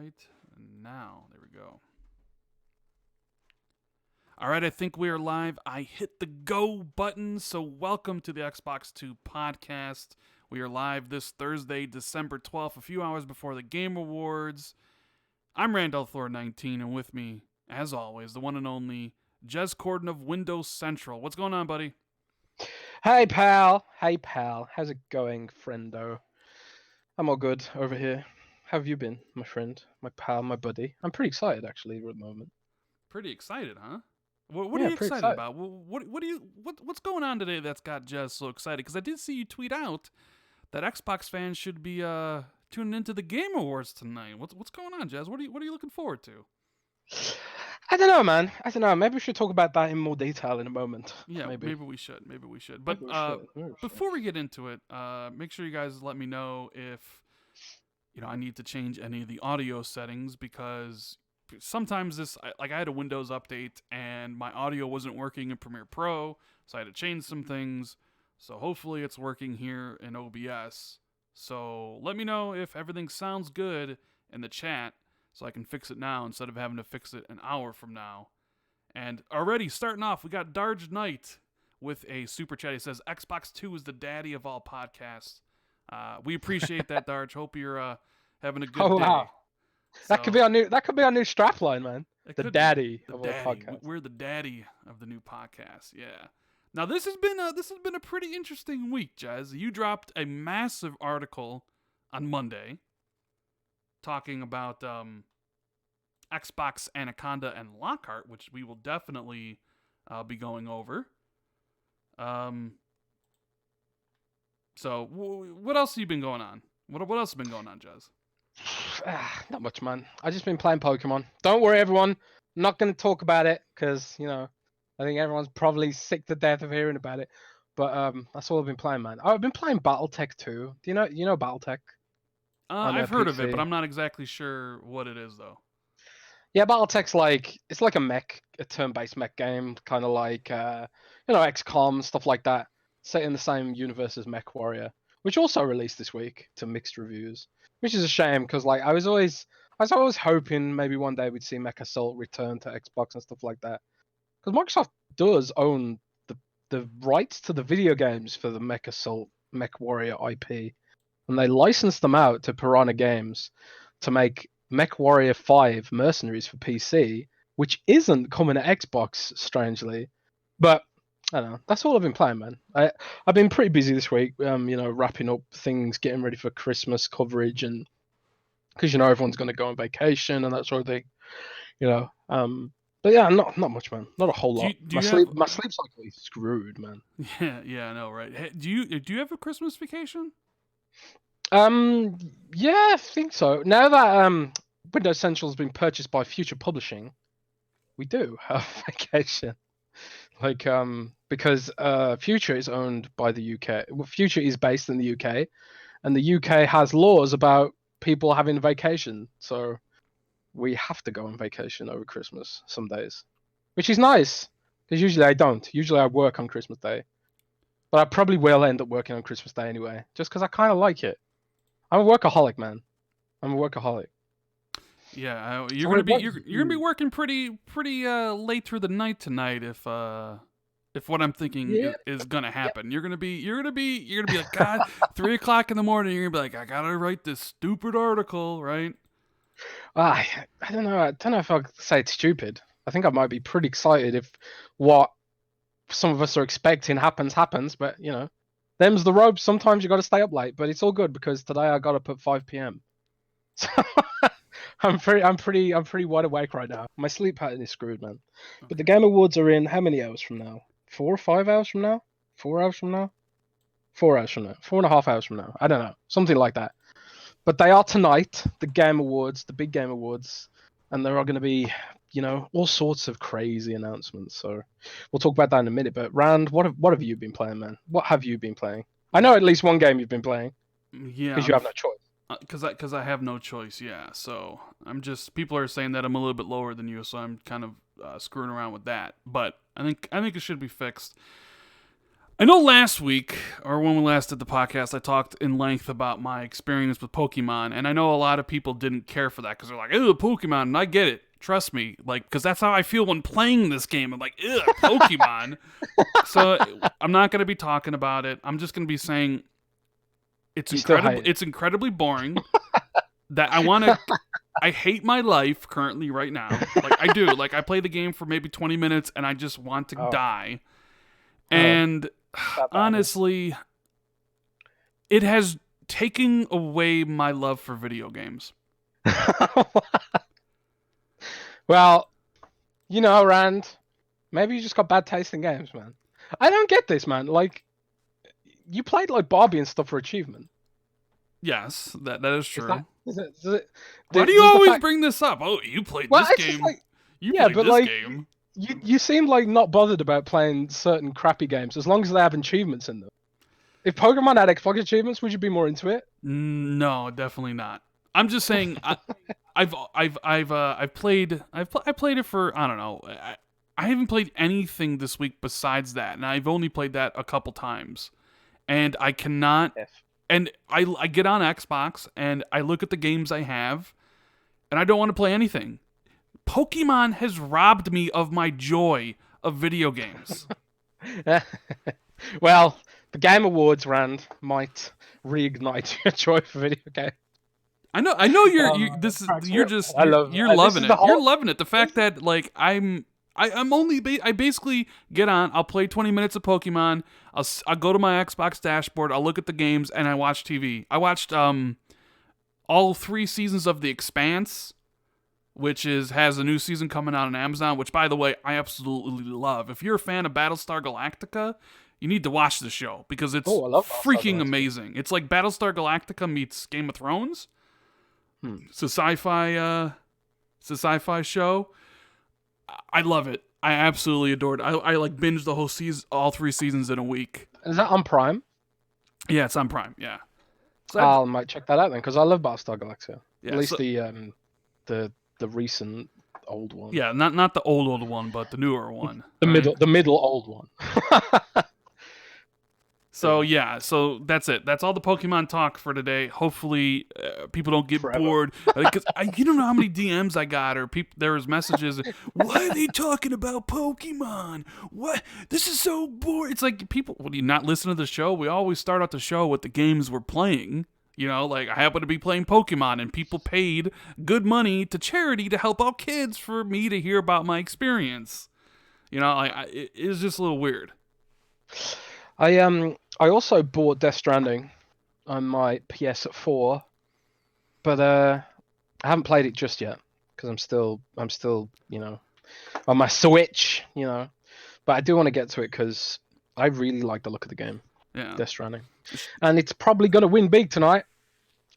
right now. There we go. All right, I think we are live. I hit the go button, so welcome to the Xbox 2 podcast. We are live this Thursday, December 12th, a few hours before the Game Awards. I'm Randall Thor 19, and with me, as always, the one and only Jez Corden of Windows Central. What's going on, buddy? Hey, pal. Hey, pal. How's it going, friendo? I'm all good over here. How have you been, my friend, my pal, my buddy? I'm pretty excited, actually, at the moment. Pretty excited, huh? What are Yeah, you pretty excited excited. about? What's going on today that's got Jez so excited? Because I did see you tweet out that Xbox fans should be tuning into the Game Awards tonight. What's going on, Jez? What are you looking forward to? I don't know, man. I don't know. Maybe we should talk about that in more detail in a moment. Yeah, Maybe. maybe we should. But Maybe we should. before we get into it, make sure you guys let me know if I need to change any of the audio settings, because sometimes I had a Windows update and my audio wasn't working in Premiere Pro, so I had to change some things. So hopefully it's working here in OBS. So let me know if everything sounds good in the chat, so I can fix it now instead of having to fix it an hour from now. And already starting off, we got Darge Knight with a super chat. He says, Xbox 2 is the daddy of all podcasts. We appreciate that, Darge. Hope you're having a good day. Wow. That could be our new strapline, man. The daddy of all podcasts. We're the daddy of the new podcast. Yeah. Now this has been a pretty interesting week, Jez. You dropped a massive article on Monday talking about Xbox Anaconda and Lockhart, which we will definitely be going over. So what else have you been going on? What else has been going on, Jez? Not much, man. I've just been playing Pokemon. Don't worry, everyone. I'm not going to talk about it because, I think everyone's probably sick to death of hearing about it. But that's all I've been playing, man. I've been playing BattleTech too. Do you know BattleTech? I've heard of it, but I'm not exactly sure what it is, though. Yeah, BattleTech's it's like a turn-based mech game, kind of like XCOM, stuff like that, set in the same universe as MechWarrior, which also released this week to mixed reviews, which is a shame because I was always hoping maybe one day we'd see Mech Assault return to Xbox and stuff like that, because Microsoft does own the rights to the video games for the Mech Assault MechWarrior IP, and they licensed them out to Piranha Games to make MechWarrior 5 Mercenaries for PC, which isn't coming to Xbox, strangely. But I don't know. That's all I've been playing, man. I've been pretty busy this week, wrapping up things, getting ready for Christmas coverage, and because everyone's going to go on vacation and that sort of thing, But yeah, not much, man. Not a whole lot. My sleep cycle is screwed, man. Yeah, I know, right? Hey, do you have a Christmas vacation? Yeah, I think so. Now that Windows Central has been purchased by Future Publishing, we do have vacation. Because Future is owned by the UK. Well, Future is based in the UK, and the UK has laws about people having vacation. So we have to go on vacation over Christmas some days, which is nice because usually I don't. Usually I work on Christmas Day, but I probably will end up working on Christmas Day anyway, just because I kind of like it. I'm a workaholic, man. I'm a workaholic. Yeah, you're gonna be working pretty late through the night tonight if what I'm thinking is gonna happen. You're gonna be like, God, 3 o'clock in the morning. You're gonna be like, I gotta write this stupid article, right? I don't know. I don't know if I'd say it's stupid. I think I might be pretty excited if what some of us are expecting happens. But them's the ropes. Sometimes you got to stay up late, but it's all good because today I got up at 5 p.m. So I'm pretty wide awake right now. My sleep pattern is screwed, man. Okay. But the Game Awards are in how many hours from now? 4 or 5 hours from now? 4 hours from now? 4 hours from now? 4.5 hours from now? I don't know. Something like that. But they are tonight, the Game Awards, the big Game Awards, and there are going to be, all sorts of crazy announcemements. So we'll talk about that in a minute. But Rand, what have you been playing, man? What have you been playing? I know at least one game you've been playing. Yeah, because you have no choice. Because I have no choice. Yeah, so people are saying that I'm a little bit lower than you, so I'm kind of screwing around with that. But I think it should be fixed. I know last week, or when we last did the podcast, I talked in length about my experience with Pokemon, and I know a lot of people didn't care for that because they're like, "Ew, Pokemon," and I get it. Trust me, like, because that's how I feel when playing this game. I'm like, "Ew, Pokemon." So I'm not going to be talking about it. I'm just going to be saying it's incredibly boring. That I hate my life currently right now. Like, I do. Like, I play the game for maybe 20 minutes, and I just want to die. And honestly, it has taken away my love for video games. Well, Rand, maybe you just got bad taste in games, man. I don't get this, man. Like, you played like Barbie and stuff for achievement. Yes, that is true. Why do you always bring this up? Oh, you played this game. Played this game. You seem like not bothered about playing certain crappy games as long as they have achievements in them. If Pokemon had Xbox achievements, would you be more into it? No, definitely not. I'm just saying, I played it for, I don't know. I haven't played anything this week besides that, and I've only played that a couple times, and I cannot. And I get on Xbox and I look at the games I have, and I don't want to play anything. Pokemon has robbed me of my joy of video games. Well, the Game Awards, Rand, might reignite your joy for video games. I know you're loving it. You're loving it. The fact that like I basically get on. I'll play 20 minutes of Pokemon. I'll go to my Xbox dashboard. I'll look at the games and I watch TV. I watched all 3 seasons of The Expanse, which has a new season coming out on Amazon, which, by the way, I absolutely love. If you're a fan of Battlestar Galactica, you need to watch the show because it's freaking amazing. It's like Battlestar Galactica meets Game of Thrones. It's a sci-fi show. I love it. I absolutely adore it. I like binged the whole season, all 3 seasons in a week. Is that on Prime? Yeah, it's on Prime. Yeah. So I might check that out then because I love Battlestar Galactica. Yeah, at least the recent old one. Yeah, not the old one, but the newer one. The middle old one. So so that's it. That's all the Pokemon talk for today. Hopefully, people don't get bored. Because you don't know how many DMs I got, or there was messages. Why are they talking about Pokemon? What? This is so boring. It's like people. Well, do you not listen to the show? We always start out the show with the games we're playing. Like I happen to be playing Pokemon, and people paid good money to charity to help out kids for me to hear about my experience. It's just a little weird. I also bought Death Stranding on my PS4, but I haven't played it just yet because I'm still on my Switch, But I do want to get to it because I really like the look of the game. Yeah. Death Stranding, and it's probably gonna win big tonight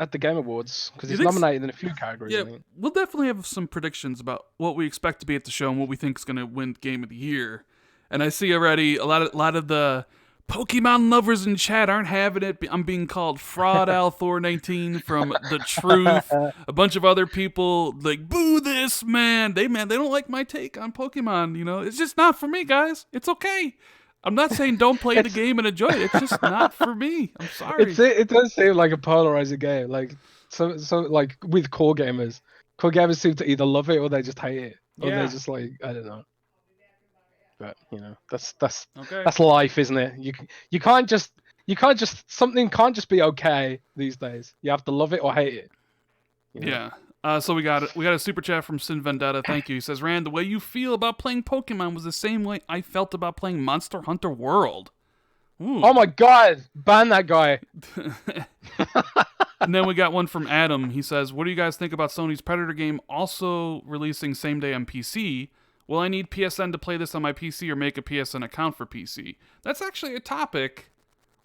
at the Game Awards because it's nominated in a few categories. Yeah, we'll definitely have some predictions about what we expect to be at the show and what we think is gonna win Game of the Year. And I see already a lot of the Pokemon lovers in chat aren't having it. I'm being called Fraud Al Thor 19 from The Truth. A bunch of other people like, boo this, man. They don't like my take on Pokemon. It's just not for me, guys. It's okay. I'm not saying don't play the game and enjoy it. It's just not for me. I'm sorry. It does seem like a polarizing game. Like so like with core gamers seem to either love it or they just hate it. Or they're just like, I don't know. But that's okay. That's life, isn't it? You can't just something can't just be okay these days. You have to love it or hate it. Yeah. So we got a super chat from Sin Vendetta. Thank you. He says, Rand, the way you feel about playing Pokemon was the same way I felt about playing Monster Hunter World. Ooh. Oh my God! Ban that guy. And then we got one from Adam. He says, what do you guys think about Sony's Predator game also releasing same day on PC? Will I need PSN to play this on my PC or make a PSN account for PC? That's actually a topic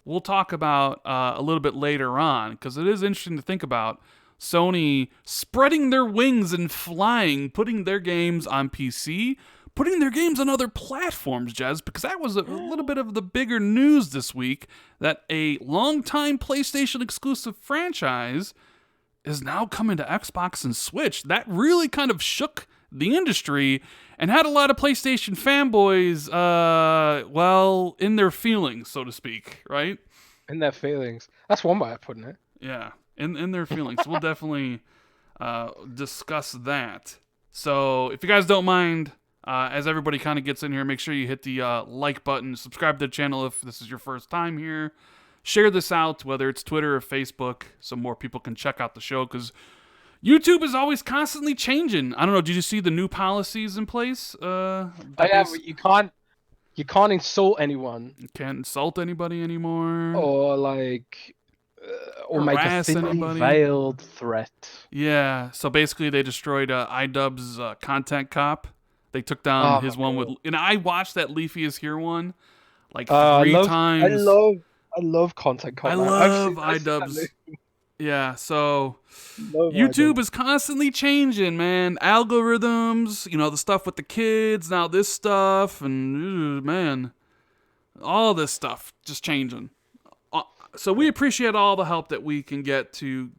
we'll talk about a little bit later on, because it is interesting to think about Sony spreading their wings and flying, putting their games on PC, putting their games on other platforms, Jez, because that was a little bit of the bigger news this week, that a longtime PlayStation exclusive franchise is now coming to Xbox and Switch. That really kind of shook the industry and had a lot of PlayStation fanboys, well, in their feelings, so to speak, right? In their feelings. That's one way of putting it. Yeah, in their feelings. We'll definitely discuss that. So if you guys don't mind, as everybody kind of gets in here, make sure you hit the like button, subscribe to the channel if this is your first time here. Share this out, whether it's Twitter or Facebook, so more people can check out the show, because YouTube is always constantly changing. I don't know, did you see the new policies in place? You can't insult anyone. You can't insult anybody anymore. Or or make a thinly veiled threat. Yeah, so basically they destroyed iDubbbz's content cop. They took down his one with, and I watched that Leafy is Here one like 3 times. I love content cop. I love iDubbbz. Yeah, so YouTube is constantly changing, man. Algorithms, the stuff with the kids, now this stuff, and man, all this stuff just changing. So we appreciate all the help that we can get to,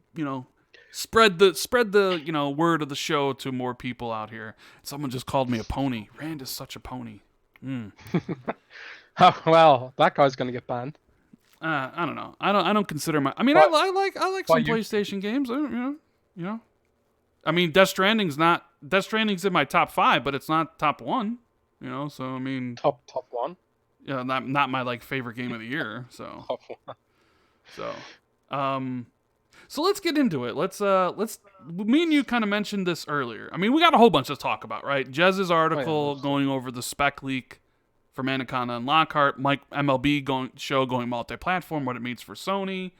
spread the word of the show to more people out here. Someone just called me a pony. Rand is such a pony. Oh, well, that guy's gonna get banned. I don't know. I don't consider my. I mean, I like some PlayStation games. I mean, Death Stranding's in my top 5, but it's not top 1. So I mean, top 1. Yeah, not my favorite game of the year. So Top 1. So let's get into it. Let's me and you kind of mentioned this earlier. I mean, we got a whole bunch to talk about, right? Jez's article going over the spec leak from Anaconda and Lockhart, MLB show going multi-platform, what it means for Sony,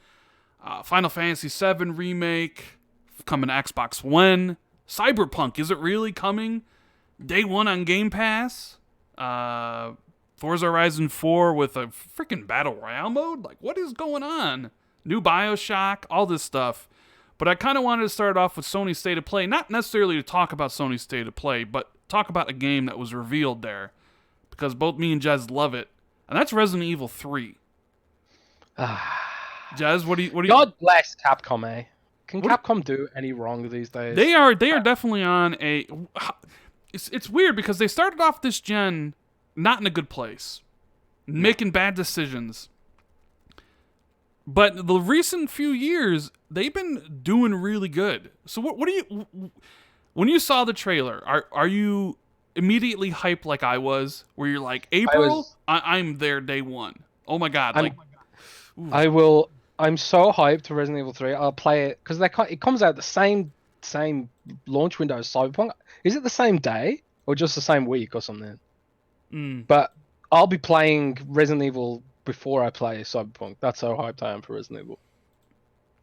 Final Fantasy VII Remake coming to Xbox One, Cyberpunk, is it really coming? Day 1 on Game Pass, Forza Horizon 4 with a freaking Battle Royale mode? What is going on? New Bioshock, all this stuff. But I kind of wanted to start off with Sony's State of Play, not necessarily to talk about Sony's State of Play, but talk about a game that was revealed there. Because both me and Jez love it, and that's Resident Evil 3. Jez, what do you? God bless Capcom, eh? Can Capcom do any wrong these days? They are definitely on a. It's weird because they started off this gen not in a good place, making bad decisions. But the recent few years, they've been doing really good. So what do you? When you saw the trailer, are you immediately hyped like I was, where you're like, April, I'm there day 1. Oh my god! I'm so hyped to Resident Evil 3. I'll play it because it comes out the same launch window as Cyberpunk. Is it the same day or just the same week or something? But I'll be playing Resident Evil before I play Cyberpunk. That's how hyped I am for Resident Evil.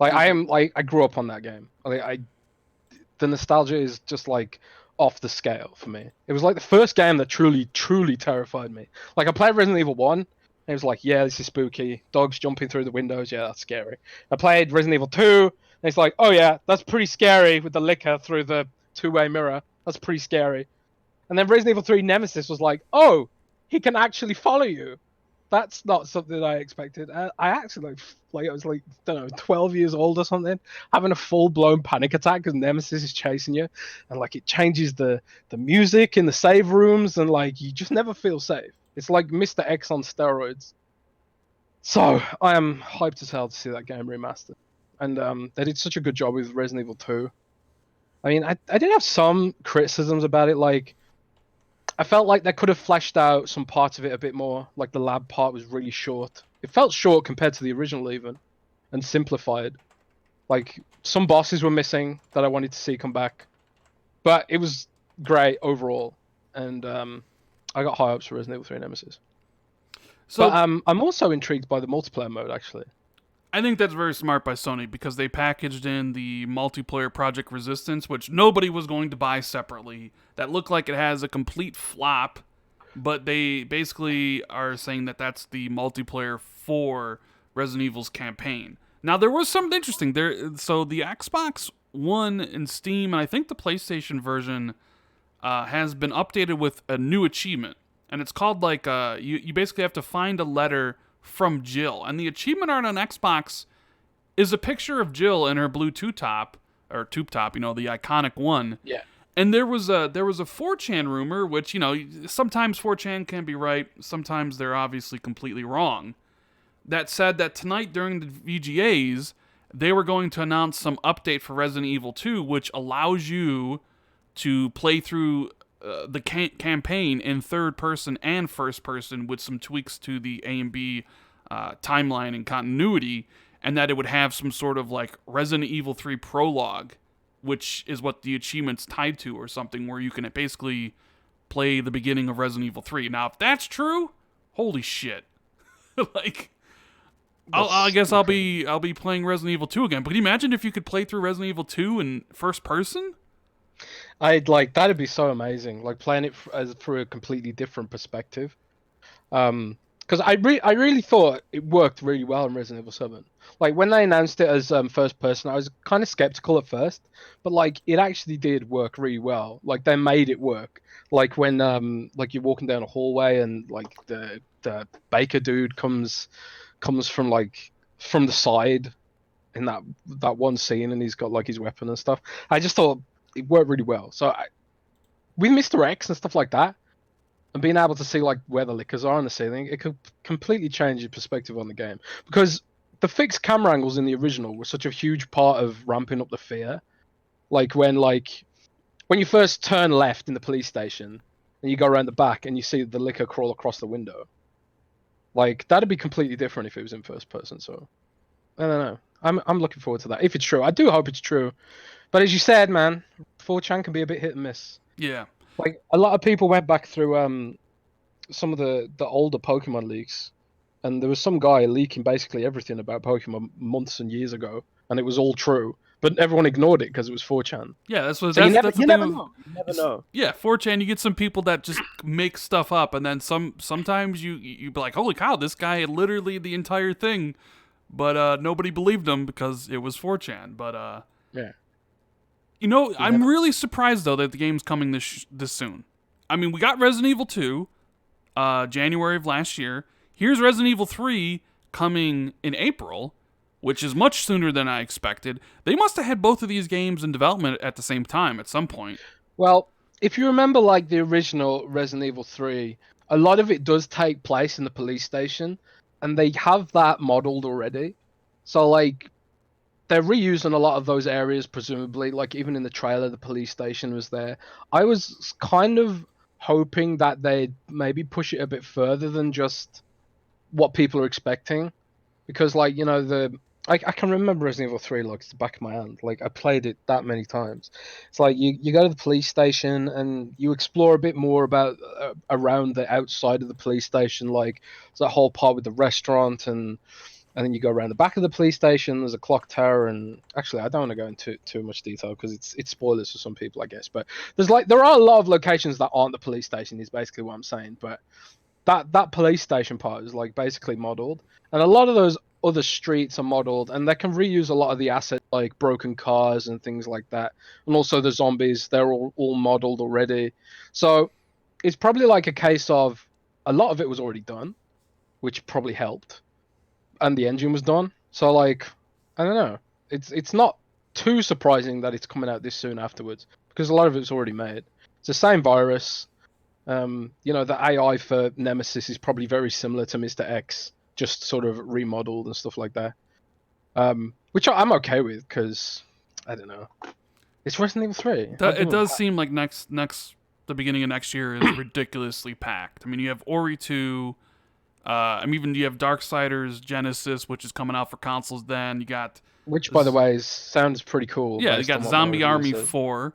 I grew up on that game. The nostalgia is just off the scale for me. It was the first game that truly terrified me. I played Resident Evil 1, and it was yeah, this is spooky. Dogs jumping through the windows, yeah, that's scary. I played Resident Evil 2, and it's oh yeah, that's pretty scary with the licker through the two-way mirror. That's pretty scary. And then Resident Evil 3 Nemesis was oh, he can actually follow you. That's not something I expected. I actually I was 12 years old or something, having a full-blown panic attack because Nemesis is chasing you, and it changes the music in the save rooms, and you just never feel safe. It's like Mr. X on steroids. So I am hyped as hell to see that game remastered, and they did such a good job with Resident Evil 2. I mean, I did have some criticisms about it, I felt like they could have fleshed out some parts of it a bit more. The lab part was really short. It felt short compared to the original even, and simplified. Some bosses were missing that I wanted to see come back. But it was great overall, and I got high hopes for Resident Evil 3 Nemesis. So but, I'm also intrigued by the multiplayer mode, actually. I think that's very smart by Sony because they packaged in the multiplayer Project Resistance, which nobody was going to buy separately. That looked like it has a complete flop, but they basically are saying that that's the multiplayer for Resident Evil's campaign. Now, there was something interesting there. So the Xbox One and Steam, and I think the PlayStation version, has been updated with a new achievement. And it's called you basically have to find a letter from Jill, and the achievement art on Xbox is a picture of Jill in her blue tube top, the iconic one. Yeah. And there was a 4chan rumor, which, sometimes 4chan can be right, sometimes they're obviously completely wrong, that said that tonight during the VGAs, they were going to announce some update for Resident Evil 2, which allows you to play through the campaign in third person and first person with some tweaks to the A and B timeline and continuity, and that it would have some sort of like Resident Evil 3 prologue, which is what the achievement's tied to or something, where you can basically play the beginning of Resident Evil 3. Now, if that's true, holy shit. Like, I guess I'll be playing Resident Evil 2 again. But can you imagine if you could play through Resident Evil 2 in first person? I'd like that'd be so amazing. Like playing it through a completely different perspective. Because I really thought it worked really well in Resident Evil 7. Like when they announced it as first person, I was kind of skeptical at first, but like it actually did work really well. Like they made it work. Like when like you're walking down a hallway and like the baker dude comes from the side in that one scene, and he's got like his weapon and stuff. I just thought it worked really well. So with Mr. X and stuff like that, and being able to see like where the lickers are on the ceiling, it could completely change your perspective on the game. Because the fixed camera angles in the original were such a huge part of ramping up the fear. Like when you first turn left in the police station and you go around the back and you see the licker crawl across the window. Like that'd be completely different if it was in first person. So I don't know. I'm looking forward to that. If it's true, I do hope it's true. But as you said, man, 4chan can be a bit hit and miss. Yeah. Like a lot of people went back through some of the older Pokemon leaks, and there was some guy leaking basically everything about Pokemon months and years ago, and it was all true. But everyone ignored it because it was 4chan. Yeah, that's what. So that's, you that's the never thing. know. You never know. Yeah, 4chan, you get some people that just make stuff up, and then sometimes you be like, holy cow, this guy had literally the entire thing, but nobody believed him because it was 4chan. But yeah. I'm really surprised though that the game's coming this soon. I mean, we got Resident Evil 2, January of last year. Here's Resident Evil 3 coming in April, which is much sooner than I expected. They must have had both of these games in development at the same time at some point. Well, if you remember, like the original Resident Evil 3, a lot of it does take place in the police station, and they have that modeled already. So, like, they're reusing a lot of those areas, presumably. Like, even in the trailer, the police station was there. I was kind of hoping that they'd maybe push it a bit further than just what people are expecting. Because, like, I can remember Resident Evil 3 like it's the back of my hand. Like I played it that many times. It's like you go to the police station and you explore a bit more about around the outside of the police station. Like there's that whole part with the restaurant, and then you go around the back of the police station. There's a clock tower, and actually I don't want to go into too much detail because it's spoilers for some people, I guess. But there are a lot of locations that aren't the police station. Is basically what I'm saying. But that police station part is like basically modeled, and a lot of those other streets are modeled, and they can reuse a lot of the assets like broken cars and things like that, and also the zombies, they're all modeled already. So it's probably like a case of a lot of it was already done, which probably helped, and the engine was done. So like I don't know, it's not too surprising that it's coming out this soon afterwards because a lot of it's already made. It's the same virus. The AI for Nemesis is probably very similar to Mr. X, just sort of remodeled and stuff like that, which I'm okay with because I don't know, it's Resident Evil 3. It does seem like the beginning of next year is ridiculously packed. I mean, you have Ori 2, even you have Darksiders Genesis, which is coming out for consoles. Then you got by the way sounds pretty cool. Yeah, you got Zombie Army 4.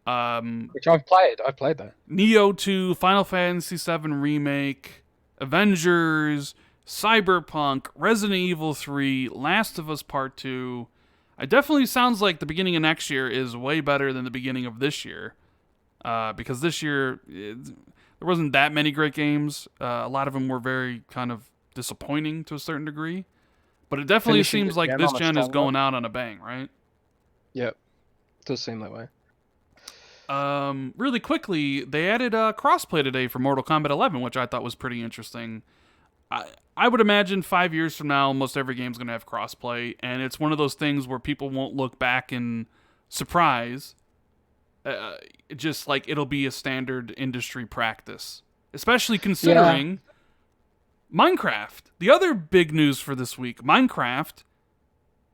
Which I've played that. Neo 2, Final Fantasy 7 Remake, Avengers, Cyberpunk, Resident Evil 3, Last of Us Part 2. It definitely sounds like the beginning of next year is way better than the beginning of this year. Because this year, there wasn't that many great games. A lot of them were very kind of disappointing to a certain degree. But it definitely seems like this gen is going out on a bang, right? Yep. It does seem that way. Really quickly, they added crossplay today for Mortal Kombat 11, which I thought was pretty interesting. I would imagine 5 years from now, almost every game's going to have crossplay, and it's one of those things where people won't look back in surprise just like it'll be a standard industry practice, especially considering Minecraft. The other big news for this week, Minecraft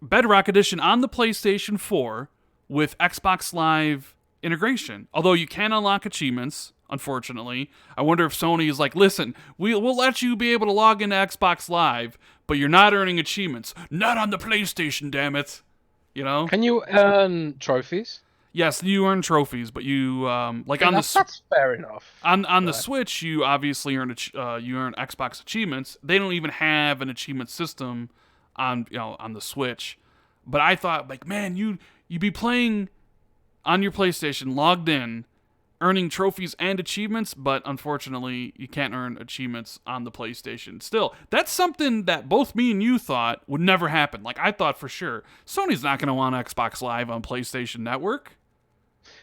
Bedrock Edition on the PlayStation 4 with Xbox Live integration. Although you can unlock achievements, unfortunately. I wonder if Sony is like, listen, we'll let you be able to log into Xbox Live, but you're not earning achievements. Not on the PlayStation, damn it. You know? Can you earn trophies? Yes, you earn trophies, but you That's fair enough. on the Switch, you obviously earn you earn Xbox achievements. They don't even have an achievement system on on the Switch. But I thought, like, man, you'd be playing on your PlayStation, logged in, earning trophies and achievements, but unfortunately, you can't earn achievements on the PlayStation. Still, that's something that both me and you thought would never happen. Like, I thought for sure, Sony's not going to want Xbox Live on PlayStation Network.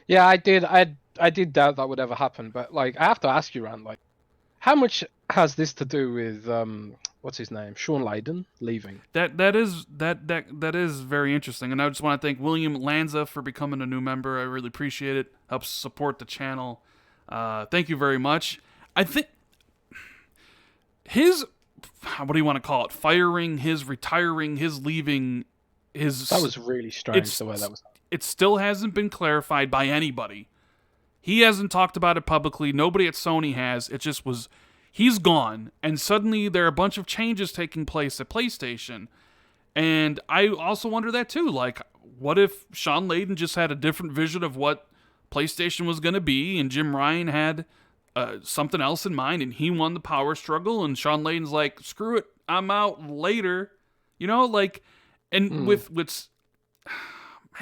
Yeah, I did. I did doubt that would ever happen, but like, I have to ask you, Rand, like, how much has this to do with what's his name, Sean Layden leaving? That is very interesting, and I just want to thank William Lanza for becoming a new member. I really appreciate it. Helps support the channel. Thank you very much. I think his, what do you want to call it? Firing, his retiring, his leaving, his. That was really strange the way that was. It still hasn't been clarified by anybody. He hasn't talked about it publicly. Nobody at Sony has. It just was, he's gone. And suddenly there are a bunch of changes taking place at PlayStation. And I also wonder that too. Like, what if Sean Layden just had a different vision of what PlayStation was going to be, and Jim Ryan had something else in mind, and he won the power struggle, and Sean Layden's like, screw it, I'm out later. You know, like, and with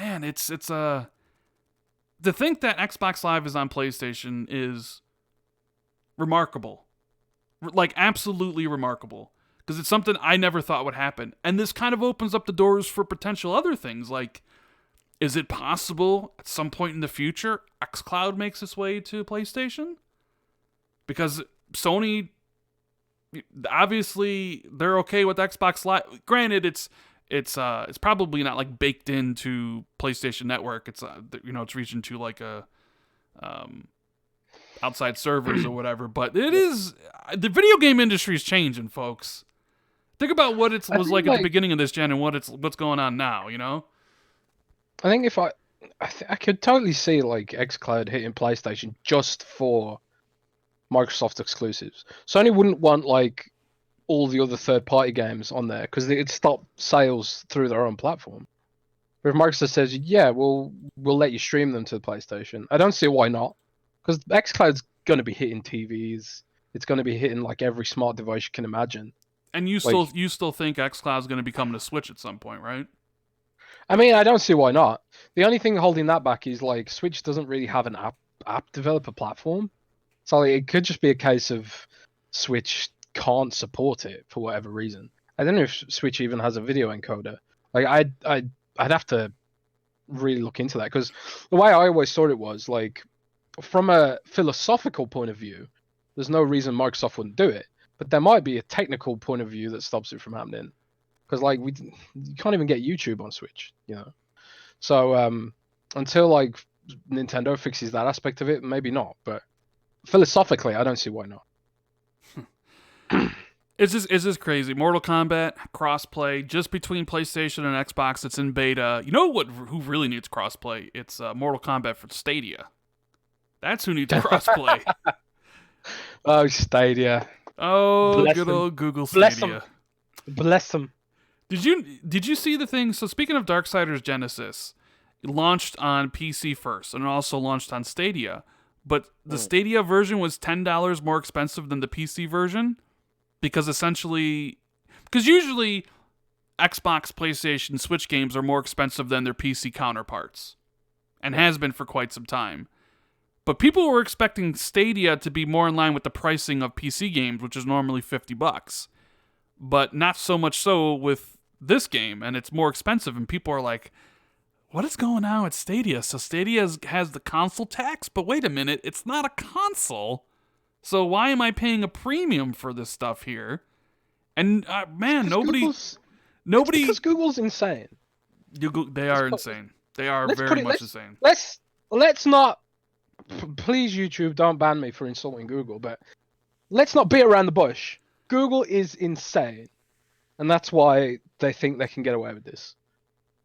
man, it's to think that Xbox Live is on PlayStation is remarkable. Like, absolutely remarkable. Because it's something I never thought would happen. And this kind of opens up the doors for potential other things. Like, is it possible at some point in the future xCloud makes its way to PlayStation? Because Sony, obviously, they're okay with Xbox Live. Granted, it's probably not like baked into PlayStation Network. It's it's reaching to like a outside servers or whatever. But it is, the video game industry is changing, folks. Think about what it was like at the beginning of this gen and what's going on now. You know, I think if I could totally see like xCloud hitting PlayStation just for Microsoft exclusives. Sony wouldn't want like all the other third-party games on there because it'd stop sales through their own platform. But if Microsoft says, yeah, we'll let you stream them to the PlayStation, I don't see why not. Because xCloud's going to be hitting TVs. It's going to be hitting like every smart device you can imagine. And you still think xCloud's going to be coming to Switch at some point, right? I mean, I don't see why not. The only thing holding that back is like Switch doesn't really have an app developer platform. So like, it could just be a case of Switch can't support it for whatever reason. I don't know if Switch even has a video encoder. Like I'd have to really look into that, because the way I always thought it was like, from a philosophical point of view, there's no reason Microsoft wouldn't do it, but there might be a technical point of view that stops it from happening, because like you can't even get YouTube on Switch, you know. So until like Nintendo fixes that aspect of it, maybe not, but philosophically I don't see why not. It's just crazy. Mortal Kombat crossplay just between PlayStation and Xbox. It's in beta. You know who really needs crossplay? It's Mortal Kombat for Stadia. That's who needs crossplay. Oh, Stadia. Oh, bless good them. Old Google Stadia. Bless them. Did you see the thing? So speaking of Darksiders Genesis, it launched on PC first, and it also launched on Stadia. But the Stadia version was $10 more expensive than the PC version. Because usually Xbox, PlayStation, Switch games are more expensive than their PC counterparts, and has been for quite some time. But people were expecting Stadia to be more in line with the pricing of PC games, which is normally $50, but not so much so with this game, and it's more expensive. And people are like, "What is going on with Stadia?" So Stadia has the console tax, but wait a minute, it's not a console. So why am I paying a premium for this stuff here? And man, nobody. It's because Google's insane. They are insane. They are very much insane. Let's let's not. Please, YouTube, don't ban me for insulting Google, but let's not beat around the bush. Google is insane, and that's why they think they can get away with this.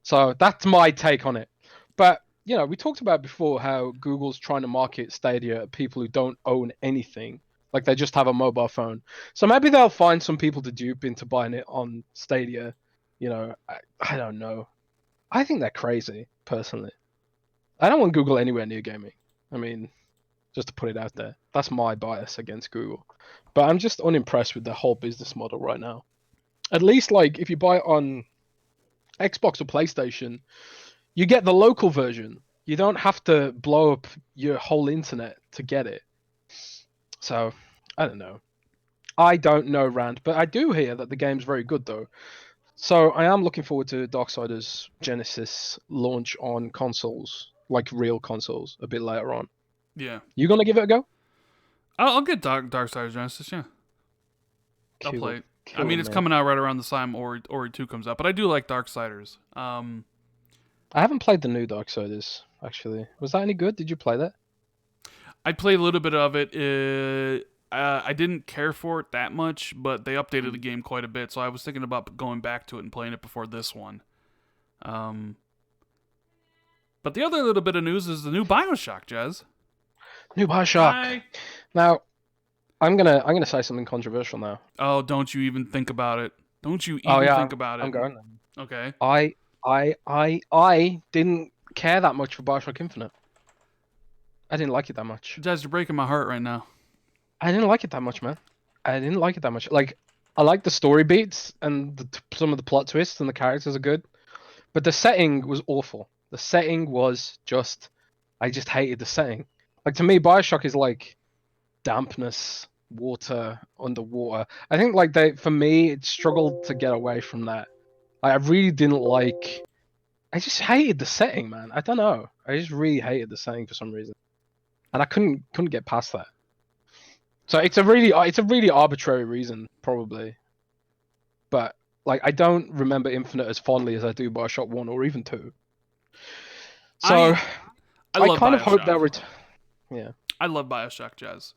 So that's my take on it. But we talked about before how Google's trying to market Stadia at people who don't own anything, like they just have a mobile phone. So maybe they'll find some people to dupe into buying it on Stadia. I don't know. I think they're crazy, personally. I don't want Google anywhere near gaming. I mean, just to put it out there, that's my bias against Google. But I'm just unimpressed with the whole business model right now. At least, like, if you buy it on Xbox or PlayStation, you get the local version. You don't have to blow up your whole internet to get it. So, I don't know. I don't know, Rand, but I do hear that the game's very good, though. So, I am looking forward to Darksiders Genesis launch on consoles, like real consoles, a bit later on. Yeah. You gonna give it a go? I'll get Darksiders Genesis, yeah. I'll play it. I mean, it's coming out right around the time Ori 2 comes out, but I do like Darksiders. I haven't played the new Darksiders, actually. Was that any good? Did you play that? I played a little bit of it. I didn't care for it that much, but they updated the game quite a bit, so I was thinking about going back to it and playing it before this one. But the other little bit of news is the new Bioshock, Jez. New Bioshock. Hi. Now, I'm gonna say something controversial now. Oh, don't you even think about it. Don't you even think about it. I'm going. Okay. I didn't care that much for Bioshock Infinite. I didn't like it that much. Jez, you're breaking my heart right now. I didn't like it that much, man. I didn't like it that much. Like, I like the story beats and some of the plot twists and the characters are good, but the setting was awful. The setting was just, I just hated the setting. Like, to me, Bioshock is like dampness, water, underwater. I think for me, it struggled to get away from that. I really didn't like. I just hated the setting, man. I don't know. I just really hated the setting for some reason, and I couldn't get past that. So it's a really arbitrary reason, probably. But like, I don't remember Infinite as fondly as I do Bioshock 1 or even 2. So I kind of hope that yeah. I love Bioshock, Jez.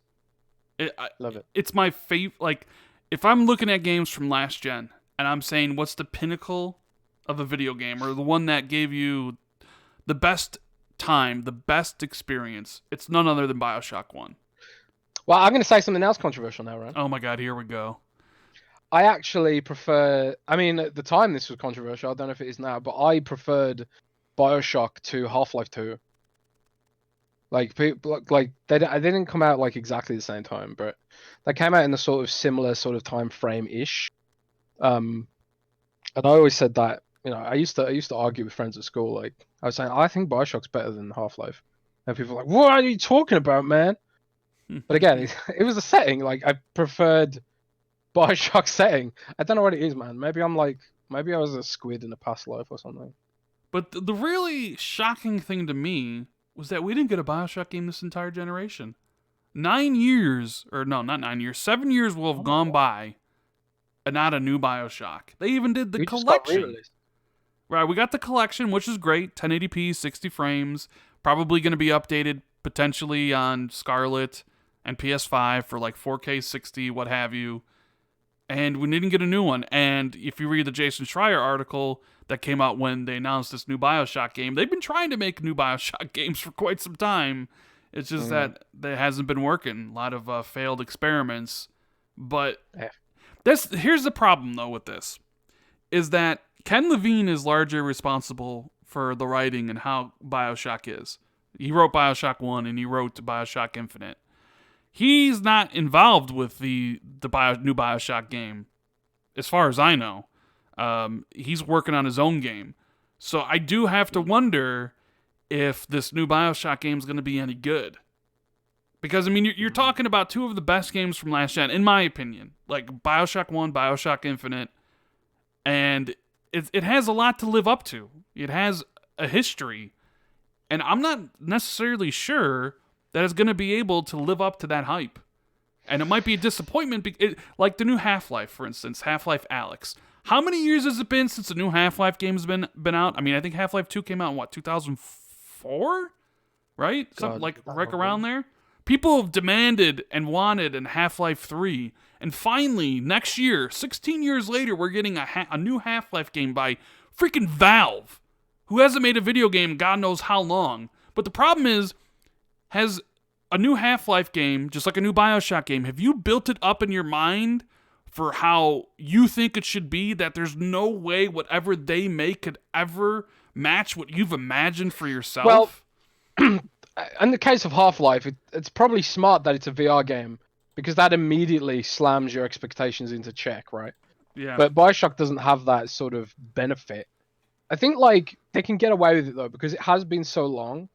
Love it. It's my favorite. Like, if I'm looking at games from last gen and I'm saying what's the pinnacle of a video game or the one that gave you the best time, the best experience, it's none other than Bioshock 1. Well, I'm going to say something else controversial now, right? Oh my god, here we go. I actually prefer. I mean, at the time this was controversial. I don't know if it is now, but I preferred Bioshock to Half-Life 2. Like, people, like they didn't come out like exactly the same time, but they came out in a sort of similar sort of time frame ish. And I always said that, I used to argue with friends at school. Like, I was saying, I think Bioshock's better than Half-Life, and people were like, "What are you talking about, man?" But again, it was the setting. Like, I preferred Bioshock setting. I don't know what it is, man. Maybe I was a squid in a past life or something. But the really shocking thing to me was that we didn't get a Bioshock game this entire generation. 9 years, or no, not 9 years, 7 years will have gone by, and not a new Bioshock. They even did the collection. Right, we got the collection, which is great. 1080p, 60 frames. Probably going to be updated potentially on Scarlett and PS5 for like 4K 60, what have you. And we didn't get a new one. And if you read the Jason Schreier article that came out when they announced this new Bioshock game, they've been trying to make new Bioshock games for quite some time. It's just that it hasn't been working. A lot of failed experiments. But here's the problem, though, with this, is that Ken Levine is largely responsible for the writing and how Bioshock is. He wrote Bioshock 1 and he wrote Bioshock Infinite. He's not involved with the new Bioshock game, as far as I know. He's working on his own game. So I do have to wonder if this new Bioshock game is going to be any good. Because, I mean, you're talking about two of the best games from last gen, in my opinion. Like Bioshock 1, Bioshock Infinite. And it has a lot to live up to. It has a history. And I'm not necessarily sure that it's going to be able to live up to that hype. And it might be a disappointment, like the new Half-Life, for instance, Half-Life Alyx. How many years has it been since the new Half-Life game has been out? I mean, I think Half-Life 2 came out in, 2004? right? Something God, like that right long around ago. there. People have demanded and wanted in Half-Life 3, and finally next year, 16 years later, we're getting a new Half-Life game by freaking Valve, who hasn't made a video game in God knows how long. But the problem is, has a new Half-Life game, just like a new Bioshock game, have you built it up in your mind for how you think it should be, that there's no way whatever they make could ever match what you've imagined for Well, yourself? in the case of Half-Life, it's probably smart that it's a VR game because that immediately slams your expectations into check, right? Yeah. But Bioshock doesn't have that sort of benefit. I think like they can get away with it though because it has been so long,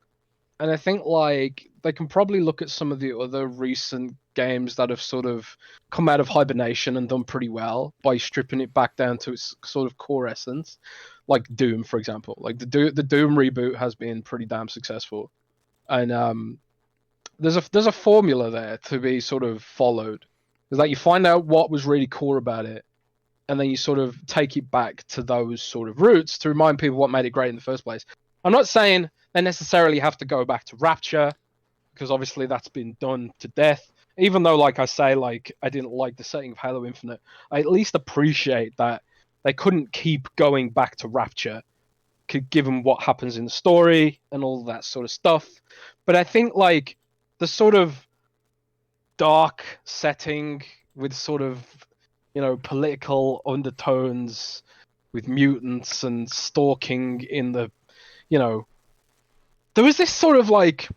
and I think like they can probably look at some of the other recent games that have sort of come out of hibernation and done pretty well by stripping it back down to its sort of core essence, like Doom, for example. Like the Doom reboot has been pretty damn successful, and there's a formula there to be sort of followed. Is that you find out what was really core about it, and then you sort of take it back to those sort of roots to remind people what made it great in the first place. I'm not saying they necessarily have to go back to Rapture, because obviously that's been done to death. Even though, like I say, like I didn't like the setting of Halo Infinite, I at least appreciate that they couldn't keep going back to Rapture, given what happens in the story and all that sort of stuff. But I think like the sort of dark setting with sort of political undertones with mutants and stalking in the you know there was this sort of like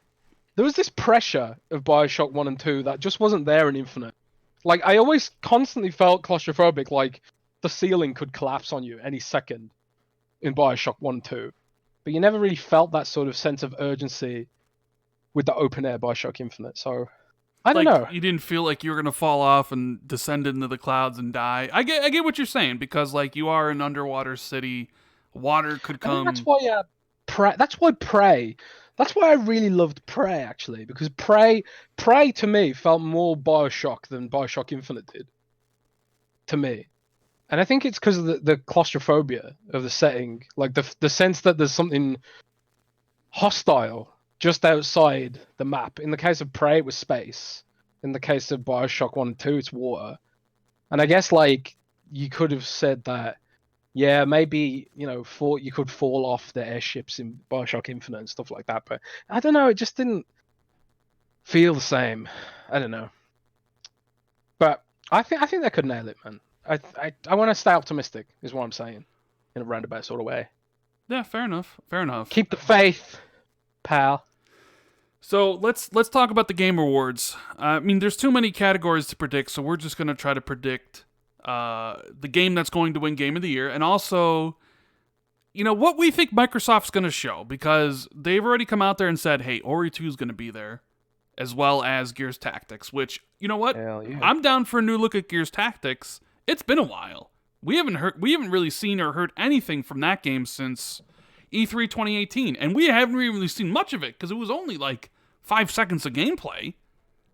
there was this pressure of Bioshock 1 and 2 that just wasn't there in Infinite. Like I always constantly felt claustrophobic, like the ceiling could collapse on you any second in Bioshock 1 and 2, but you never really felt that sort of sense of urgency with the open air Bioshock Infinite. So I don't Like know. you didn't feel like you were gonna fall off and descend into the clouds and die. I get what you're saying, because like you are an underwater city, water could I think that's come. why Prey. That's why Prey. That's why I really loved Prey actually, because Prey to me felt more Bioshock than Bioshock Infinite did to me, and I think it's because of the claustrophobia of the setting, like the sense that there's something hostile just outside the map. In the case of Prey, it was space. In the case of Bioshock 1 and 2, it's water. And I guess like you could have said that, yeah, maybe you could fall off the airships in Bioshock Infinite and stuff like that, but I don't know, it just didn't feel the same. I don't know, but I think they could nail it, man. I want to stay optimistic, is what I'm saying, in a roundabout sort of way. Yeah, fair enough. Fair enough. Keep the faith, pal. So let's talk about the Game Awards. I mean, there's too many categories to predict, so we're just gonna try to predict the game that's going to win Game of the Year, and also, what we think Microsoft's gonna show, because they've already come out there and said, "Hey, Ori 2 is gonna be there," as well as Gears Tactics. Which, you know what? Hell yeah. I'm down for a new look at Gears Tactics. It's been a while. We haven't really seen or heard anything from that game since E3 2018, and we haven't really seen much of it because it was only like 5 seconds of gameplay.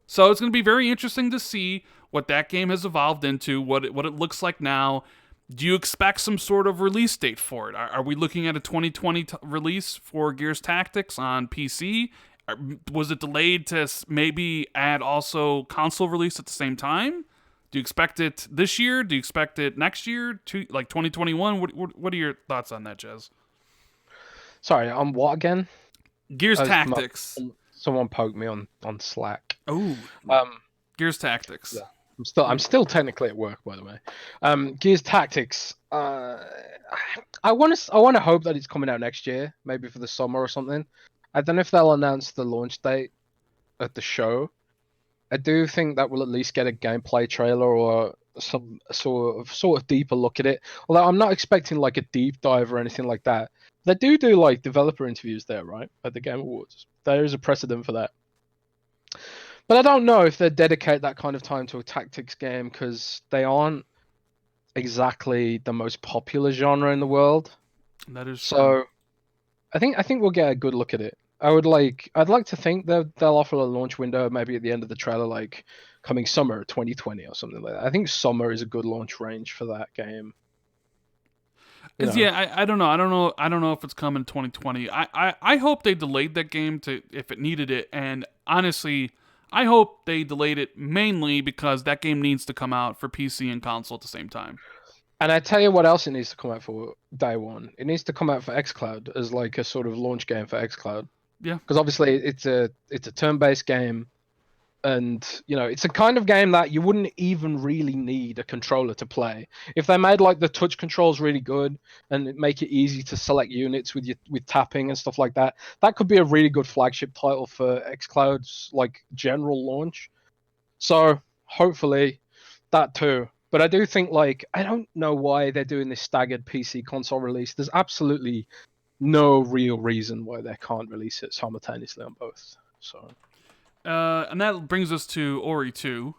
So it's going to be very interesting to see what that game has evolved into, what it looks like now. Do you expect some sort of release date for it? Are we looking at a 2020 release for Gears Tactics on PC? Was it delayed to maybe add also console release at the same time? Do you expect it this year? Do you expect it next year? Like 2021? What are your thoughts on that, Jez? Sorry, on what again? Gears Tactics. Someone poked me on Slack. Oh, Um, Gears Tactics. yeah, I'm still technically at work, by the way. Gears Tactics. I want to hope that it's coming out next year, maybe for the summer or something. I don't know if they'll announce the launch date at the show. I do think that we'll at least get a gameplay trailer or some sort of deeper look at it. Although I'm not expecting like a deep dive or anything like that. They do like developer interviews there, right? At the Game Awards. There is a precedent for that. But I don't know if they dedicate that kind of time to a tactics game because they aren't exactly the most popular genre in the world. That is so true. I think we'll get a good look at it. I'd like to think that they'll offer a launch window maybe at the end of the trailer, like coming summer 2020 or something like that. I think summer is a good launch range for that game. You know. Yeah, I don't know. I don't know if it's coming 2020. I hope they delayed that game to if it needed it. And honestly, I hope they delayed it mainly because that game needs to come out for PC and console at the same time. And I tell you what else it needs to come out for day one. It needs to come out for xCloud as like a sort of launch game for xCloud. Yeah. Because obviously it's a turn-based game, and it's a kind of game that you wouldn't even really need a controller to play. If they made like the touch controls really good and make it easy to select units with tapping and stuff like that, that could be a really good flagship title for xCloud's like general launch. So hopefully that too. But I do think like I don't know why they're doing this staggered PC console release. There's absolutely no real reason why they can't release it simultaneously on both. So and that brings us to Ori 2,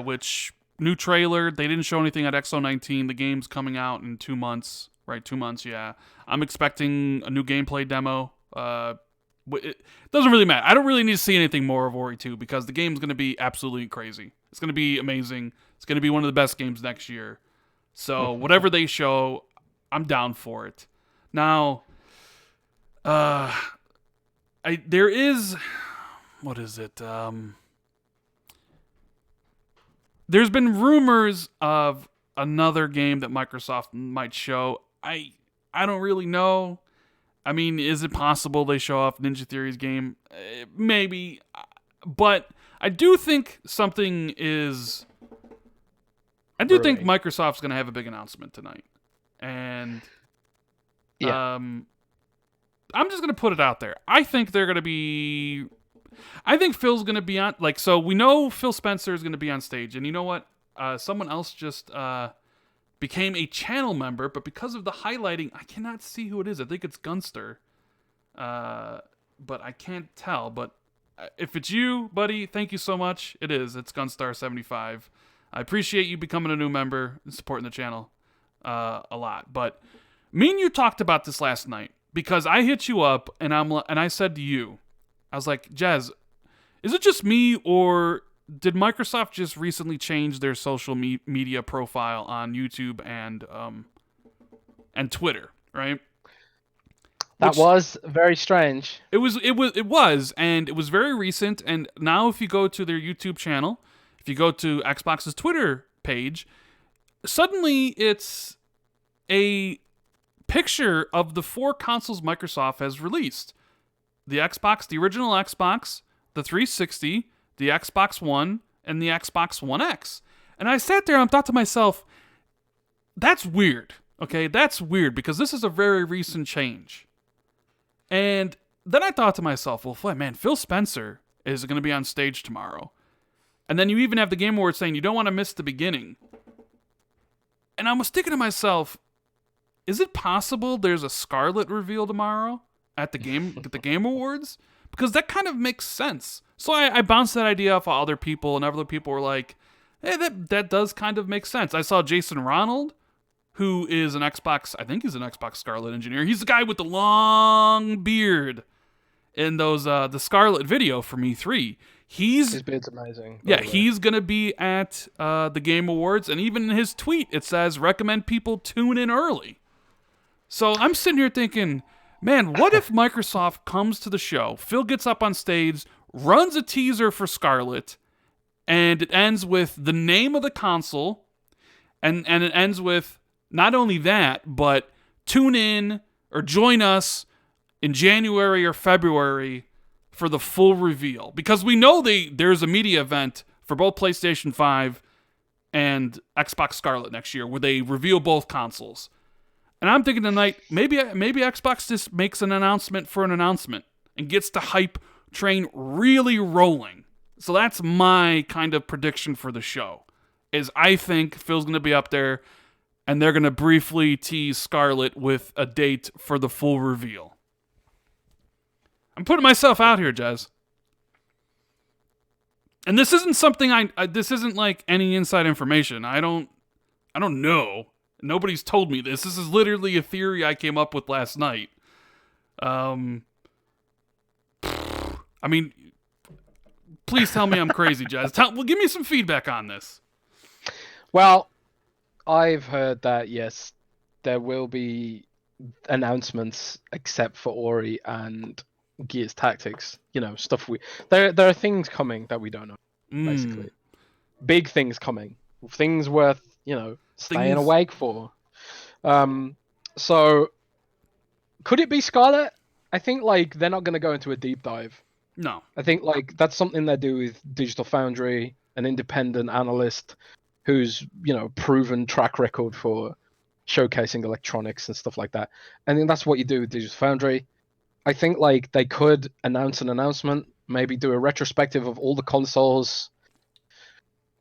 which new trailer. They didn't show anything at XO19. The game's coming out in 2 months, right? 2 months, yeah. I'm expecting a new gameplay demo. It doesn't really matter. I don't really need to see anything more of Ori 2 because the game's going to be absolutely crazy. It's going to be amazing. It's going to be one of the best games next year. So whatever they show, I'm down for it. Now, there is, what is it? There's been rumors of another game that Microsoft might show. I don't really know. I mean, is it possible they show off Ninja Theory's game? Maybe. But I do think something is... I do think Microsoft's going to have a big announcement tonight. And yeah. I'm just going to put it out there. I think they're going to be... I think Phil's going to be on... Like, so we know Phil Spencer is going to be on stage. And you know what? Someone else just... became a channel member, but because of the highlighting, I cannot see who it is. I think it's Gunster, but I can't tell. But if it's you, buddy, thank you so much. It is. It's Gunstar75. I appreciate you becoming a new member and supporting the channel a lot. But me and you talked about this last night because I hit you up and I said to you, I was like, Jez, is it just me or did Microsoft just recently change their social media profile on YouTube and Twitter, right? That was very strange. It was, and it was very recent. And now, if you go to their YouTube channel, if you go to Xbox's Twitter page, suddenly it's a picture of the 4 consoles Microsoft has released: the Xbox, the original Xbox, the 360. The Xbox One, and the Xbox One X. And I sat there and thought to myself, that's weird, okay? That's weird because this is a very recent change. And then I thought to myself, well, man, Phil Spencer is going to be on stage tomorrow. And then you even have the Game Awards saying you don't want to miss the beginning. And I was thinking to myself, is it possible there's a Scarlett reveal tomorrow at the Game Awards? Because that kind of makes sense. So I bounced that idea off of other people, and other people were like, hey, that does kind of make sense. I saw Jason Ronald, who is an Xbox, I think he's an Xbox Scarlett engineer. He's the guy with the long beard in those the Scarlett video from E3. His beard's amazing. Yeah, he's going to be at the Game Awards, and even in his tweet, it says, recommend people tune in early. So I'm sitting here thinking, man, what if Microsoft comes to the show, Phil gets up on stage, runs a teaser for Scarlett, and it ends with the name of the console, and it ends with not only that, but tune in or join us in January or February for the full reveal. Because we know there's a media event for both PlayStation 5 and Xbox Scarlett next year where they reveal both consoles. And I'm thinking tonight, maybe Xbox just makes an announcement for an announcement and gets the hype train really rolling. So that's my kind of prediction for the show, is I think Phil's going to be up there and they're going to briefly tease Scarlett with a date for the full reveal. I'm putting myself out here, Jez. And this isn't something this isn't like any inside information. I don't know. Nobody's told me this. This is literally a theory I came up with last night. I mean, please tell me I'm crazy, Jazz. Give me some feedback on this. Well, I've heard that, yes, there will be announcements except for Ori and Gears Tactics. Stuff there are things coming that we don't know. Basically, big things coming, things worth staying awake for. So could it be Scarlett? I think they're not going to go into a deep dive. No. I think that's something they do with Digital Foundry, an independent analyst who's proven track record for showcasing electronics and stuff like that. I think that's what you do with Digital Foundry. I think they could announce an announcement, maybe do a retrospective of all the consoles,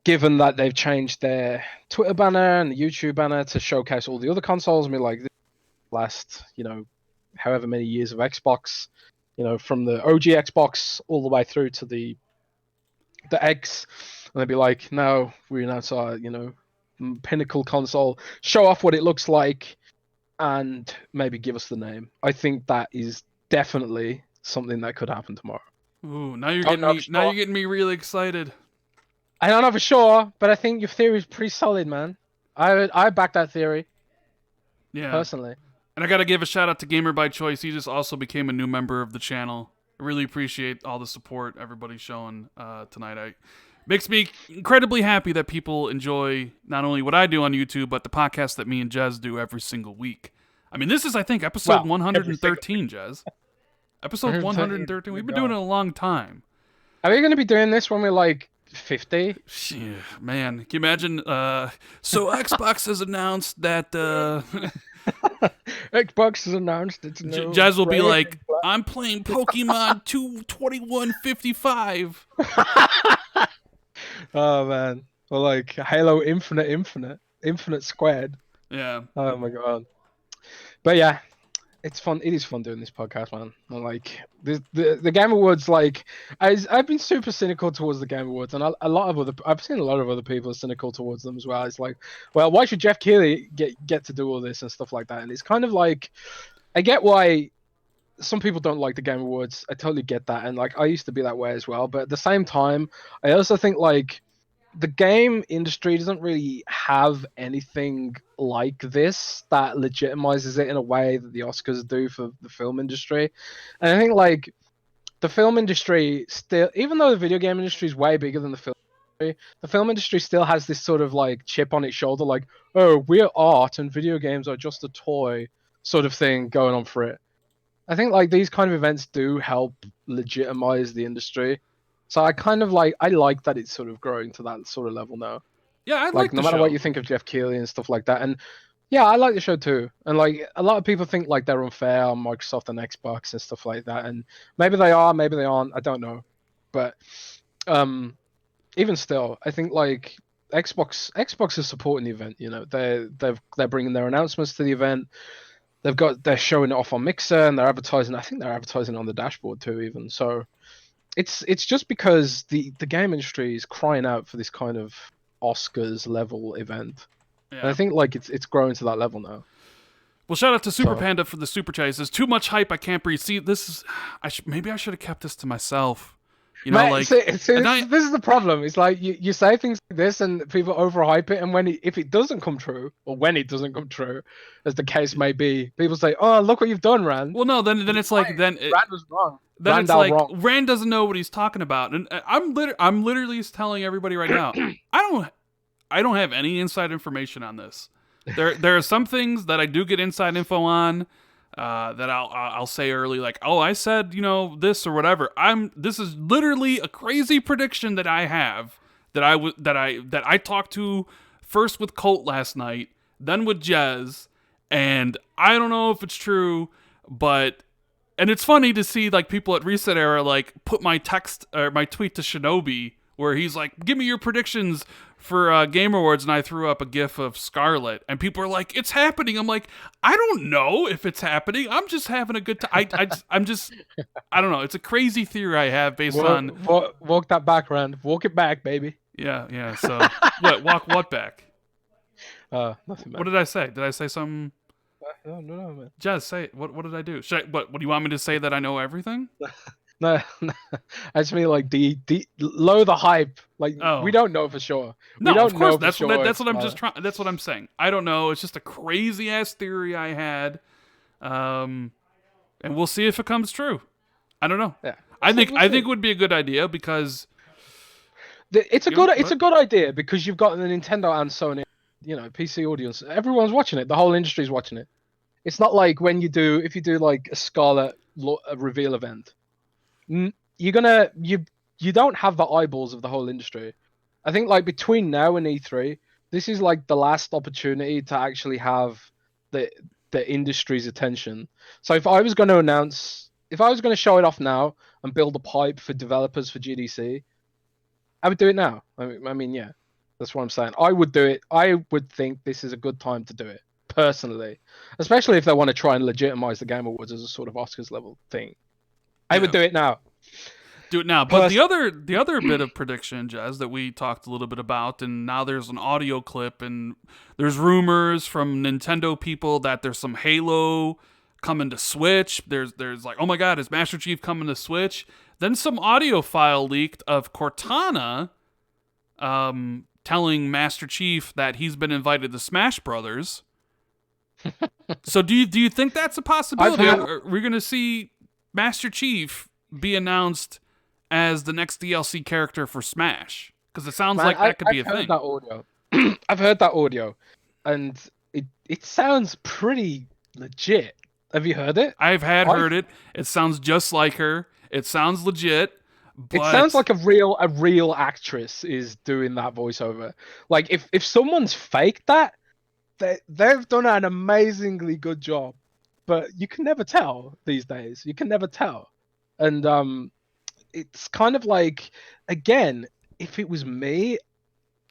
given that they've changed their Twitter banner and the YouTube banner to showcase all the other consoles. I mean, this last however many years of Xbox, from the OG Xbox all the way through to the X, and they'd be like, no, we announce our pinnacle console, show off what it looks like, and maybe give us the name. I think that is definitely something that could happen tomorrow. Ooh, now you're getting me really excited. I don't know for sure, but I think your theory is pretty solid, man. I back that theory. Yeah. Personally. And I gotta give a shout out to Gamer by Choice. He just also became a new member of the channel. I really appreciate all the support everybody's showing tonight. Makes me incredibly happy that people enjoy not only what I do on YouTube, but the podcast that me and Jez do every single week. I mean, this is, I think, episode 113, Jez. Episode 113. We've been doing it a long time. Are we going to be doing this when we're 50? Yeah, man, can you imagine? So Xbox has announced that... Xbox has announced it's no... Jez will be like, I'm playing Pokemon 22155. Oh, man. Or Halo Infinite Squared. Yeah. Oh, my God. But yeah, it's fun. It is fun doing this podcast, man. And the Game Awards, I've been super cynical towards the Game Awards, and I've seen a lot of other people are cynical towards them as well. It's well, why should Jeff Keighley get to do all this and stuff like that? And it's kind of I get why some people don't like the Game Awards. I totally get that, and I used to be that way as well. But at the same time, I also think the game industry doesn't really have anything like this that legitimizes it in a way that the Oscars do for the film industry. And I think the film industry still, even though the video game industry is way bigger than the film industry still has this sort of chip on its shoulder, oh, we're art and video games are just a toy sort of thing going on for it. I think these kind of events do help legitimize the industry. So I kind of I like that it's sort of growing to that sort of level now. Yeah, I like no matter what you think of Jeff Keighley and stuff like that. And yeah, I like the show too. And a lot of people think they're unfair on Microsoft and Xbox and stuff like that. And maybe they are, maybe they aren't. I don't know. But even still, I think Xbox is supporting the event. They're bringing their announcements to the event. They're showing it off on Mixer, and they're advertising. I think they're advertising on the dashboard too, even. So it's just because the game industry is crying out for this kind of Oscars level event. Yeah. And I think it's growing to that level now. Well, shout out to Super Panda for the super chat. He says, too much hype, I can't breathe. See, this is maybe I should have kept this to myself. This is the problem. It's you say things like this and people overhype it, and if it doesn't come true, or when it doesn't come true, as the case may be, people say, "Oh, look what you've done, Rand." Well, no, then it's Rand was wrong. Then it's wrong. Rand doesn't know what he's talking about, and I'm literally telling everybody right now, I don't have any inside information on this. There are some things that I do get inside info on. That I'll say early, oh, I said, this or whatever. This is literally a crazy prediction that I have that I talked to first with Colt last night, then with Jez, and I don't know if it's true, and it's funny to see people at Reset Era put my text or my tweet to Shinobi where he's like, give me your predictions for Game Awards, and I threw up a gif of Scarlett, and people are like, it's happening. I'm like, I don't know if it's happening. I'm just having a good time. I don't know. It's a crazy theory I have based on... Walk that back, Rand. Walk it back, baby. Yeah. So, walk what back? Nothing, man. What did I say? Did I say something? No, man. Jez, say it. What did I do? What do you want me to say that I know everything? No, no. I just mean like low the hype. Like we Oh. don't know for sure. We No, of don't course. know for sure. That's what I'm just trying. That's what I'm saying. I don't know. It's just a crazy ass theory I had, um, and we'll see if it comes true. I don't know. Yeah. I think it would be a good idea because It's a you know, it's a good idea because you've got the Nintendo and Sony, PC audience. Everyone's watching it. The whole industry's watching it. It's not like if you do like a Scarlett reveal event, you don't have the eyeballs of the whole industry. I think like between now and E3, this is like the last opportunity to actually have the the industry's attention. So if I was going to show it off now and build a pipe for developers for GDC, I would do it now. I mean, yeah, that's what I'm saying. I would do it. I would think this is a good time to do it, personally, especially if they want to try and legitimize the Game Awards as a sort of Oscars level thing. I would do it now. Do it now. But the other bit of prediction, Jez, that we talked a little bit about, and now there's an audio clip, and there's rumors from Nintendo people that there's some Halo coming to Switch. There's like, oh my God, is Master Chief coming to Switch? Then some audio file leaked of Cortana telling Master Chief that he's been invited to Smash Brothers. So do you think that's a possibility? Are we going to see Master Chief be announced as the next DLC character for Smash? Because it sounds like that could be a thing. That audio. I've heard that audio, and it sounds pretty legit. Have you heard it? I've heard it. It sounds just like her. It sounds legit. But... It sounds like a real actress is doing that voiceover. Like if someone's faked that, they've done an amazingly good job. But you can never tell these days. You can never tell. And it's kind of like, again, if it was me,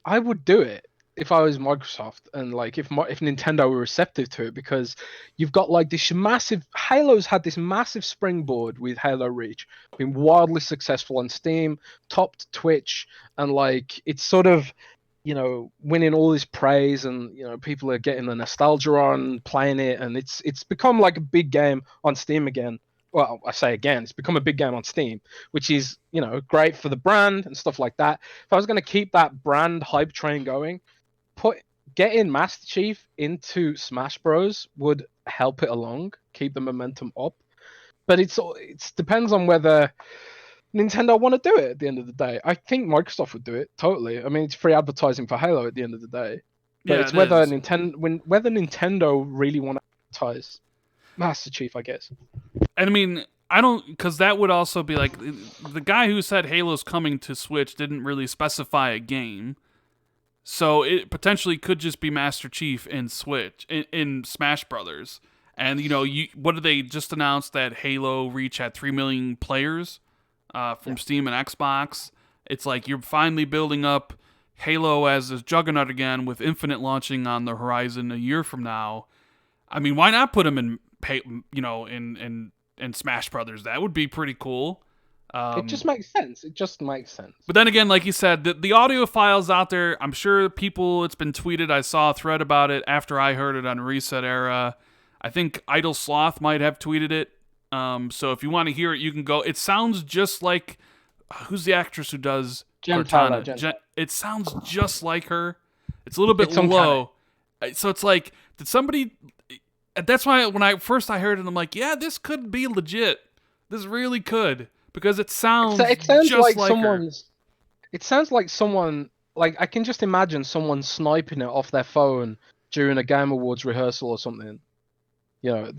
I would do it if I was Microsoft, and like if Nintendo were receptive to it, because you've got like this massive Halo's had this massive springboard with Halo Reach, been wildly successful on Steam, topped Twitch, and like it's sort of winning all this praise, and people are getting the nostalgia on playing it, and it's become like a big game on Steam again. Well, I say again, it's become a big game on Steam, which is, great for the brand and stuff like that. If I was going to keep that brand hype train going, getting Master Chief into Smash Bros would help it along, keep the momentum up. But it depends on whether Nintendo want to do it at the end of the day. I think Microsoft would do it, totally. I mean, it's free advertising for Halo at the end of the day. But it's whether Nintendo really want to advertise Master Chief, I guess. And I mean, I don't, because that would also be like, the guy who said Halo's coming to Switch didn't really specify a game. So it potentially could just be Master Chief in Switch, in Smash Brothers. And, what did they just announce? That Halo Reach had 3 million players from Steam and Xbox. It's like you're finally building up Halo as this juggernaut again, with Infinite launching on the horizon a year from now. I mean, why not put him in Smash Brothers? That would be pretty cool. It just makes sense. But then again, like you said, the audio files out there, I'm sure it's been tweeted. I saw a thread about it after I heard it on Reset Era. I think Idle Sloth might have tweeted it. So if you want to hear it, you can go. It sounds just like, who's the actress who does Cortana? It sounds just like her. It's a little bit low. So it's like, did somebody... That's why when I heard it, I'm like, yeah, this could be legit. This really could. Because it sounds just like someone's. It sounds like someone, like I can just imagine someone sniping it off their phone during a Game Awards rehearsal or something. I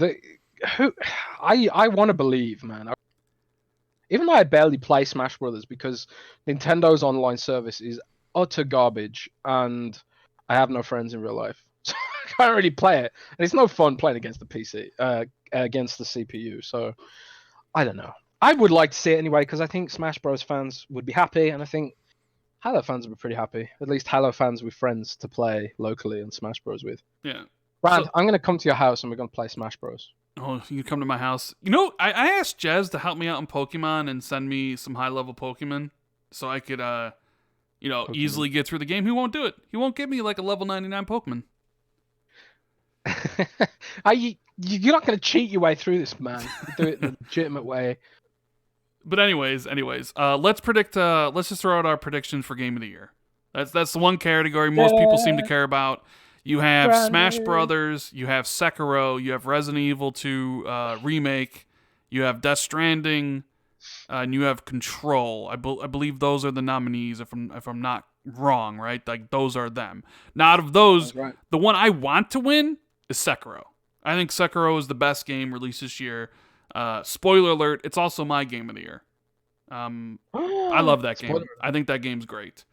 want to believe, man. Even though I barely play Smash Brothers because Nintendo's online service is utter garbage, and I have no friends in real life, so I can't really play it, and it's no fun playing against the PC, against the CPU. So I don't know. I would like to see it anyway, because I think Smash Bros. Fans would be happy, and I think Halo fans would be pretty happy. At least Halo fans with friends to play locally in Smash Bros. With. Yeah. Brad, I'm going to come to your house and we're going to play Smash Bros. Oh, you can come to my house. I asked Jez to help me out in Pokemon and send me some high-level Pokemon so I could, easily get through the game. He won't do it. He won't give me, like, a level 99 Pokemon. You're not going to cheat your way through this, man. You do it the legitimate way. But anyways, let's predict. Let's just throw out our predictions for Game of the Year. That's the one category most people seem to care about. You have Smash Brothers, you have Sekiro, you have Resident Evil 2 remake, you have Death Stranding, and you have Control. I believe those are the nominees. If I'm not wrong, right? Like those are them. Now, out of those, Right. the one I want to win is Sekiro. I think Sekiro is the best game released this year. Spoiler alert, it's also my game of the year. I love that game. I think that game's great.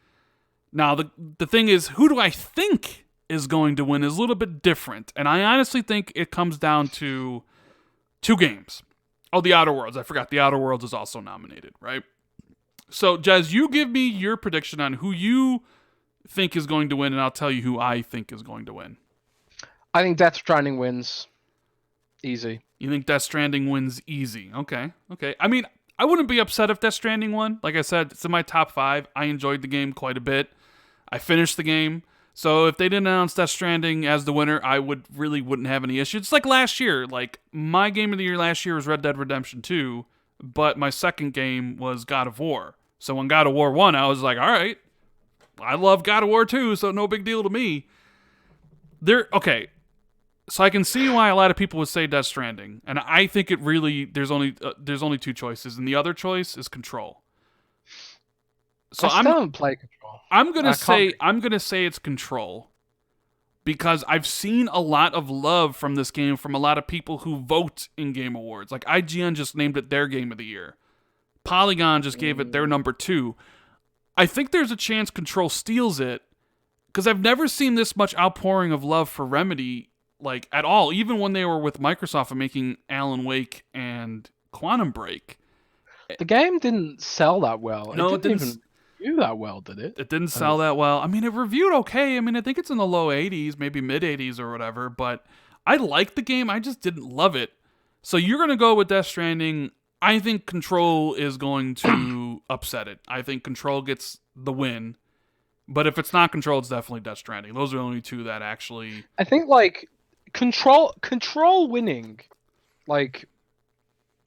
Now, the thing is, who do I think is going to win is a little bit different. And I honestly think it comes down to 2 games. Oh, The Outer Worlds. I forgot The Outer Worlds is also nominated, right? So, Jez, you give me your prediction on who you think is going to win, and I'll tell you who I think is going to win. I think Death Stranding wins. Easy. You think Death Stranding wins easy? Okay. I mean, I wouldn't be upset if Death Stranding won. Like I said, it's in my top 5. I enjoyed the game quite a bit. I finished the game. So if they didn't announce Death Stranding as the winner, I wouldn't have any issues. It's like last year. Like, my game of the year last year was Red Dead Redemption 2, but my second game was God of War. So when God of War won, I was like, all right, I love God of War 2, so no big deal to me. Okay. So I can see why a lot of people would say Death Stranding, and I think it really there's only 2 choices, and the other choice is Control. So I still haven't played Control. I'm gonna say it's Control because I've seen a lot of love from this game from a lot of people who vote in Game Awards. Like IGN just named it their game of the year. Polygon just gave it their number 2. I think there's a chance Control steals it because I've never seen this much outpouring of love for Remedy. Like, at all, even when they were with Microsoft and making Alan Wake and Quantum Break. The game didn't sell that well. No, it didn't even review that well, did it? It didn't sell that well. I mean, it reviewed okay. I mean, I think it's in the low 80s, maybe mid 80s or whatever, but I liked the game. I just didn't love it. So you're going to go with Death Stranding. I think Control is going to upset it. I think Control gets the win. But if it's not Control, it's definitely Death Stranding. Those are the only 2 that actually... I think, like... Control winning, like,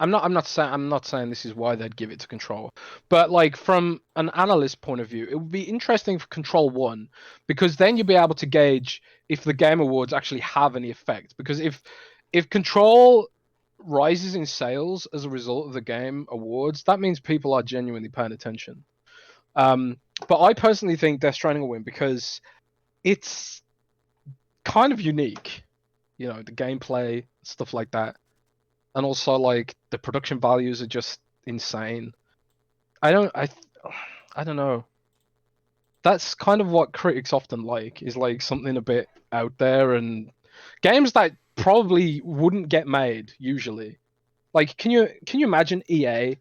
I'm not saying this is why they'd give it to Control, but like from an analyst point of view, it would be interesting for Control 1 because then you'll be able to gauge if the Game Awards actually have any effect. Because if Control rises in sales as a result of the Game Awards, that means people are genuinely paying attention. But I personally think Death Stranding will win because it's kind of unique. You know, the gameplay, stuff like that. And also, like, the production values are just insane. I don't know. That's kind of what critics often like, is like something a bit out there and games that probably wouldn't get made usually. Like, can you imagine EA,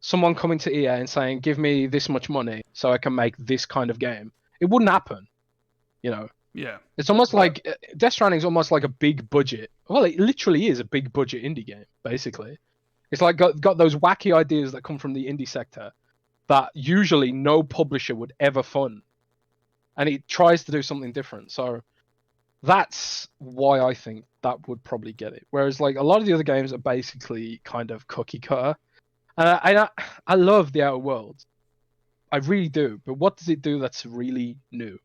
someone coming to EA and saying, give me this much money so I can make this kind of game? It wouldn't happen, you know. Yeah. It's almost like Death Stranding is almost like a big budget. Well, it literally is a big budget indie game, basically. It's like got those wacky ideas that come from the indie sector that usually no publisher would ever fund. And it tries to do something different. So that's why I think that would probably get it. Whereas like a lot of the other games are basically kind of cookie cutter. And I love the Outer Worlds. I really do. But what does it do that's really new?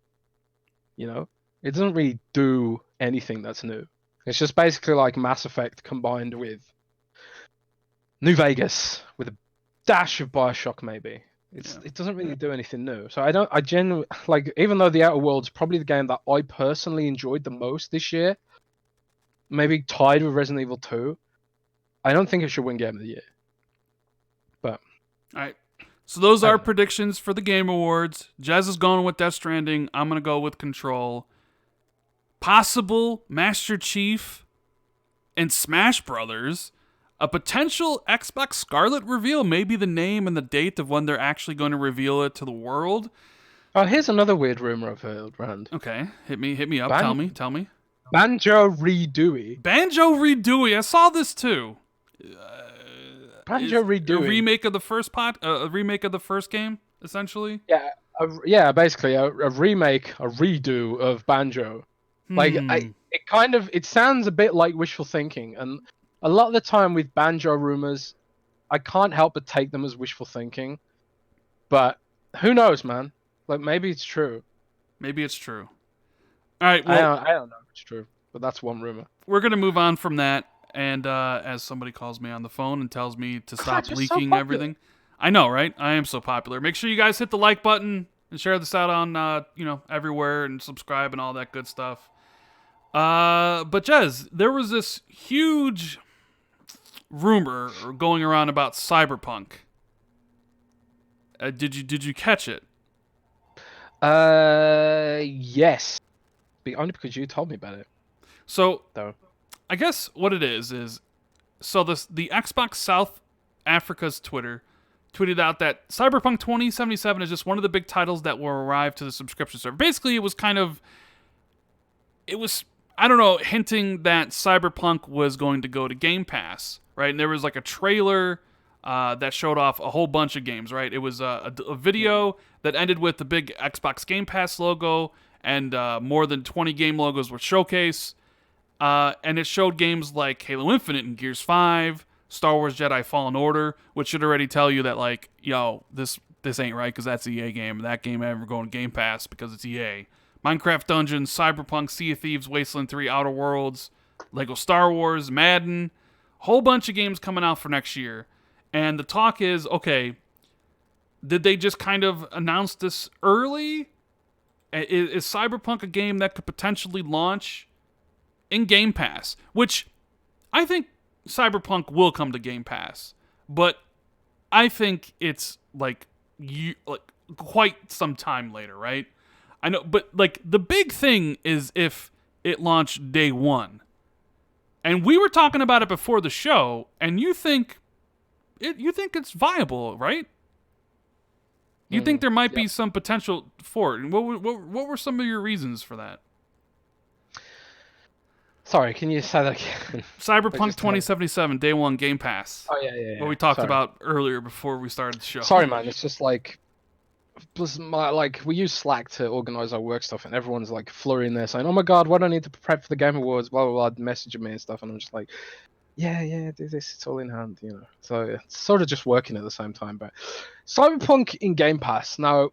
You know? It doesn't really do anything that's new. It's just basically like Mass Effect combined with New Vegas with a dash of Bioshock, maybe. It doesn't really do anything new. So I genuinely, like, even though The Outer Worlds is probably the game that I personally enjoyed the most this year, maybe tied with Resident Evil 2, I don't think it should win Game of the Year. But all right. So those are predictions for the Game Awards. Jez is going with Death Stranding. I'm going to go with Control. Possible Master Chief and Smash Brothers. A potential Xbox Scarlett reveal, maybe the name and the date of when they're actually going to reveal it to the world. Oh, here's another weird rumor I've heard, Rand. Okay, hit me up. Tell me. Banjo-Kazooie. Banjo-Kazooie. I saw this too. Banjo-Kazooie. A remake of the first a remake of the first game, essentially. Yeah, basically a remake, a redo of Banjo. Like it sounds a bit like wishful thinking, and a lot of the time with Banjo rumors, I can't help but take them as wishful thinking. But who knows, man? Like maybe it's true. Maybe it's true. All right, well, I don't know if it's true, but that's one rumor. we're going to move on from that. And as somebody calls me on the phone and tells me to stop you're so leaking popular. everything. I know, right? I am so popular. Make sure you guys hit the like button and share this out on, everywhere and subscribe and all that good stuff. But Jez, there was this huge rumor going around about Cyberpunk. Did you catch it? Yes. Only because you told me about it. So, Though. I guess what it is so the Xbox South Africa's Twitter tweeted out that Cyberpunk 2077 is just one of the big titles that will arrive to the subscription server. Basically, it was I don't know, hinting that Cyberpunk was going to go to Game Pass, right? And there was like a trailer that showed off a whole bunch of games, right? It was a video that ended with the big Xbox Game Pass logo, and more than 20 game logos were showcased. And it showed games like Halo Infinite and Gears 5, Star Wars Jedi Fallen Order, which should already tell you that, like, this ain't right because that's an EA game. That game ain't ever going to Game Pass because it's EA. Minecraft Dungeons, Cyberpunk, Sea of Thieves, Wasteland 3, Outer Worlds, Lego Star Wars, Madden, whole bunch of games coming out for next year. And the talk is, okay, did they just kind of announce this early? Is Cyberpunk a game that could potentially launch in Game Pass? Which I think Cyberpunk will come to Game Pass, but I think it's like quite some time later, right? I know, but like the big thing is if it launched day one. And we were talking about it before the show, and you think it's viable, right? You think there might be some potential for it. What were some of your reasons for that? Sorry, can you say that again? Cyberpunk 2077, day one, Game Pass. Oh, yeah. What we talked about earlier before we started the show. Sorry, man. It's just like, we use Slack to organize our work stuff, and everyone's like flurrying there saying, "Oh my god, what do I need to prep for the Game Awards?" Blah blah blah, messaging me and stuff, and I'm just like, "Yeah, do this. It's all in hand, you know." So it's sort of just working at the same time. But Cyberpunk in Game Pass now,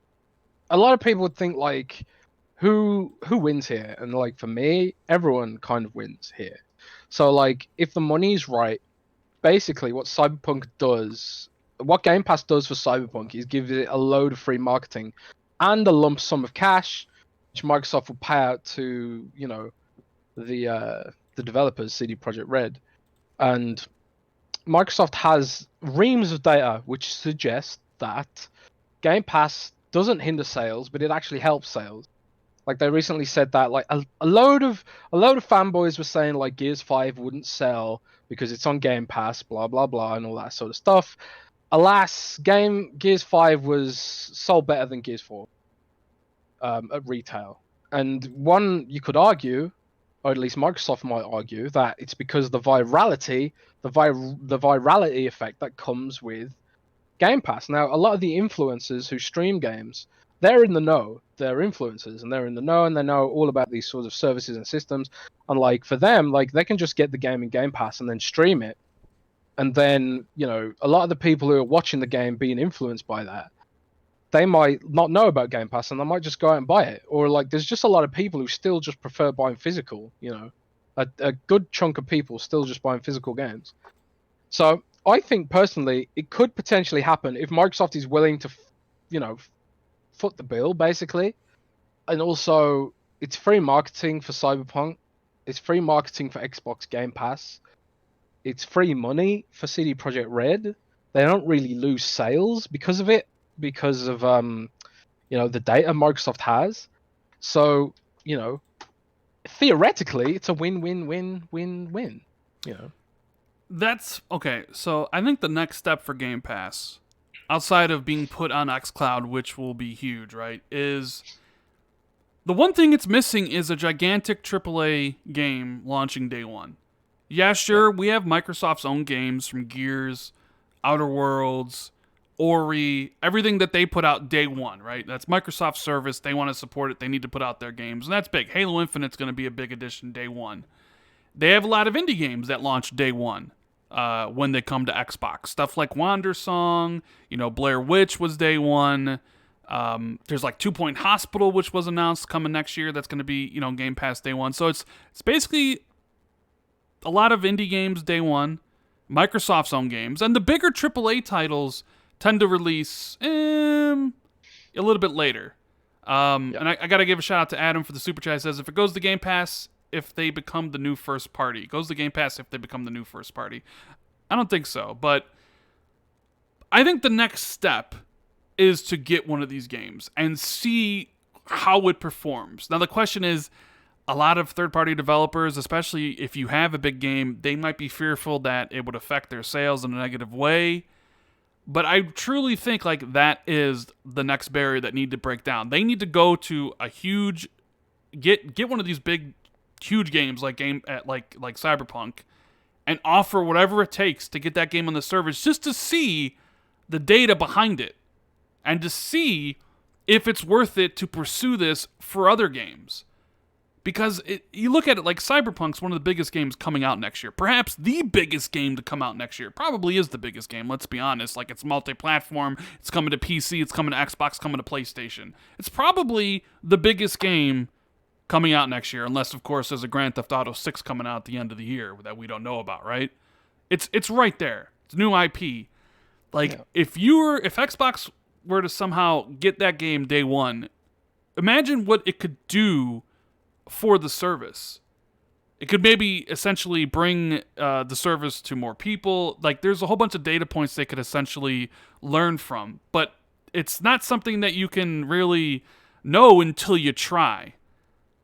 a lot of people would think like, who wins here? And like for me, everyone kind of wins here. So like, if the money's right, basically what Cyberpunk does. What Game Pass does for Cyberpunk is give it a load of free marketing and a lump sum of cash, which Microsoft will pay out to, the developers, CD Projekt Red. And Microsoft has reams of data which suggest that Game Pass doesn't hinder sales, but it actually helps sales. Like they recently said that like a load of fanboys were saying like Gears 5 wouldn't sell because it's on Game Pass, blah blah blah, and all that sort of stuff. Alas, Gears 5 was sold better than Gears 4 at retail. And one, you could argue, or at least Microsoft might argue, that it's because the virality effect that comes with Game Pass. Now, a lot of the influencers who stream games, they're in the know. They're influencers, and they're in the know, and they know all about these sorts of services and systems. And like for them, like they can just get the game in Game Pass and then stream it. And then, a lot of the people who are watching the game being influenced by that, they might not know about Game Pass and they might just go out and buy it. Or like, there's just a lot of people who still just prefer buying physical, a good chunk of people still just buying physical games. So I think personally, it could potentially happen if Microsoft is willing to, foot the bill basically. And also it's free marketing for Cyberpunk. It's free marketing for Xbox Game Pass. It's free money for CD Projekt Red. They don't really lose sales because of it, because of the data Microsoft has. So, theoretically, it's a win-win-win-win-win. That's okay. So I think the next step for Game Pass, outside of being put on xCloud, which will be huge, right, is the one thing it's missing is a gigantic AAA game launching day one. Yeah, sure, we have Microsoft's own games from Gears, Outer Worlds, Ori, everything that they put out day one, right? That's Microsoft's service. They want to support it. They need to put out their games, and that's big. Halo Infinite's going to be a big addition day one. They have a lot of indie games that launch day one. when they come to Xbox. Stuff like Wander Song, Blair Witch was day one. There's like 2 Point Hospital, which was announced coming next year. That's going to be, Game Pass day one. So it's basically a lot of indie games day one, Microsoft's own games, and the bigger AAA titles tend to release a little bit later. And I got to give a shout out to Adam for the super chat. He says, if it goes to Game Pass, if they become the new first party. It goes to Game Pass if they become the new first party. I don't think so, but I think the next step is to get one of these games and see how it performs. Now, the question is, a lot of third-party developers, especially if you have a big game, they might be fearful that it would affect their sales in a negative way. But I truly think like that is the next barrier that need to break down. They need to go to a huge, get one of these big, huge games like Cyberpunk, and offer whatever it takes to get that game on the service, just to see the data behind it and to see if it's worth it to pursue this for other games. Because you look at it like Cyberpunk's one of the biggest games coming out next year. Perhaps the biggest game to come out next year. Probably is the biggest game, let's be honest. Like, it's multi-platform, it's coming to PC, it's coming to Xbox, coming to PlayStation. It's probably the biggest game coming out next year, unless, of course, there's a Grand Theft Auto 6 coming out at the end of the year that we don't know about, right? It's right there. It's new IP. Like, if Xbox were to somehow get that game day one, imagine what it could do for the service. It could maybe essentially bring the service to more people. Like, there's a whole bunch of data points they could essentially learn from, but it's not something that you can really know until you try.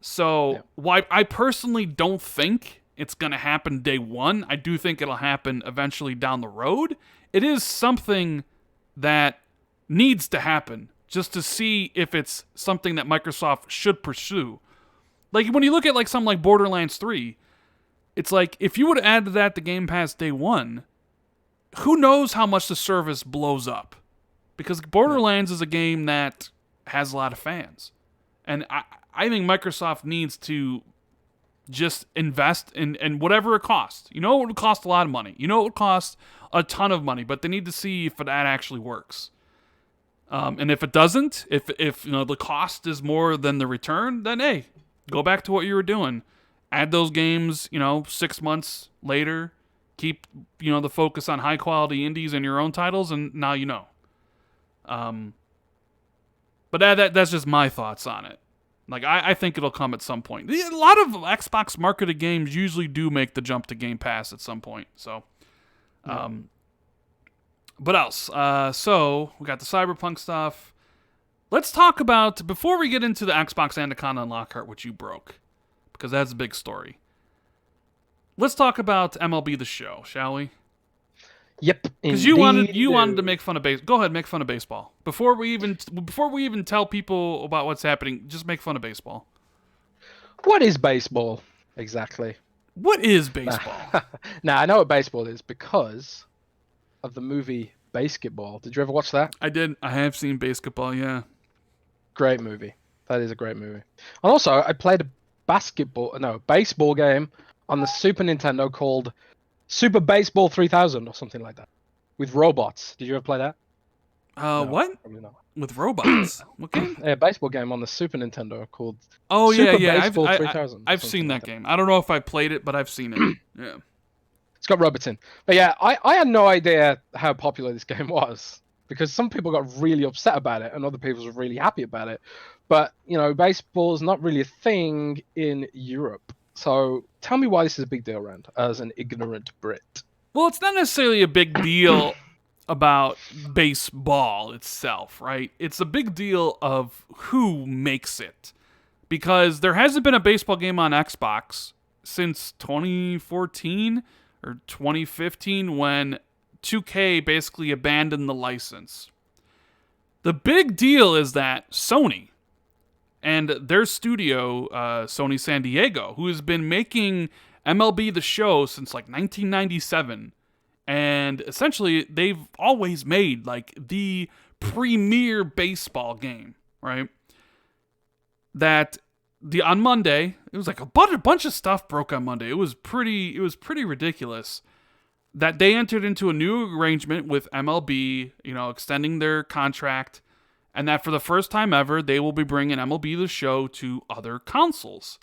So, why I personally don't think it's going to happen day one. I do think it'll happen eventually down the road. It is something that needs to happen just to see if it's something that Microsoft should pursue. Like, when you look at like something like Borderlands 3, it's like, if you would add that to Game Pass day one, who knows how much the service blows up? Because Borderlands is a game that has a lot of fans. And I think Microsoft needs to just invest in whatever it costs. You know it would cost a lot of money. You know it would cost a ton of money, but they need to see if that actually works. And if it doesn't, if the cost is more than the return, then hey, go back to what you were doing. Add those games, 6 months later. Keep, the focus on high quality indies and your own titles, and now you know. But that's just my thoughts on it. Like, I think it'll come at some point. A lot of Xbox marketed games usually do make the jump to Game Pass at some point. So, what else? So, we got the Cyberpunk stuff. Let's talk about, before we get into the Xbox Anaconda and Lockhart, which you broke, because that's a big story. Let's talk about MLB The Show, shall we? Yep. Because you wanted to make fun of baseball. Go ahead, make fun of baseball. Before we even tell people about what's happening, just make fun of baseball. What is baseball exactly? What is baseball? Now, I know what baseball is because of the movie Basketball. Did you ever watch that? I did. I have seen Basketball, yeah. Great movie. That is a great movie. And also, I played a baseball game on the Super Nintendo called Super Baseball 3000 or something like that, with robots. Did you ever play that? No, what? Probably not. With robots? What game? A baseball game on the Super Nintendo called Super Baseball 3000. I've seen that game. I don't know if I played it, but I've seen it. Yeah. It's got robots in. But yeah, I had no idea how popular this game was, because some people got really upset about it and other people were really happy about it. But, baseball is not really a thing in Europe. So tell me why this is a big deal, Rand, as an ignorant Brit. Well, it's not necessarily a big deal about baseball itself, right? It's a big deal of who makes it. Because there hasn't been a baseball game on Xbox since 2014 or 2015, when 2K basically abandoned the license. The big deal is that Sony and their studio, Sony San Diego, who has been making MLB The Show since like 1997, and essentially they've always made like the premier baseball game, right? That on Monday, it was like a bunch of stuff broke on Monday. It was pretty ridiculous. that they entered into a new arrangement with MLB, extending their contract, and that for the first time ever, they will be bringing MLB The Show to other consoles.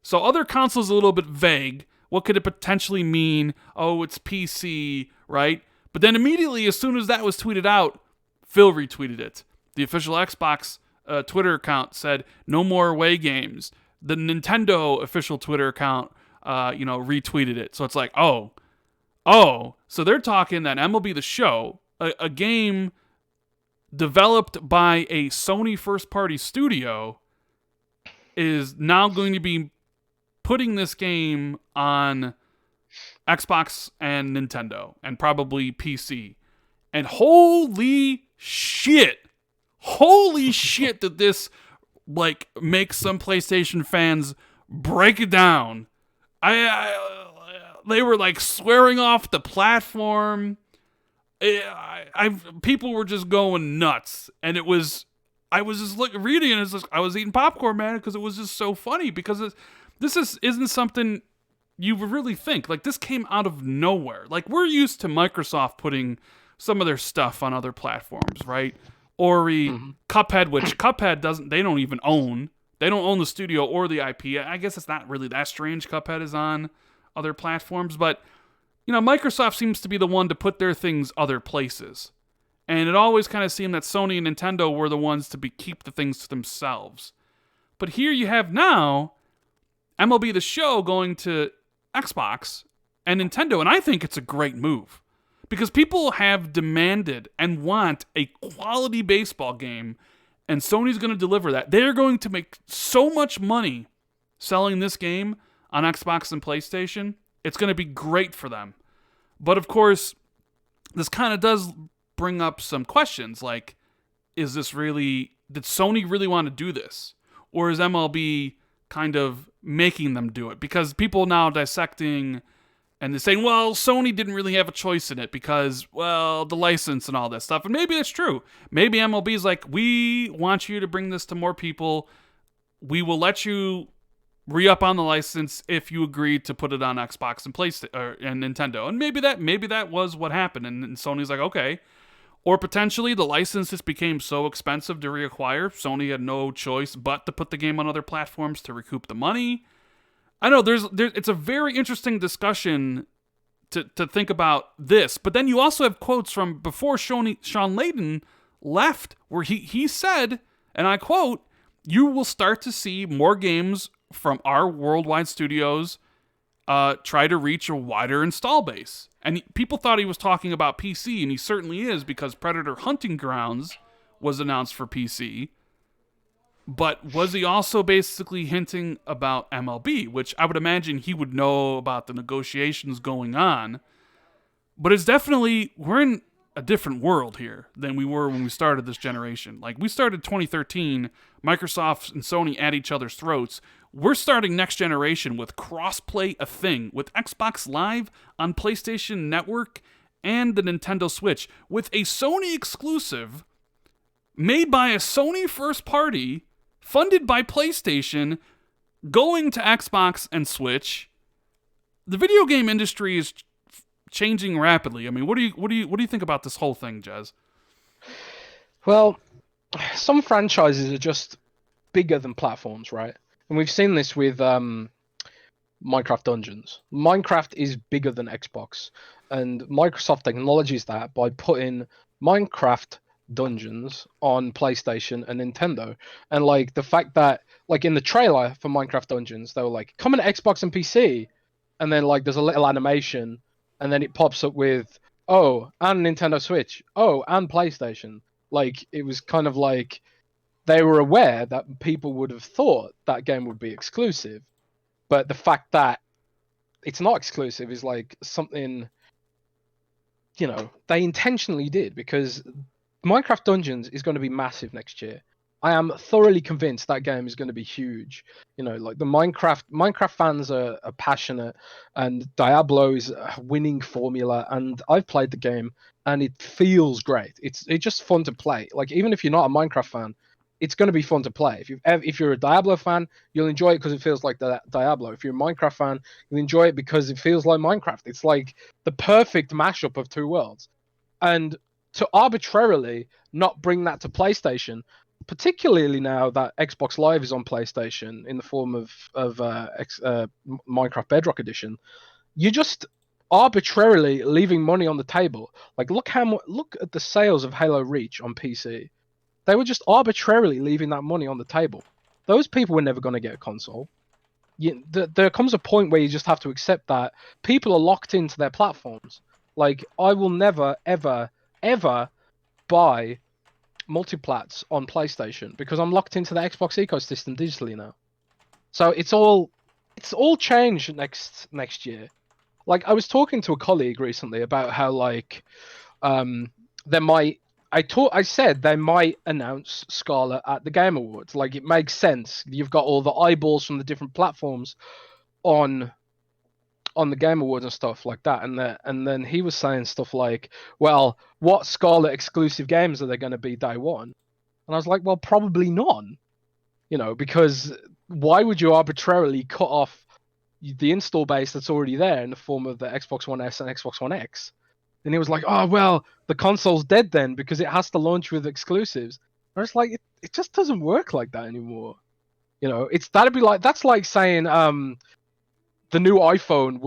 So other consoles are a little bit vague. What could it potentially mean? Oh, it's PC, right? But then immediately, as soon as that was tweeted out, Phil retweeted it. The official Xbox Twitter account said, no more away games. The Nintendo official Twitter account, retweeted it. So it's like, oh. So they're talking that MLB The Show, a game developed by a Sony first-party studio, is now going to be putting this game on Xbox and Nintendo and probably PC. And holy shit that this makes some PlayStation fans break it down. They were swearing off the platform. People were just going nuts, and I was just reading it. I was eating popcorn, man, because it was just so funny. Because this isn't something you would really think. This came out of nowhere. We're used to Microsoft putting some of their stuff on other platforms, right? Ori, Cuphead, which Cuphead they don't even own. They don't own the studio or the IP. I guess it's not really that strange. Cuphead is on other platforms, but Microsoft seems to be the one to put their things other places. And it always kind of seemed that Sony and Nintendo were the ones to keep the things to themselves. But here you have now MLB The Show going to Xbox and Nintendo, and I think it's a great move. Because people have demanded and want a quality baseball game, and Sony's going to deliver that. They're going to make so much money selling this game on Xbox and PlayStation. It's going to be great for them. But of course, this kind of does bring up some questions like, did Sony really want to do this? Or is MLB kind of making them do it? Because people now dissecting and they're saying, well, Sony didn't really have a choice in it because, well, the license and all that stuff. And maybe that's true. Maybe MLB's like, we want you to bring this to more people. We will let you re-up on the license if you agree to put it on Xbox and PlayStation and Nintendo. And maybe that was what happened. And Sony's like, okay. Or potentially the license just became so expensive to reacquire, Sony had no choice but to put the game on other platforms to recoup the money. I know it's a very interesting discussion to think about this, but then you also have quotes from before Sean Layden left where he said, and I quote, "You will start to see more games from our worldwide studios try to reach a wider install base." And people thought he was talking about PC, and he certainly is because Predator Hunting Grounds was announced for PC. But was he also basically hinting about MLB, which I would imagine he would know about the negotiations going on. But it's definitely, we're in a different world here than we were when we started this generation. We started 2013, Microsoft and Sony at each other's throats. We're starting next generation with crossplay a thing, with Xbox Live on PlayStation Network and the Nintendo Switch, with a Sony exclusive made by a Sony first party, funded by PlayStation, going to Xbox and Switch. The video game industry is changing rapidly. I mean, what do you think about this whole thing, Jez? Well, some franchises are just bigger than platforms, right? And we've seen this with Minecraft Dungeons. Minecraft is bigger than Xbox, and Microsoft acknowledges that by putting Minecraft Dungeons on PlayStation and Nintendo. And the fact that in the trailer for Minecraft Dungeons, they were like, coming to Xbox and PC, and then there's a little animation, and then it pops up with, oh, and Nintendo Switch, oh, and PlayStation. It was kind of they were aware that people would have thought that game would be exclusive, but the fact that it's not exclusive is something, they intentionally did, because Minecraft Dungeons is going to be massive next year. I am thoroughly convinced that game is going to be huge. The Minecraft fans are passionate, and Diablo is a winning formula, and I've played the game and it feels great. It's just fun to play. Even if you're not a Minecraft fan, it's going to be fun to play. If you're a Diablo fan, you'll enjoy it because it feels like Diablo. If you're a Minecraft fan, you'll enjoy it because it feels like Minecraft. It's like the perfect mashup of two worlds. And to arbitrarily not bring that to PlayStation, particularly now that Xbox Live is on PlayStation in the form of Minecraft Bedrock Edition, you just arbitrarily leaving money on the table. Like look at the sales of Halo Reach on PC. They were just arbitrarily leaving that money on the table. Those people were never going to get a console. There comes a point where you just have to accept that people are locked into their platforms. Like I will never, ever, ever buy multiplats on PlayStation because I'm locked into the Xbox ecosystem digitally now. So it's all changed next year. Like I was talking to a colleague recently about how like there might I said they might announce Scarlett at the Game Awards. Like it makes sense. You've got all the eyeballs from the different platforms on the Game Awards and stuff like that. And then he was saying stuff like, well, what Scarlett exclusive games are there going to be day one? And I was like, well, probably none. You know, because why would you arbitrarily cut off the install base that's already there in the form of the Xbox One S and Xbox One X? And he was like, oh, well, the console's dead then because it has to launch with exclusives. I was like, it just doesn't work like that anymore. You know, that's like saying the new iPhone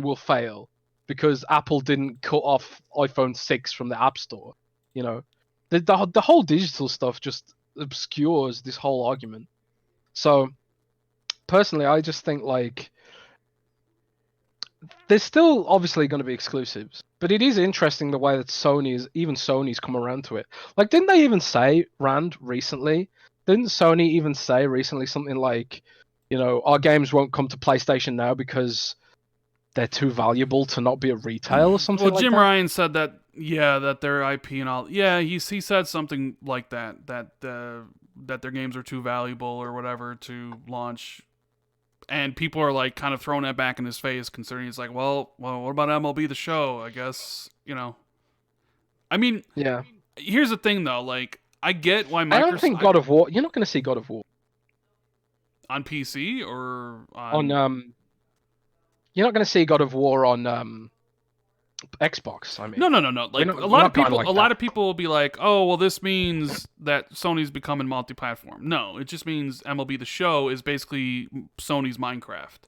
will fail because Apple didn't cut off iPhone 6 from the App Store. You know, the whole digital stuff just obscures this whole argument. So personally, I just think like there's still obviously going to be exclusives, but it is interesting the way that Sony's come around to it. Like, didn't they even say, Rand, recently? Didn't Sony even say recently something like, you know, our games won't come to PlayStation now because they're too valuable to not be a retail or something like that? Well, Jim Ryan said that, yeah, that their IP and all. Yeah, he said something like that their games are too valuable or whatever to launch. And people are like kind of throwing that back in his face, considering he's like, well, what about MLB The Show? I guess, you know. I mean, yeah. Here's the thing though, like I get why Microsoft. I don't think God of War. You're not going to see God of War on PC or on You're not going to see God of War on Xbox. I mean, no. Like a lot of people will be like, "Oh, well, this means that Sony's becoming multi-platform." No, it just means MLB The Show is basically Sony's Minecraft.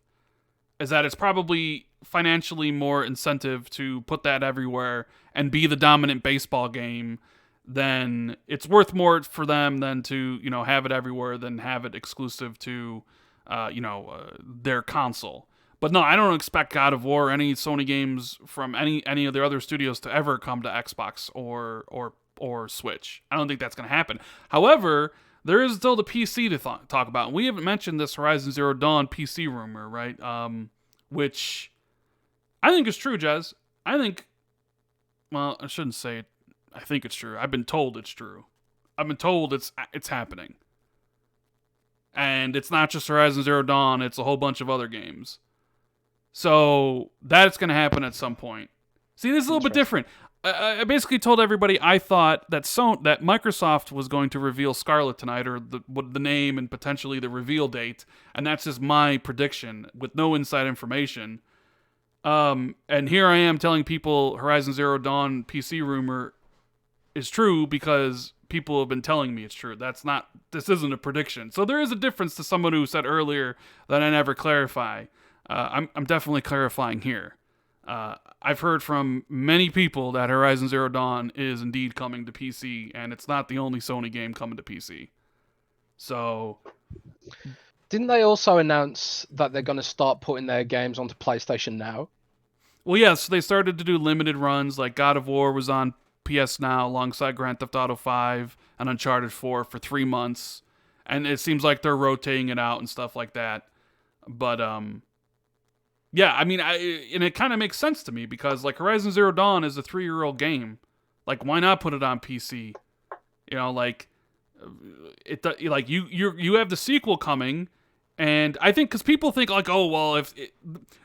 Is that it's probably financially more incentive to put that everywhere and be the dominant baseball game. Then it's worth more for them than to have it everywhere than have it exclusive to their console. But no, I don't expect God of War or any Sony games from any of their other studios to ever come to Xbox or Switch. I don't think that's going to happen. However, there is still the PC to talk about. And we haven't mentioned this Horizon Zero Dawn PC rumor, right? Which I think is true, Jez. I shouldn't say it. I think it's true. I've been told it's true. I've been told it's happening. And it's not just Horizon Zero Dawn, it's a whole bunch of other games. So that's going to happen at some point. See, this is a little bit different. I basically told everybody I thought that that Microsoft was going to reveal Scarlett tonight, or the name and potentially the reveal date, and that's just my prediction with no inside information. And here I am telling people Horizon Zero Dawn PC rumor is true because people have been telling me it's true. This isn't a prediction. So there is a difference to someone who said earlier that I never clarify. I'm definitely clarifying here. I've heard from many people that Horizon Zero Dawn is indeed coming to PC, and it's not the only Sony game coming to PC. So, didn't they also announce that they're going to start putting their games onto PlayStation Now? Well, yes, they started to do limited runs, like God of War was on PS Now alongside Grand Theft Auto 5 and Uncharted 4 for 3 months, and it seems like they're rotating it out and stuff like that. But yeah, I mean, and it kind of makes sense to me because like Horizon Zero Dawn is a 3-year-old game. Like, why not put it on PC? Like you have the sequel coming, and I think because people think like, oh well,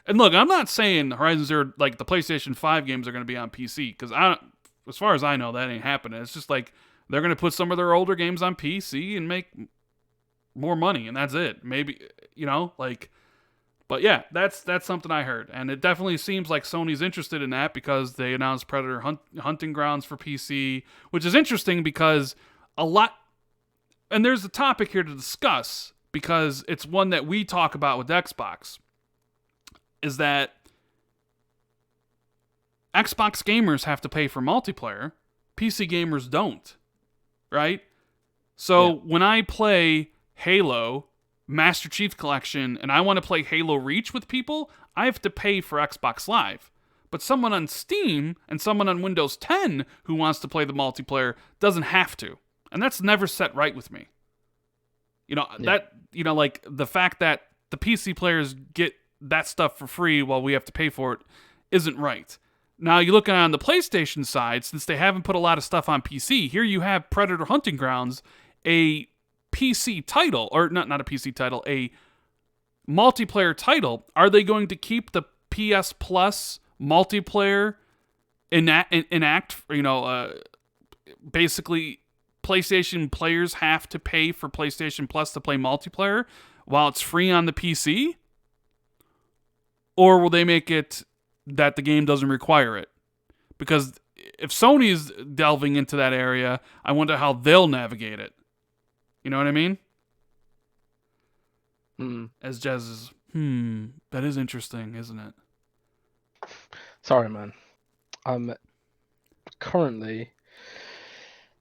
and look, I'm not saying Horizon Zero, like the PlayStation 5 games are going to be on PC because as far as I know, that ain't happening. It's just like They're going to put some of their older games on PC and make more money, and that's it. Maybe, like, but yeah, that's something I heard, and it definitely seems like Sony's interested in that because they announced Predator Hunting Grounds for PC, which is interesting because a lot, and there's a topic here to discuss because it's one that we talk about with Xbox, is that Xbox gamers have to pay for multiplayer, PC gamers don't, right? So when I play Halo Master Chief Collection and I want to play Halo Reach with people, I have to pay for Xbox Live. But someone on Steam and someone on Windows 10 who wants to play the multiplayer doesn't have to. And that's never set right with me. Like the fact that the PC players get that stuff for free while we have to pay for it isn't right. Now, you're looking on the PlayStation side, since they haven't put a lot of stuff on PC, here you have Predator Hunting Grounds, a PC title, or not a PC title, a multiplayer title. Are they going to keep the PS Plus multiplayer basically PlayStation players have to pay for PlayStation Plus to play multiplayer while it's free on the PC? Or will they make it that the game doesn't require it? Because if Sony's delving into that area, I wonder how they'll navigate it. You know what I mean? As Jez is, that is interesting, isn't it? Sorry, man. I'm currently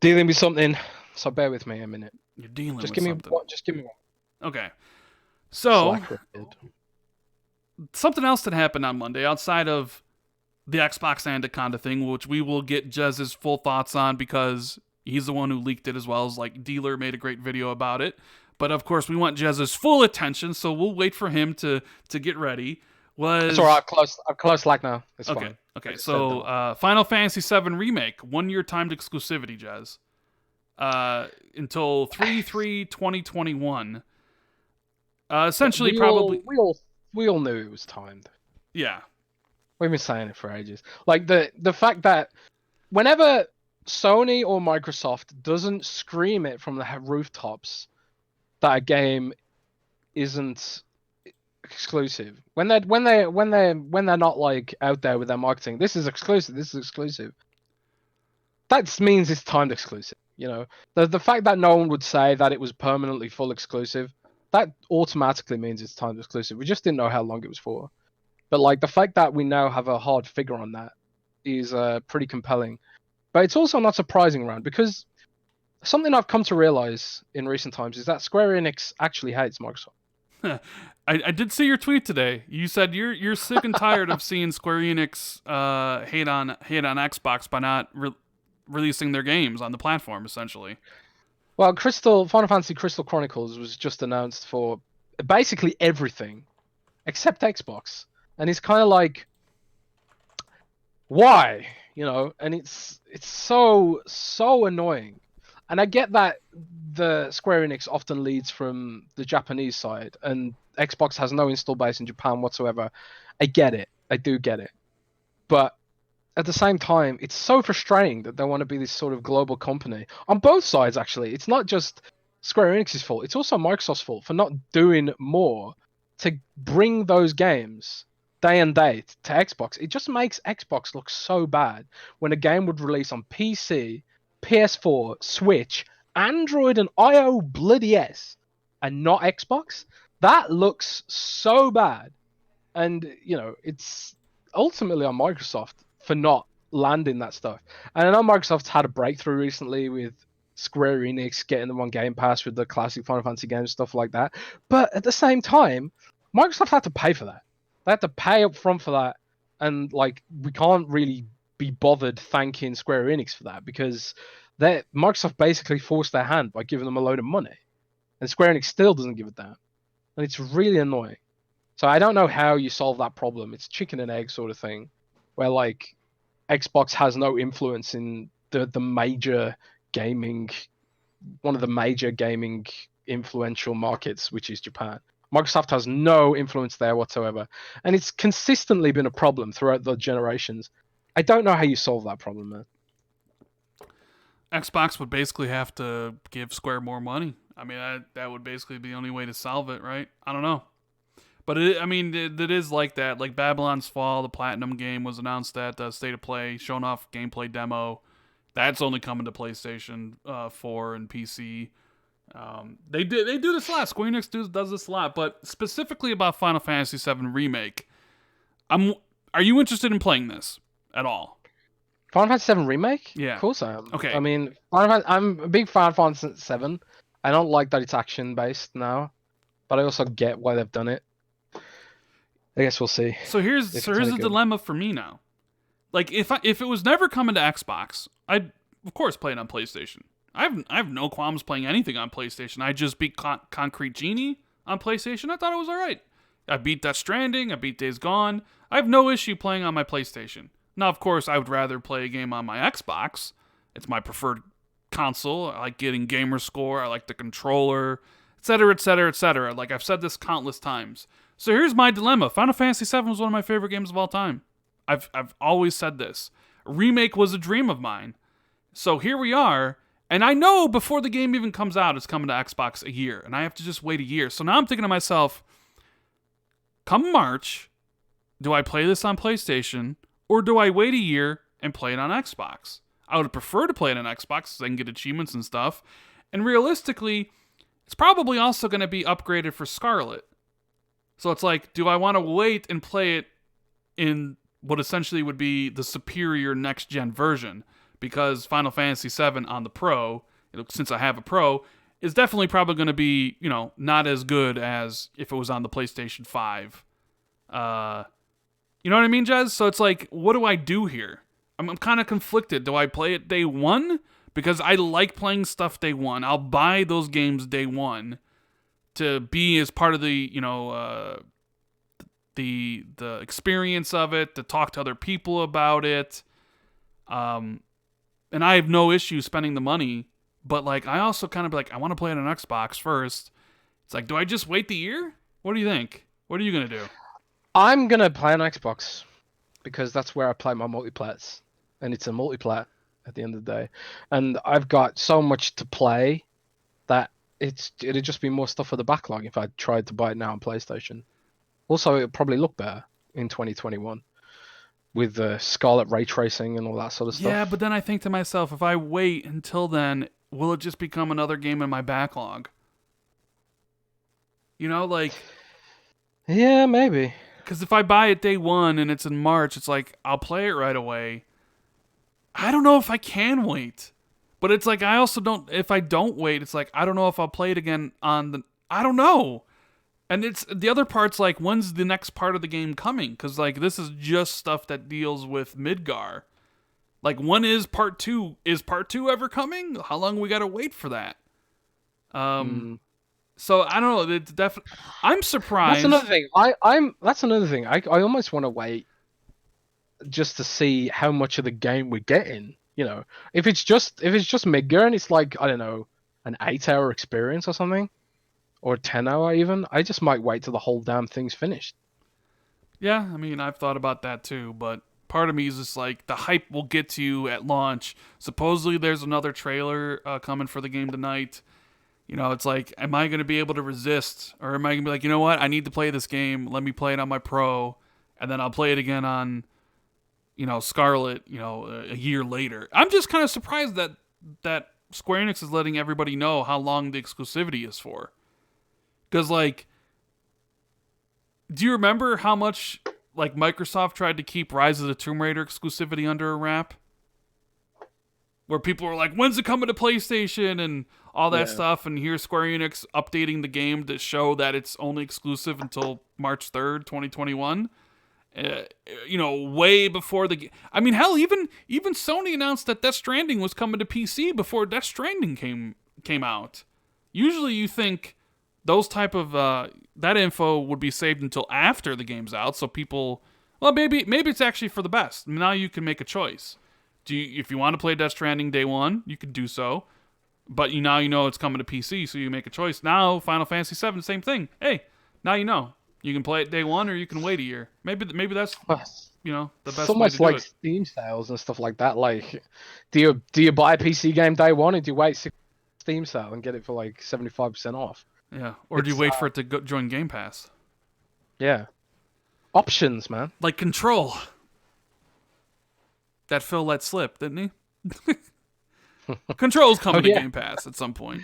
dealing with something, so bear with me a minute. You're dealing just with give something. Just give me one. Okay. So, something else that happened on Monday outside of the Xbox Anaconda thing, which we will get Jez's full thoughts on because he's the one who leaked it, as well as like Dealer made a great video about it. But of course, we want Jez's full attention, so we'll wait for him to get ready. It's all right. I'm close like now. It's okay. fine. Okay. So, Final Fantasy VII Remake, 1-year timed exclusivity, Jez. Until 3/3/2021. Essentially, we all knew it was timed. Yeah. We've been saying it for ages. Like the fact that whenever Sony or Microsoft doesn't scream it from the rooftops that a game isn't exclusive, when they're not like out there with their marketing, this is exclusive, that means it's timed exclusive. The fact that no one would say that it was permanently full exclusive, that automatically means it's timed exclusive. We just didn't know how long it was for. But like the fact that we now have a hard figure on that is pretty compelling. But it's also not surprising, Rand, because something I've come to realize in recent times is that Square Enix actually hates Microsoft. I did see your tweet today. You said you're sick and tired of seeing Square Enix hate on Xbox by not releasing their games on the platform, essentially. Well, Final Fantasy Crystal Chronicles was just announced for basically everything except Xbox. And it's kind of like, why? And it's so annoying. And I get that the Square Enix often leads from the Japanese side, and Xbox has no install base in Japan whatsoever. I get it. I do get it. But at the same time, it's so frustrating that they want to be this sort of global company. On both sides, actually. It's not just Square Enix's fault. It's also Microsoft's fault for not doing more to bring those games day and date to Xbox. It just makes Xbox look so bad when a game would release on PC, PS4, Switch, Android, and iOS, and not Xbox. That looks so bad. And, it's ultimately on Microsoft for not landing that stuff. And I know Microsoft's had a breakthrough recently with Square Enix getting them on Game Pass with the classic Final Fantasy games, stuff like that. But at the same time, Microsoft had to pay for that. They had to pay up front for that. And we can't really be bothered thanking Square Enix for that because Microsoft basically forced their hand by giving them a load of money. And Square Enix still doesn't give it down. And it's really annoying. So I don't know how you solve that problem. It's chicken and egg sort of thing, where Xbox has no influence in the major gaming, one of the major gaming influential markets, which is Japan. Microsoft has no influence there whatsoever. And it's consistently been a problem throughout the generations. I don't know how you solve that problem, man. Xbox would basically have to give Square more money. I mean, that would basically be the only way to solve it, right? I don't know. But it is like that. Like Babylon's Fall, the Platinum game was announced at State of Play, showing off gameplay demo. That's only coming to PlayStation 4 and PC. They do this a lot. Square Enix does this a lot, but specifically about Final Fantasy VII Remake. Are you interested in playing this at all? Final Fantasy VII Remake? Yeah. Of course I am. Okay. I mean, I'm a big fan of Final Fantasy VII. I don't like that it's action-based now, but I also get why they've done it. I guess we'll see. So here's the dilemma for me now. Like if it was never coming to Xbox, I'd of course play it on PlayStation. I have no qualms playing anything on PlayStation. I just beat Concrete Genie on PlayStation. I thought it was alright. I beat Death Stranding. I beat Days Gone. I have no issue playing on my PlayStation. Now, of course, I would rather play a game on my Xbox. It's my preferred console. I like getting gamer score. I like the controller, etc., etc., etc. Like I've said this countless times. So here's my dilemma. Final Fantasy VII was one of my favorite games of all time. I've always said this. Remake was a dream of mine. So here we are, and I know before the game even comes out, it's coming to Xbox a year, and I have to just wait a year. So now I'm thinking to myself, come March, do I play this on PlayStation, or do I wait a year and play it on Xbox? I would prefer to play it on Xbox so I can get achievements and stuff. And realistically, it's probably also going to be upgraded for Scarlett. So it's like, do I want to wait and play it in what essentially would be the superior next-gen version? Because Final Fantasy VII on the Pro, since I have a Pro, is definitely probably going to be, not as good as if it was on the PlayStation 5. You know what I mean, Jez? So it's like, what do I do here? I'm kind of conflicted. Do I play it day one? Because I like playing stuff day one. I'll buy those games day one to be as part of the, the experience of it, to talk to other people about it. And I have no issue spending the money, but like I also kind of be like, I want to play it on Xbox first. It's like, do I just wait the year? What do you think? What are you gonna do? I'm gonna play on Xbox because that's where I play my multiplats, and it's a multiplat at the end of the day. And I've got so much to play that it'd just be more stuff for the backlog if I tried to buy it now on PlayStation. Also, it'll probably look better in 2021 with the Scarlett ray tracing and all that sort of stuff. Yeah, but then I think to myself, if I wait until then, will it just become another game in my backlog? Yeah, maybe. Because if I buy it day one and it's in March, it's like, I'll play it right away. I don't know if I can wait. But it's like, I also don't, if I don't wait, it's like, I don't know if I'll play it again I don't know. And it's, the other part's like, when's the next part of the game coming? Because like, this is just stuff that deals with Midgar. Like, when is part two? Is part two ever coming? How long we gotta wait for that? So I don't know. It's definitely. I'm surprised. That's another thing. That's another thing. I almost want to wait just to see how much of the game we're getting. If it's just Midgar and it's like, I don't know, an 8-hour experience or something, or a 10-hour even, I just might wait till the whole damn thing's finished. Yeah, I mean, I've thought about that too, but part of me is just like, the hype will get to you at launch. Supposedly there's another trailer coming for the game tonight. It's like, am I going to be able to resist? Or am I going to be like, you know what? I need to play this game. Let me play it on my Pro. And then I'll play it again on, Scarlett, a year later. I'm just kind of surprised that Square Enix is letting everybody know how long the exclusivity is for. Because, like, do you remember how much, like, Microsoft tried to keep Rise of the Tomb Raider exclusivity under a wrap? Where people were like, when's it coming to PlayStation? And all that stuff. And here's Square Enix updating the game to show that it's only exclusive until March 3rd, 2021. Way before the game. I mean, hell, even Sony announced that Death Stranding was coming to PC before Death Stranding came out. Usually you think those type of, that info would be saved until after the game's out. So people, well, maybe it's actually for the best. Now you can make a choice. If you want to play Death Stranding day one, you can do so. But now you know it's coming to PC, so you make a choice. Now, Final Fantasy VII, same thing. Hey, now you know. You can play it day one, or you can wait a year. Maybe that's the It's best way to almost do like it. Steam sales and stuff like that. Like, do you buy a PC game day one, or do you wait Steam sale and get it for like 75% off? Yeah. Or do you It's wait for it to join Game Pass? yeah, options, man. Like Control. That Phil let slip, didn't he? Control's Oh coming to yeah, Game Pass at some point.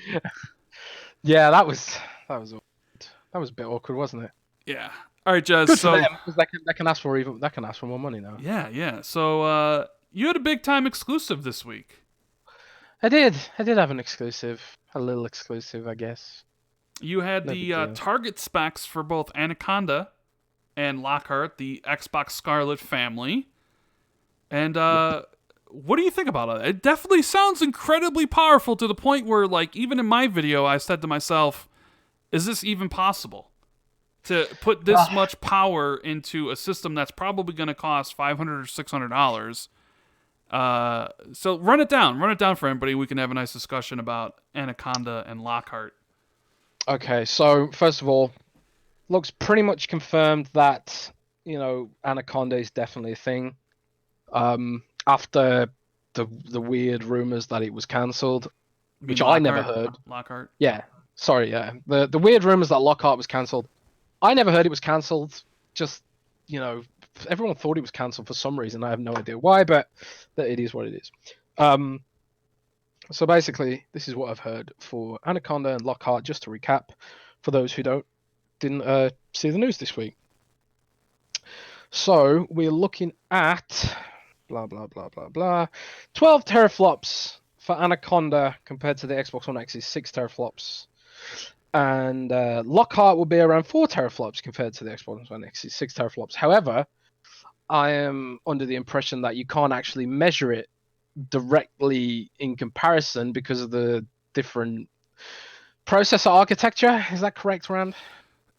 yeah. That was a bit awkward, wasn't it? Yeah. All right, Jez. Good for So them because they can ask for more money now. yeah. So you had a big time exclusive this week. I did have an exclusive, a little exclusive, I guess. You had No big the deal. target specs for both Anaconda and Lockhart, the Xbox Scarlett family. And Yep. what do you think about it? It definitely sounds incredibly powerful to the point where, like, even in my video, I said to myself, is this even possible? To put this Ah, much power into a system that's probably going to cost $500 or $600. So run it down for everybody. We can have a nice discussion about Anaconda and Lockhart. okay, so first of all, looks pretty much confirmed that Anaconda is definitely a thing. After the weird rumors that it was cancelled, You mean which I never Lockhart? heard. Lockhart. Yeah, sorry, yeah. The weird rumors that Lockhart was cancelled, I never heard it was cancelled. Just everyone thought it was cancelled for some reason. I have no idea why, but it is what it is. So basically, this is what I've heard for Anaconda and Lockhart. Just to recap, for those who didn't see the news this week. So we're looking at blah blah blah blah blah, 12 teraflops for Anaconda compared to the Xbox One X's 6 teraflops, and Lockhart will be around 4 teraflops compared to the Xbox One X's 6 teraflops. However, I am under the impression that you can't actually measure it directly in comparison because of the different processor architecture. Is that correct, Rand?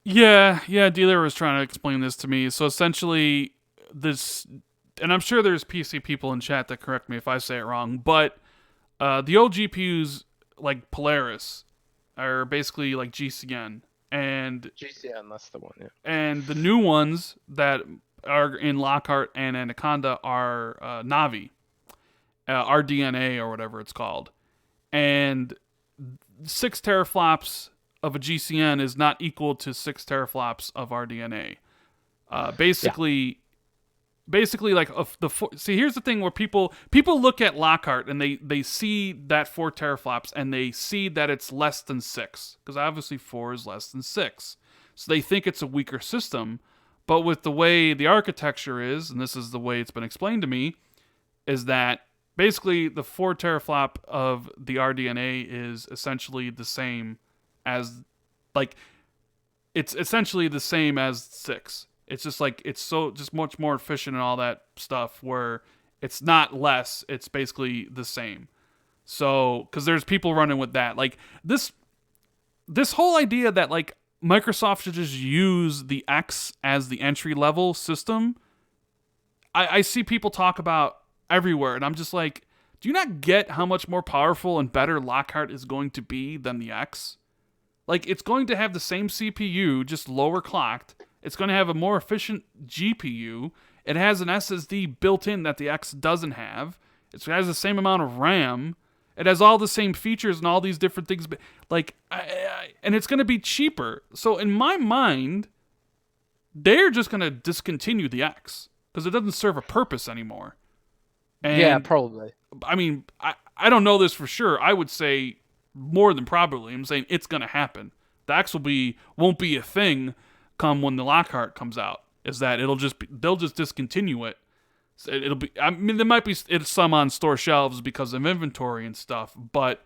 Yeah. Dealer was trying to explain this to me. So essentially, this, and I'm sure there's PC people in chat that correct me if I say it wrong, but the old GPUs like Polaris are basically like GCN, and GCN, that's the one. Yeah. the new ones that are in Lockhart and Anaconda are Navi, RDNA or whatever it's called, and 6 teraflops of a GCN is not equal to 6 teraflops of RDNA. Basically, like see, here's the thing where people look at Lockhart and they see that 4 teraflops and they see that it's less than 6, because obviously 4 is less than 6, so they think it's a weaker system. But with the way the architecture is, and this is the way it's been explained to me, is that basically the 4 teraflop of the RDNA is essentially the same as, like, it's essentially the same as 6. It's just like, it's so just much more efficient and all that stuff, where it's not less, it's basically the same. So, because there's people running with that, like this whole idea that like Microsoft should just use the X as the entry level system. I see people talk about everywhere, and I'm just like, do you not get how much more powerful and better Lockhart is going to be than the X? Like, it's going to have the same CPU, just lower clocked. It's going to have a more efficient GPU. It has an SSD built in that the X doesn't have. It has the same amount of RAM. It has all the same features and all these different things. Like, and it's going to be cheaper. So in my mind, they're just going to discontinue the X because it doesn't serve a purpose anymore. And Yeah, probably. I mean, I don't know this for sure. I would say more than probably. I'm saying it's going to happen. The X won't be a thing come when the Lockhart comes out. Is that they'll just discontinue it. So it'll be, I mean, there might be some on store shelves because of inventory and stuff, but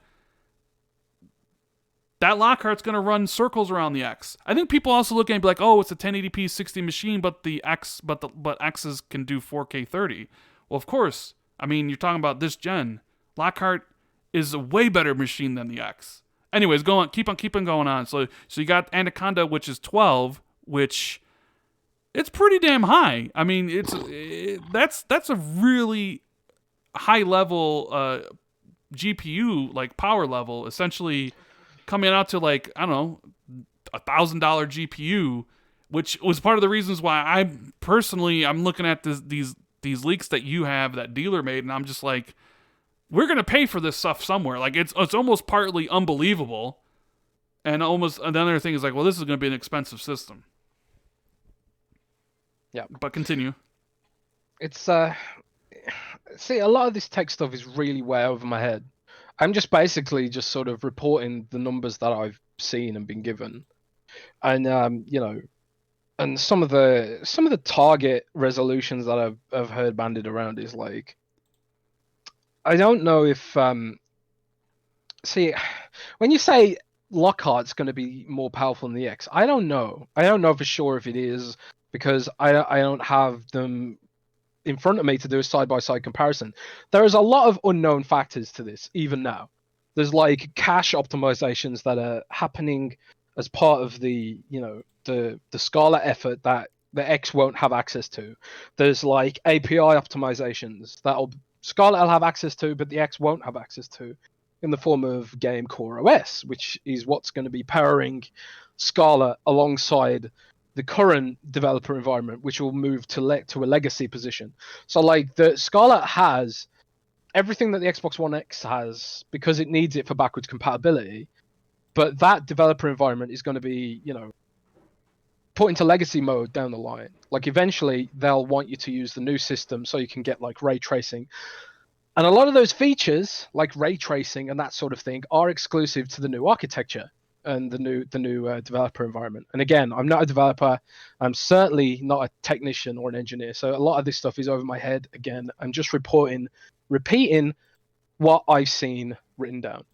that Lockhart's going to run circles around the X. I think people also look at it and be like, oh, it's a 1080p 60 machine, but X's can do 4K 30. Well, of course. I mean, you're talking about this gen. Lockhart is a way better machine than the X. Anyways, keep on going on. So you got Anaconda, which is 12, which it's pretty damn high. I mean, that's a really high level GPU, like power level, essentially coming out to like, I don't know, $1,000 GPU which was part of the reasons why I'm looking at these leaks that you have that dealer made, and I'm just like, we're gonna pay for this stuff somewhere. Like it's almost partly unbelievable, and almost another thing is like, well, this is gonna be an expensive system. Yeah, but continue. It's see, a lot of this tech stuff is really way over my head. I'm just basically just sort of reporting the numbers that I've seen and been given, and and some of the target resolutions that I've heard bandied around is like, I don't know if see, when you say Lockhart's going to be more powerful than the X, I don't know. I don't know for sure if it is, because I don't have them in front of me to do a side-by-side comparison. There is a lot of unknown factors to this even now. There's like cache optimizations that are happening as part of the the Scarlett effort that the X won't have access to. There's like API optimizations that Scarlett will have access to, but the X won't have access to, in the form of Game Core OS, which is what's going to be powering Scarlett alongside the current developer environment, which will move to a legacy position. So like the Scarlett has everything that the Xbox One X has because it needs it for backwards compatibility, but that developer environment is going to be, put into legacy mode down the line. Like eventually they'll want you to use the new system so you can get like ray tracing. And a lot of those features, like ray tracing and that sort of thing, are exclusive to the new architecture and the new developer environment. And again, I'm not a developer. I'm certainly not a technician or an engineer. So a lot of this stuff is over my head. Again, I'm just repeating what I've seen written down.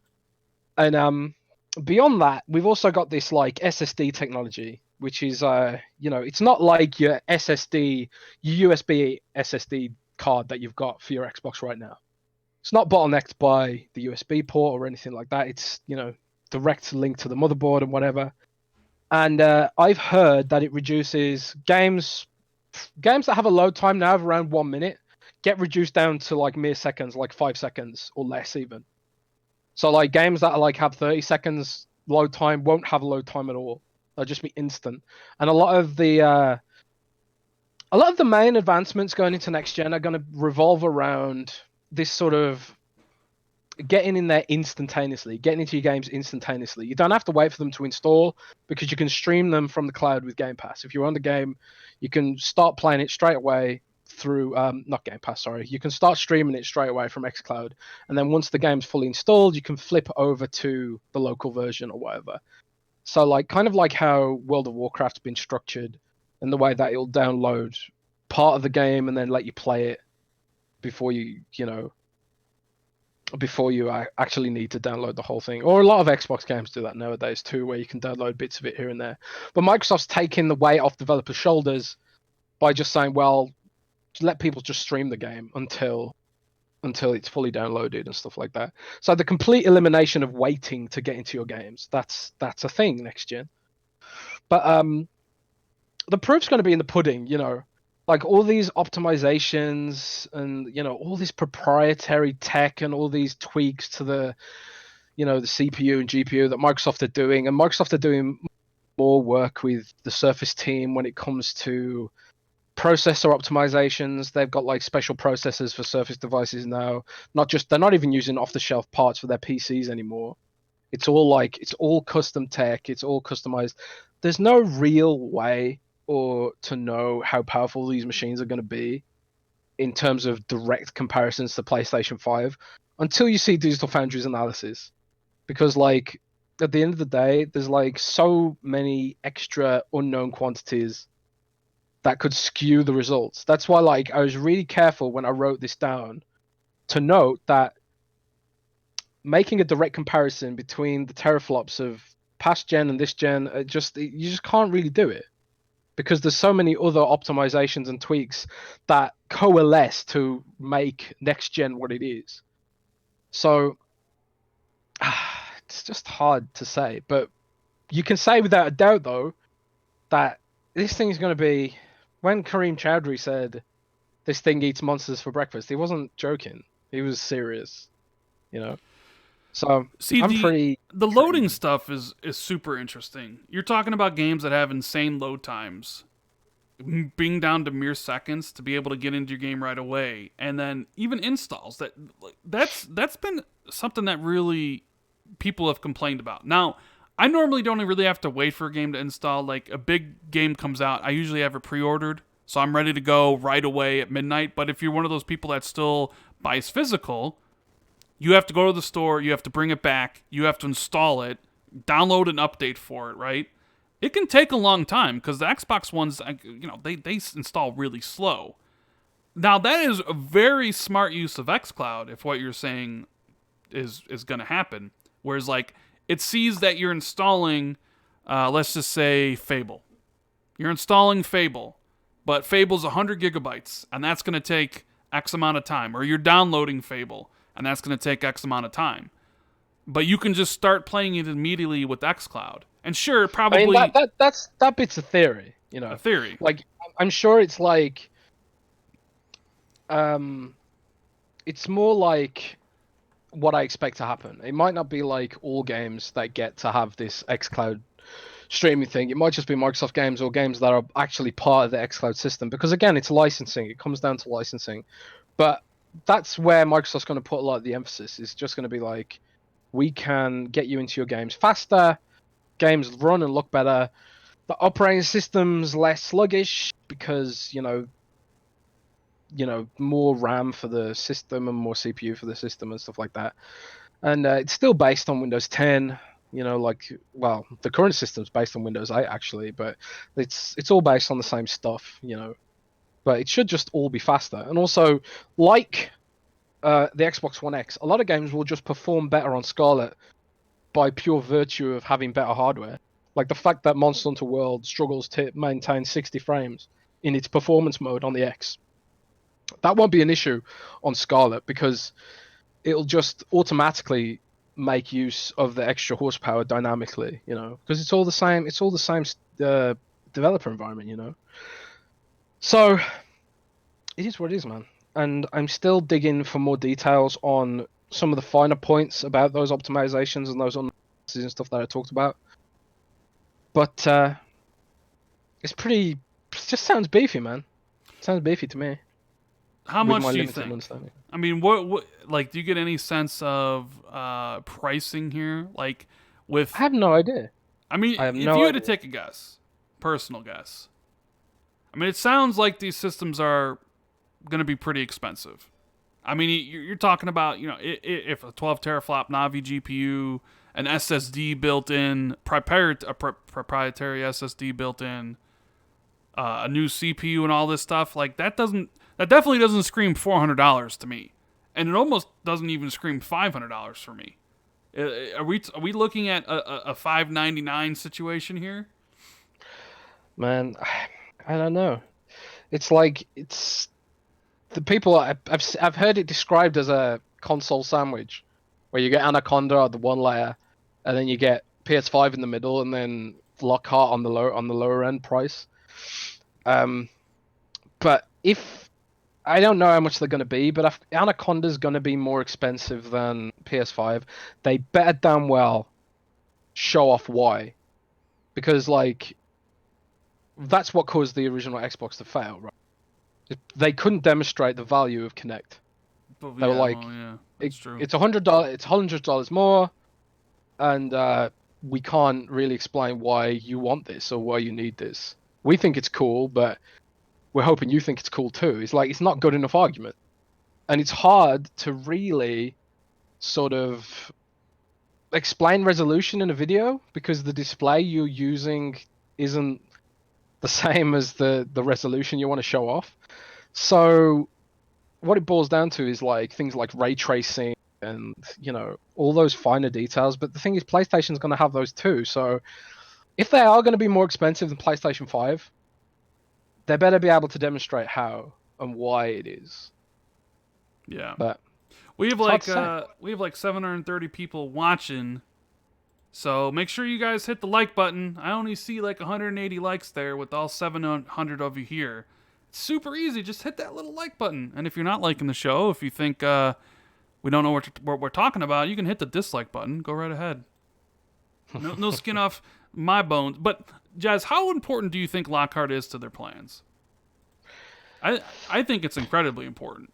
And beyond that, we've also got this like SSD technology, which is it's not like your USB SSD card that you've got for your Xbox right now. It's not bottlenecked by the USB port or anything like that. It's direct link to the motherboard and whatever. And I've heard that it reduces games that have a load time now of around 1 minute get reduced down to like mere seconds, like 5 seconds or less even. So like games that are like have 30 seconds load time won't have load time at all. They'll just be instant. And a lot of the main advancements going into next gen are going to revolve around this sort of getting in there instantaneously, getting into your games instantaneously. You don't have to wait for them to install because you can stream them from the cloud with Game Pass. If you're on the game, you can start playing it straight away through not Game Pass, sorry. You can start streaming it straight away from xCloud, and then once the game's fully installed, you can flip over to the local version or whatever. So like kind of like how World of Warcraft's been structured, and the way that it'll download part of the game and then let you play it before you actually need to download the whole thing. Or a lot of Xbox games do that nowadays too, where you can download bits of it here and there. But Microsoft's taking the weight off developers' shoulders by just saying, well, let people just stream the game until it's fully downloaded and stuff like that. So the complete elimination of waiting to get into your games, that's a thing next gen. But the proof's going to be in the pudding, like all these optimizations and all this proprietary tech and all these tweaks to the the CPU and GPU that Microsoft are doing. And Microsoft are doing more work with the Surface team when it comes to processor optimizations. They've got like special processors for Surface devices now. They're not even using off-the-shelf parts for their PCs anymore. It's all custom tech. It's all customized. There's no real way to know how powerful these machines are going to be in terms of direct comparisons to PlayStation 5 until you see Digital Foundry's analysis. Because like at the end of the day, there's like so many extra unknown quantities that could skew the results. That's why like I was really careful when I wrote this down to note that making a direct comparison between the teraflops of past gen and this gen, you just can't really do it, because there's so many other optimizations and tweaks that coalesce to make next gen what it is. So it's just hard to say, but you can say without a doubt though that this thing is going to be, when Kareem Chowdhury said this thing eats monsters for breakfast, he wasn't joking. He was serious, So See, I'm pretty. the loading stuff is super interesting. You're talking about games that have insane load times, being down to mere seconds to be able to get into your game right away, and then even installs. That's been something that really people have complained about. Now, I normally don't really have to wait for a game to install. Like a big game comes out, I usually have it pre-ordered, so I'm ready to go right away at midnight. But if you're one of those people that still buys physical, you have to go to the store, you have to bring it back, you have to install it, download an update for it, right? It can take a long time because the Xbox ones, they install really slow. Now that is a very smart use of xCloud if what you're saying is going to happen. Whereas like it sees that you're installing, let's just say Fable. You're installing Fable, but Fable's 100 gigabytes, and that's going to take X amount of time. Or you're downloading Fable, and that's going to take X amount of time. But you can just start playing it immediately with xCloud. And sure, probably I mean, that bit's a theory, a theory. Like, I'm sure it's like, it's more like what I expect to happen. It might not be like all games that get to have this xCloud streaming thing. It might just be Microsoft games or games that are actually part of the xCloud system. Because again, it's licensing. It comes down to licensing. But that's where Microsoft's going to put a lot of the emphasis. It's just going to be like, we can get you into your games faster, games run and look better, the operating system's less sluggish because, more RAM for the system and more CPU for the system and stuff like that. And it's still based on Windows 10, the current system's based on Windows 8 actually, but it's all based on the same stuff, but it should just all be faster. And also, like the Xbox One X, a lot of games will just perform better on Scarlett by pure virtue of having better hardware. Like the fact that Monster Hunter World struggles to maintain 60 frames in its performance mode on the X. That won't be an issue on Scarlett because it'll just automatically make use of the extra horsepower dynamically, because it's all the same. It's all the same developer environment, So it is what it is, man. And I'm still digging for more details on some of the finer points about those optimizations and those and stuff that I talked about. But it just sounds beefy, man. It sounds beefy to me. How much do you think? I mean, what like do you get any sense of pricing here? Like with I have no idea. I mean, if you had to take a guess, personal guess. I mean, it sounds like these systems are going to be pretty expensive. I mean, you're talking about, if a 12 teraflop Navi GPU, an SSD built in, proprietary SSD built in, a new CPU and all this stuff, like that definitely doesn't scream $400 to me. And it almost doesn't even scream $500 for me. Are we looking at a $599 situation here? Man, I don't know. It's like the people I've heard it described as a console sandwich, where you get Anaconda at the one layer, and then you get PS5 in the middle, and then Lockhart on the lower end price. But if I don't know how much they're going to be, but if Anaconda's going to be more expensive than PS5, they better damn well show off why, because like that's what caused the original Xbox to fail, right? They couldn't demonstrate the value of Kinect. They were like, that's true. It's $100. It's $100 more, and we can't really explain why you want this or why you need this. We think it's cool, but we're hoping you think it's cool too. It's like, it's not good enough argument. And it's hard to really sort of explain resolution in a video because the display you're using isn't the same as the resolution you want to show off. So what it boils down to is like things like ray tracing and, all those finer details. But the thing is, PlayStation's going to have those too. So if they are going to be more expensive than PlayStation 5, they better be able to demonstrate how and why it is. Yeah. But we have like 730 people watching. So make sure you guys hit the like button. I only see like 180 likes there with all 700 of you here. It's super easy. Just hit that little like button. And if you're not liking the show, if you think we don't know what we're talking about, you can hit the dislike button. Go right ahead. No skin off my bones. But Jazz, how important do you think Lockhart is to their plans? I think it's incredibly important.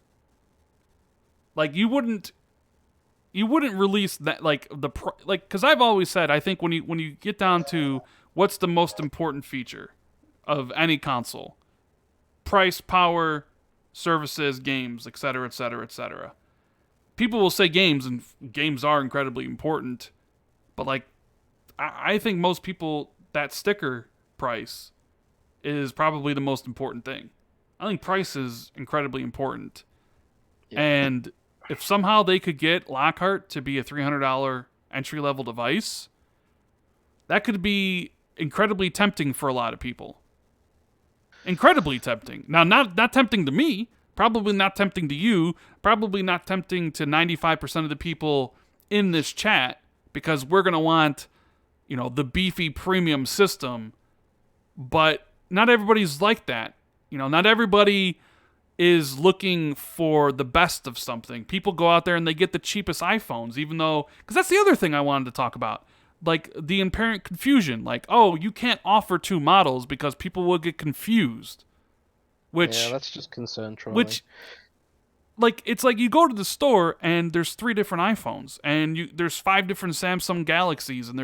Like you wouldn't release that because I've always said I think when you get down to what's the most important feature of any console, price, power, services, games, etc., etc., etc. People will say games, and games are incredibly important, but like I think most people, that sticker price is probably the most important thing. I think price is incredibly important. Yeah. And if somehow they could get Lockhart to be a $300 entry-level device, that could be incredibly tempting for a lot of people. Incredibly tempting. Now, not tempting to me, probably not tempting to you, probably not tempting to 95% of the people in this chat, because we're going to want, the beefy premium system, but not everybody's like that. Not everybody is looking for the best of something. People go out there and they get the cheapest iPhones, even though, because that's the other thing I wanted to talk about. Like the apparent confusion, like, oh, you can't offer two models because people will get confused. Yeah, that's just concern trolling. Which, like, it's like you go to the store and there's 3 different iPhones and there's 5 different Samsung Galaxies and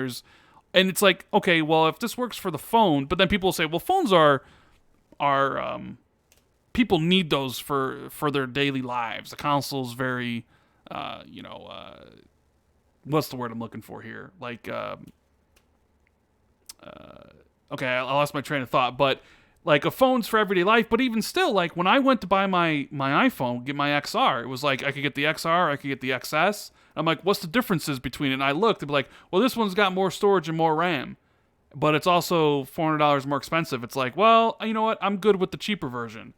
it's like, okay, well, if this works for the phone, but then people will say, well, phones are people need those for their daily lives. The console's very, what's the word I'm looking for here? Like, okay, I lost my train of thought, but like a phone's for everyday life. But even still, like when I went to buy my iPhone, get my XR, it was like I could get the XR, I could get the XS. I'm like, what's the differences between it? And I looked, and be like, well, this one's got more storage and more RAM, but it's also $400 more expensive. It's like, well, you know what? I'm good with the cheaper version.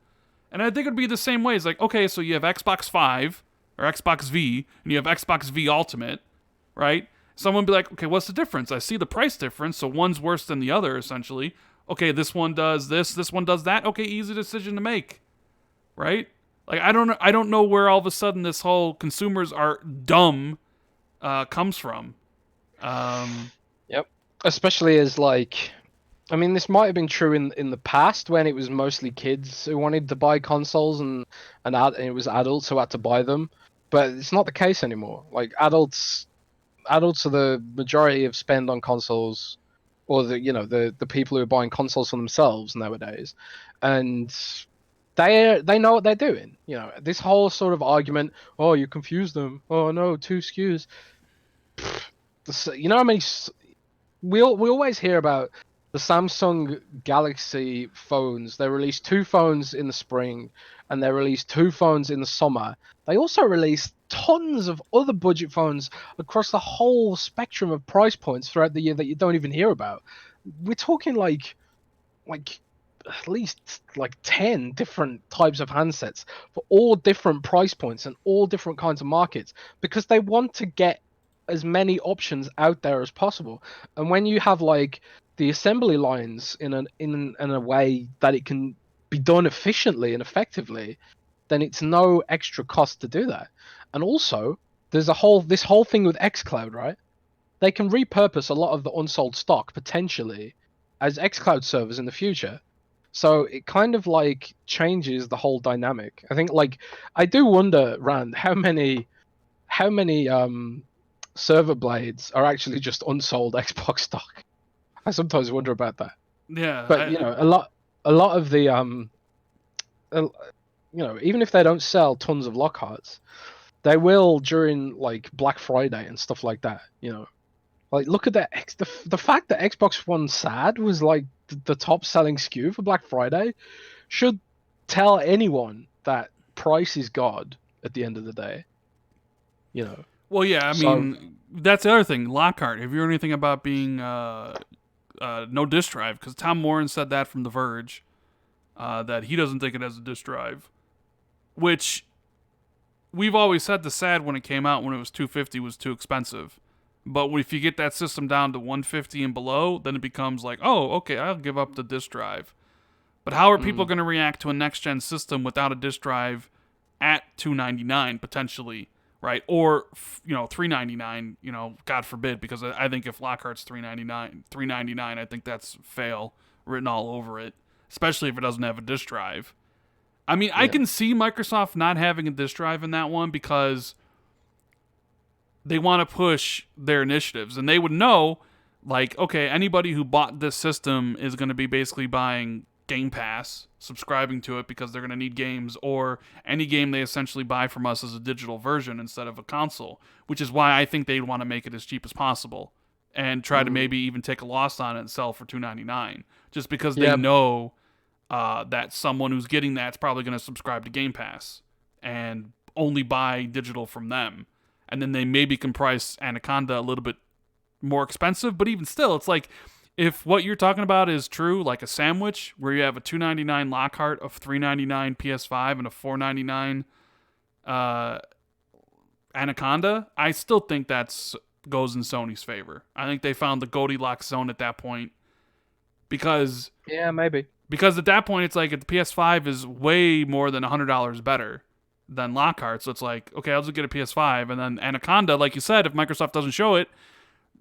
And I think it'd be the same way. It's like, okay, so you have Xbox 5 or Xbox V, and you have Xbox V Ultimate, right? Someone would be like, okay, what's the difference? I see the price difference, so one's worse than the other, essentially. Okay, this one does this one does that. Okay, easy decision to make, right? Like, I don't know where all of a sudden this whole consumers are dumb comes from. Yep. Especially as like, I mean, this might have been true in the past when it was mostly kids who wanted to buy consoles and it was adults who had to buy them, but it's not the case anymore. Like adults are the majority of spend on consoles, or the people who are buying consoles for themselves nowadays, and they know what they're doing. This whole sort of argument, oh, you confuse them. Oh no, 2 SKUs. How many? We always hear about the Samsung Galaxy phones. They released 2 phones in the spring, and they released 2 phones in the summer. They also released tons of other budget phones across the whole spectrum of price points throughout the year that you don't even hear about. We're talking like at least like 10 different types of handsets for all different price points and all different kinds of markets, because they want to get as many options out there as possible. And when you have like the assembly lines in a way that it can be done efficiently and effectively, then it's no extra cost to do that. And also, there's this whole thing with xCloud, right? They can repurpose a lot of the unsold stock potentially as xCloud servers in the future. So it kind of like changes the whole dynamic. I think, like, I do wonder, Rand, how many server blades are actually just unsold Xbox stock. I sometimes wonder about that. Yeah, but a lot of the even if they don't sell tons of Lockharts, they will during like Black Friday and stuff like that. Like look at that. The fact that Xbox One SAD was like the top selling SKU for Black Friday should tell anyone that price is God at the end of the day. Well, yeah, I mean, that's the other thing. Lockhart, have you heard anything about being no disk drive? Because Tom Moran said that from The Verge, that he doesn't think it has a disk drive, which we've always said the SAD when it came out, when it was $250, was too expensive. But if you get that system down to $150 and below, then it becomes like, oh, okay, I'll give up the disk drive. But how are people going to react to a next-gen system without a disk drive at $299 potentially? right? Or $399. God forbid, because I think if Lockhart's $399, I think that's fail written all over it, especially if it doesn't have a disk drive. I mean, I Yeah. can see Microsoft not having a disk drive in that one because they want to push their initiatives, and they would know, like, okay, anybody who bought this system is going to be basically buying Game Pass, subscribing to it because they're going to need games, or any game they essentially buy from us as a digital version instead of a console, which is why I think they'd want to make it as cheap as possible and try to maybe even take a loss on it and sell for $2.99, just because they Yeah. know that someone who's getting that's probably going to subscribe to Game Pass and only buy digital from them. And then they maybe can price Anaconda a little bit more expensive, but even still, it's like, if what you're talking about is true, like a sandwich where you have a $2.99 Lockhart, of $3.99 PS5, and a $4.99 Anaconda, I still think that's goes in Sony's favor. I think they found the Goldilocks zone at that point, because Yeah, maybe. at that point it's like the PS5 is way more than $100 better than Lockhart, so it's like, okay, I'll just get a PS5, and then Anaconda, like you said, if Microsoft doesn't show it,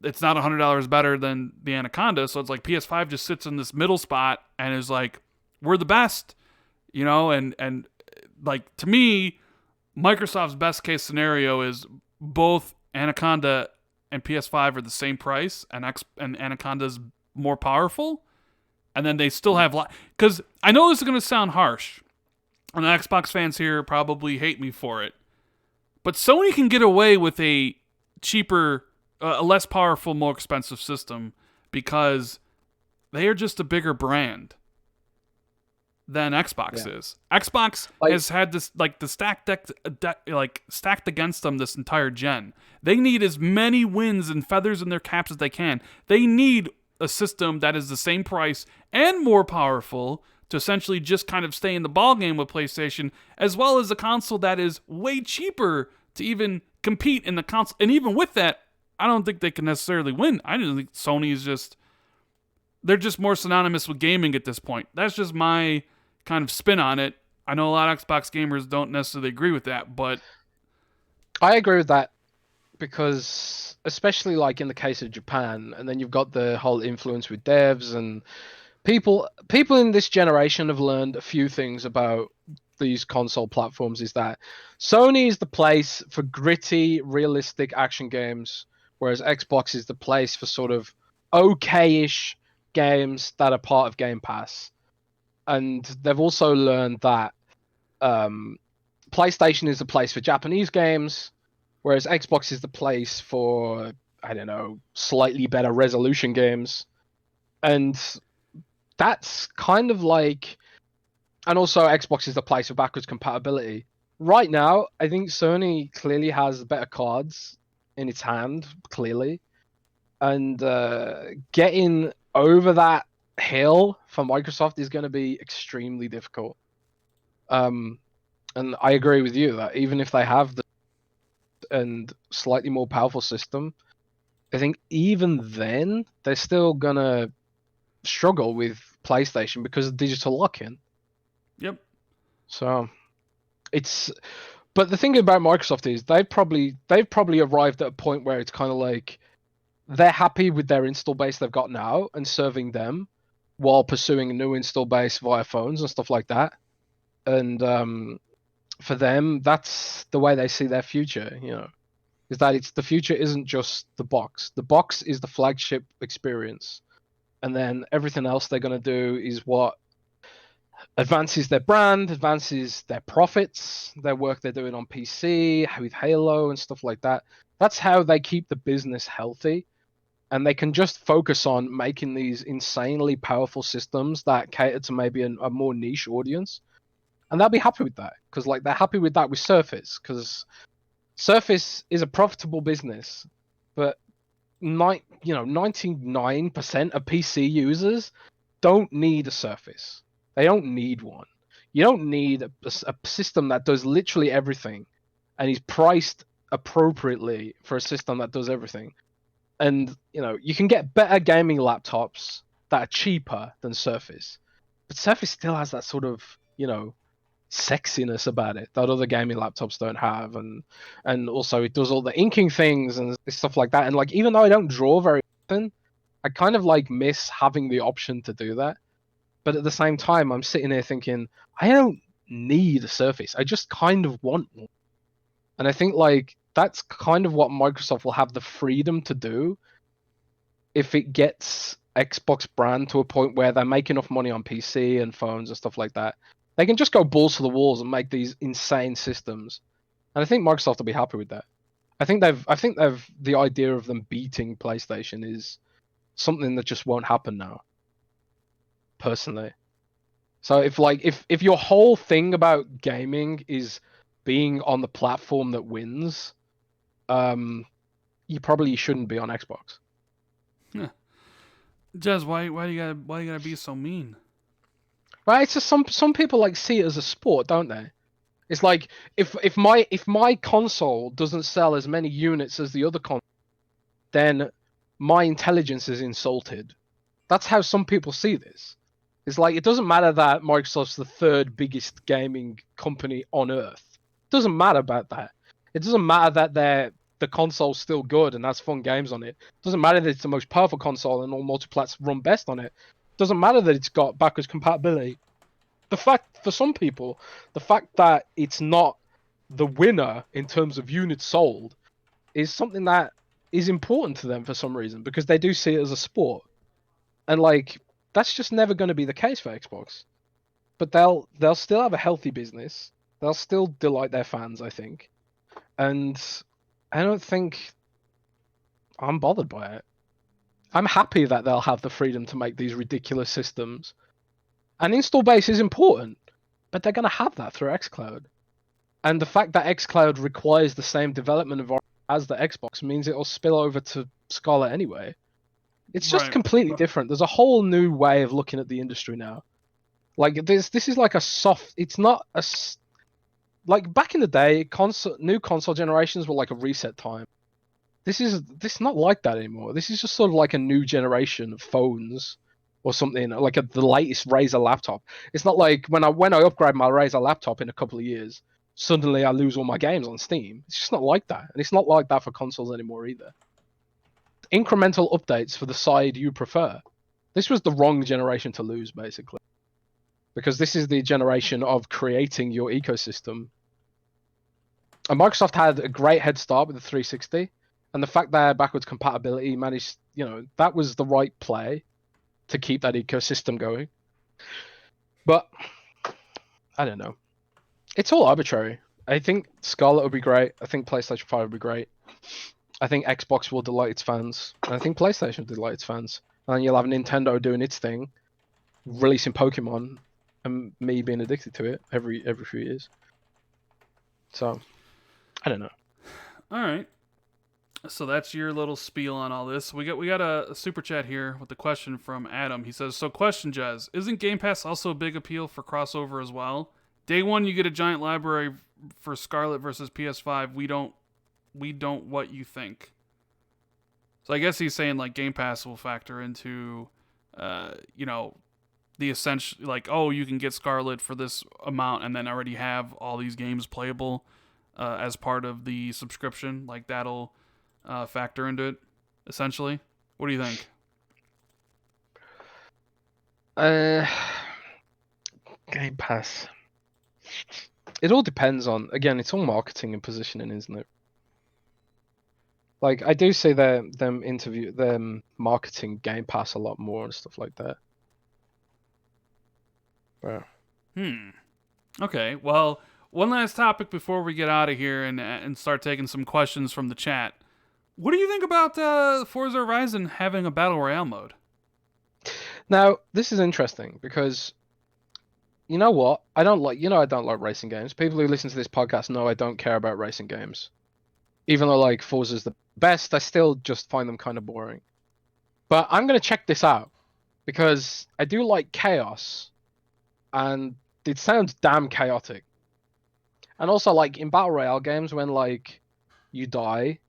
it's not $100 better than the Anaconda, so it's like PS5 just sits in this middle spot and is like, we're the best, and like, to me, Microsoft's best case scenario is both Anaconda and PS5 are the same price, and Anaconda's more powerful, and then they still have because I know this is going to sound harsh, and the Xbox fans here probably hate me for it, but Sony can get away with a cheaper, a less powerful, more expensive system because they are just a bigger brand than Xbox is. Xbox has had this, like, the stacked deck, stacked against them this entire gen. They need as many wins and feathers in their caps as they can. They need a system that is the same price and more powerful to essentially just kind of stay in the ballgame with PlayStation, as well as a console that is way cheaper to even compete in the console. And even with that, I don't think they can necessarily win. I don't think Sony is just... They're just more synonymous with gaming at this point. That's just my kind of spin on it. I know a lot of Xbox gamers don't necessarily agree with that, but... I agree with that, because especially like in the case of Japan, and then you've got the whole influence with devs, and people in this generation have learned a few things about these console platforms. Is that Sony is the place for gritty, realistic action games, whereas Xbox is the place for sort of okay-ish games that are part of Game Pass. And they've also learned that PlayStation is the place for Japanese games, whereas Xbox is the place for, I don't know, slightly better resolution games. And that's kind of like... And also Xbox is the place for backwards compatibility. Right now, I think Sony clearly has better cards in its hand, clearly. And getting over that hill for Microsoft is going to be extremely difficult. And I agree with you that even if they have the and slightly more powerful system, I think even then they're still going to struggle with PlayStation because of digital lock-in. Yep. So it's... But the thing about Microsoft is they've probably arrived at a point where it's kind of like they're happy with their install base they've got now and serving them while pursuing a new install base via phones and stuff like that. And for them, that's the way they see their future, is that the future isn't just the box. The box is the flagship experience. And then everything else they're going to do is what advances their brand, advances their profits, their work they're doing on PC, with Halo and stuff like that. That's how they keep the business healthy. And they can just focus on making these insanely powerful systems that cater to maybe a more niche audience. And they'll be happy with that, because they're happy with that with Surface, because Surface is a profitable business, but 99% of PC users don't need a Surface. They don't need one. You don't need a system that does literally everything and is priced appropriately for a system that does everything. And, you can get better gaming laptops that are cheaper than Surface. But Surface still has that sort of, sexiness about it that other gaming laptops don't have, and also it does all the inking things and stuff like that. And like, even though I don't draw very often, I kind of like miss having the option to do that. But at the same time, I'm sitting here thinking, I don't need a Surface. I just kind of want one. And I think like that's kind of what Microsoft will have the freedom to do if it gets Xbox brand to a point where they make enough money on PC and phones and stuff like that. They can just go balls to the walls and make these insane systems. And I think Microsoft will be happy with that. I think the idea of them beating PlayStation is something that just won't happen now. Personally. So if your whole thing about gaming is being on the platform that wins, you probably shouldn't be on Xbox. Yeah. Jez, why you gotta be so mean? Right? It's just some people like see it as a sport, don't they? It's like if my console doesn't sell as many units as the other console, then my intelligence is insulted. That's how some people see this. It's like, it doesn't matter that Microsoft's the third biggest gaming company on earth. It doesn't matter about that. It doesn't matter that the console's still good and has fun games on it. It doesn't matter that it's the most powerful console and all multiplats run best on it. It doesn't matter that it's got backwards compatibility. For some people, the fact that it's not the winner in terms of units sold is something that is important to them for some reason, because they do see it as a sport. And like, that's just never going to be the case for Xbox. But they'll still have a healthy business. They'll still delight their fans, I think. And I don't think I'm bothered by it. I'm happy that they'll have the freedom to make these ridiculous systems. And install base is important, but they're going to have that through xCloud. And the fact that xCloud requires the same development environment as the Xbox means it'll spill over to Scarlett anyway. It's just completely different. There's a whole new way of looking at the industry now. Like, this is like a soft. It's not a like back in the day. New console generations were like a reset time. This is not like that anymore. This is just sort of like a new generation of phones or something, like the latest Razer laptop. It's not like when I upgrade my Razer laptop in a couple of years, suddenly I lose all my games on Steam. It's just not like that, and it's not like that for consoles anymore either. Incremental updates for the side you prefer. This was the wrong generation to lose, basically, because this is the generation of creating your ecosystem. And Microsoft had a great head start with the 360, and the fact that backwards compatibility managed, that was the right play to keep that ecosystem going. But I don't know. It's all arbitrary. I think Scarlett would be great. I think PlayStation 5 would be great. I think Xbox will delight its fans. And I think PlayStation will delight its fans. And then you'll have Nintendo doing its thing, releasing Pokemon, and me being addicted to it every few years. So, I don't know. All right. So that's your little spiel on all this. We got a super chat here with the question from Adam. He says, "So question, Jez, isn't Game Pass also a big appeal for crossover as well? Day one, you get a giant library for Scarlett versus PS5. We don't. What you think?" So I guess he's saying like Game Pass will factor into, the essential, like, oh, you can get Scarlett for this amount and then already have all these games playable as part of the subscription. Like that'll factor into it, essentially. What do you think? Game Pass. It all depends on, again, it's all marketing and positioning, isn't it? Like, I do see them marketing Game Pass a lot more and stuff like that. Wow. Okay, well, one last topic before we get out of here and start taking some questions from the chat. What do you think about Forza Horizon having a Battle Royale mode? Now, this is interesting because, you know what? I don't like racing games. People who listen to this podcast know I don't care about racing games. Even though, like, Forza's the best, I still just find them kind of boring. But I'm going to check this out because I do like chaos, and it sounds damn chaotic. And also, like, in Battle Royale games, when, like, you die,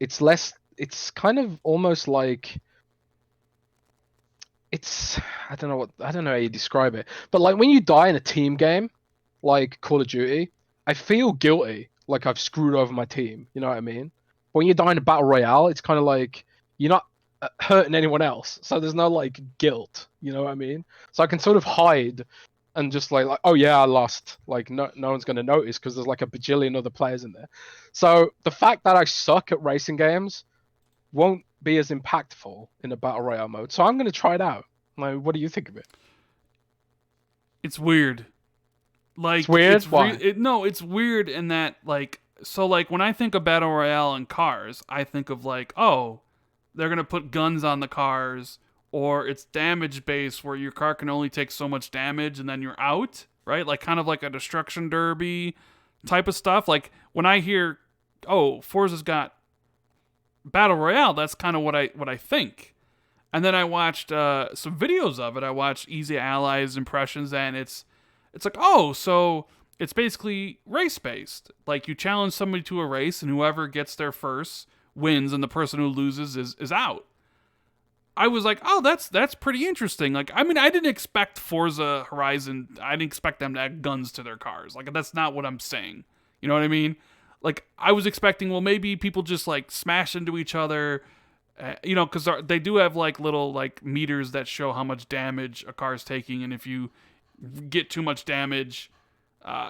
it's kind of almost like, I don't know how you describe it, but like when you die in a team game, like Call of Duty, I feel guilty, like I've screwed over my team. You know what I mean? When you die in a battle royale, it's kind of like you're not hurting anyone else, so there's no like guilt. You know what I mean? So I can sort of hide and just like oh yeah, I lost. Like no one's gonna notice because there's like a bajillion other players in there. So the fact that I suck at racing games won't be as impactful in a battle royale mode. So I'm gonna try it out. Like, what do you think of it? It's weird. Like It's weird. Why? no, it's weird in that like so like when I think of battle royale and cars, I think of like oh, they're gonna put guns on the cars, or it's damage based where your car can only take so much damage and then you're out, right? Like kind of like a destruction derby type of stuff. Like when I hear oh Forza's got battle royale, that's kind of what I think. And then I watched some videos of it. I watched Easy Allies impressions, and it's like, oh, so it's basically race based. Like you challenge somebody to a race, and whoever gets there first wins, and the person who loses is out. I was like, oh, that's pretty interesting. Like, I mean, I didn't expect Forza Horizon. I didn't expect them to add guns to their cars. Like, that's not what I'm saying. You know what I mean? Like, I was expecting, well, maybe people just like smash into each other. You know, because they do have like little like meters that show how much damage a car is taking, and if you get too much damage,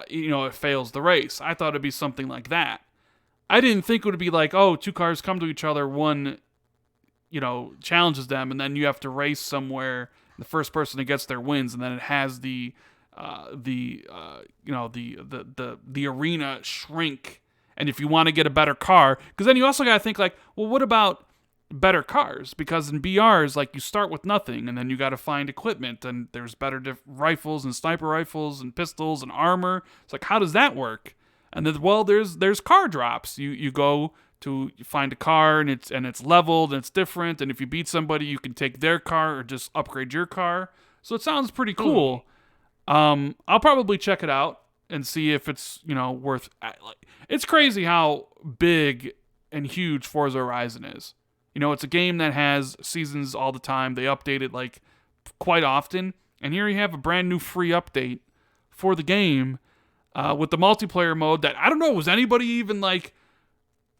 you know, it fails the race. I thought it'd be something like that. I didn't think it would be like, oh, two cars come to each other, one, you know, challenges them, and then you have to race somewhere. The first person that gets there wins, and then it has the arena shrink. And if you want to get a better car, because then you also got to think like, well, what about better cars? Because in BRs, like you start with nothing, and then you got to find equipment, and there's better rifles and sniper rifles and pistols and armor. It's like, how does that work? And then, well, there's car drops. You go to find a car, and it's leveled, and it's different. And if you beat somebody, you can take their car or just upgrade your car. So it sounds pretty cool. I'll probably check it out and see if it's, you know, worth. Like, it's crazy how big and huge Forza Horizon is. You know, it's a game that has seasons all the time. They update it like quite often. And here you have a brand new free update for the game with the multiplayer mode that I don't know, was anybody even like,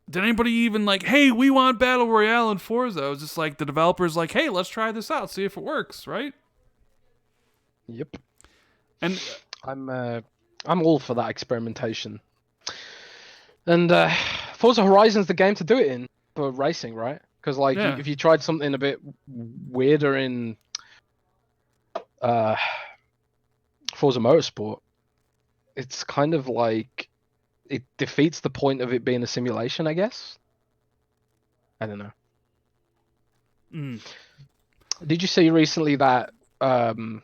did anybody even like, hey, we want Battle Royale in Forza? It was just like the developers like, hey, let's try this out, see if it works, right? Yep. And I'm all for that experimentation. And Forza Horizon's the game to do it in for racing, right? Because like if you tried something a bit weirder in Forza Motorsport, it's kind of like it defeats the point of it being a simulation, I guess. I don't know. Did you see recently that in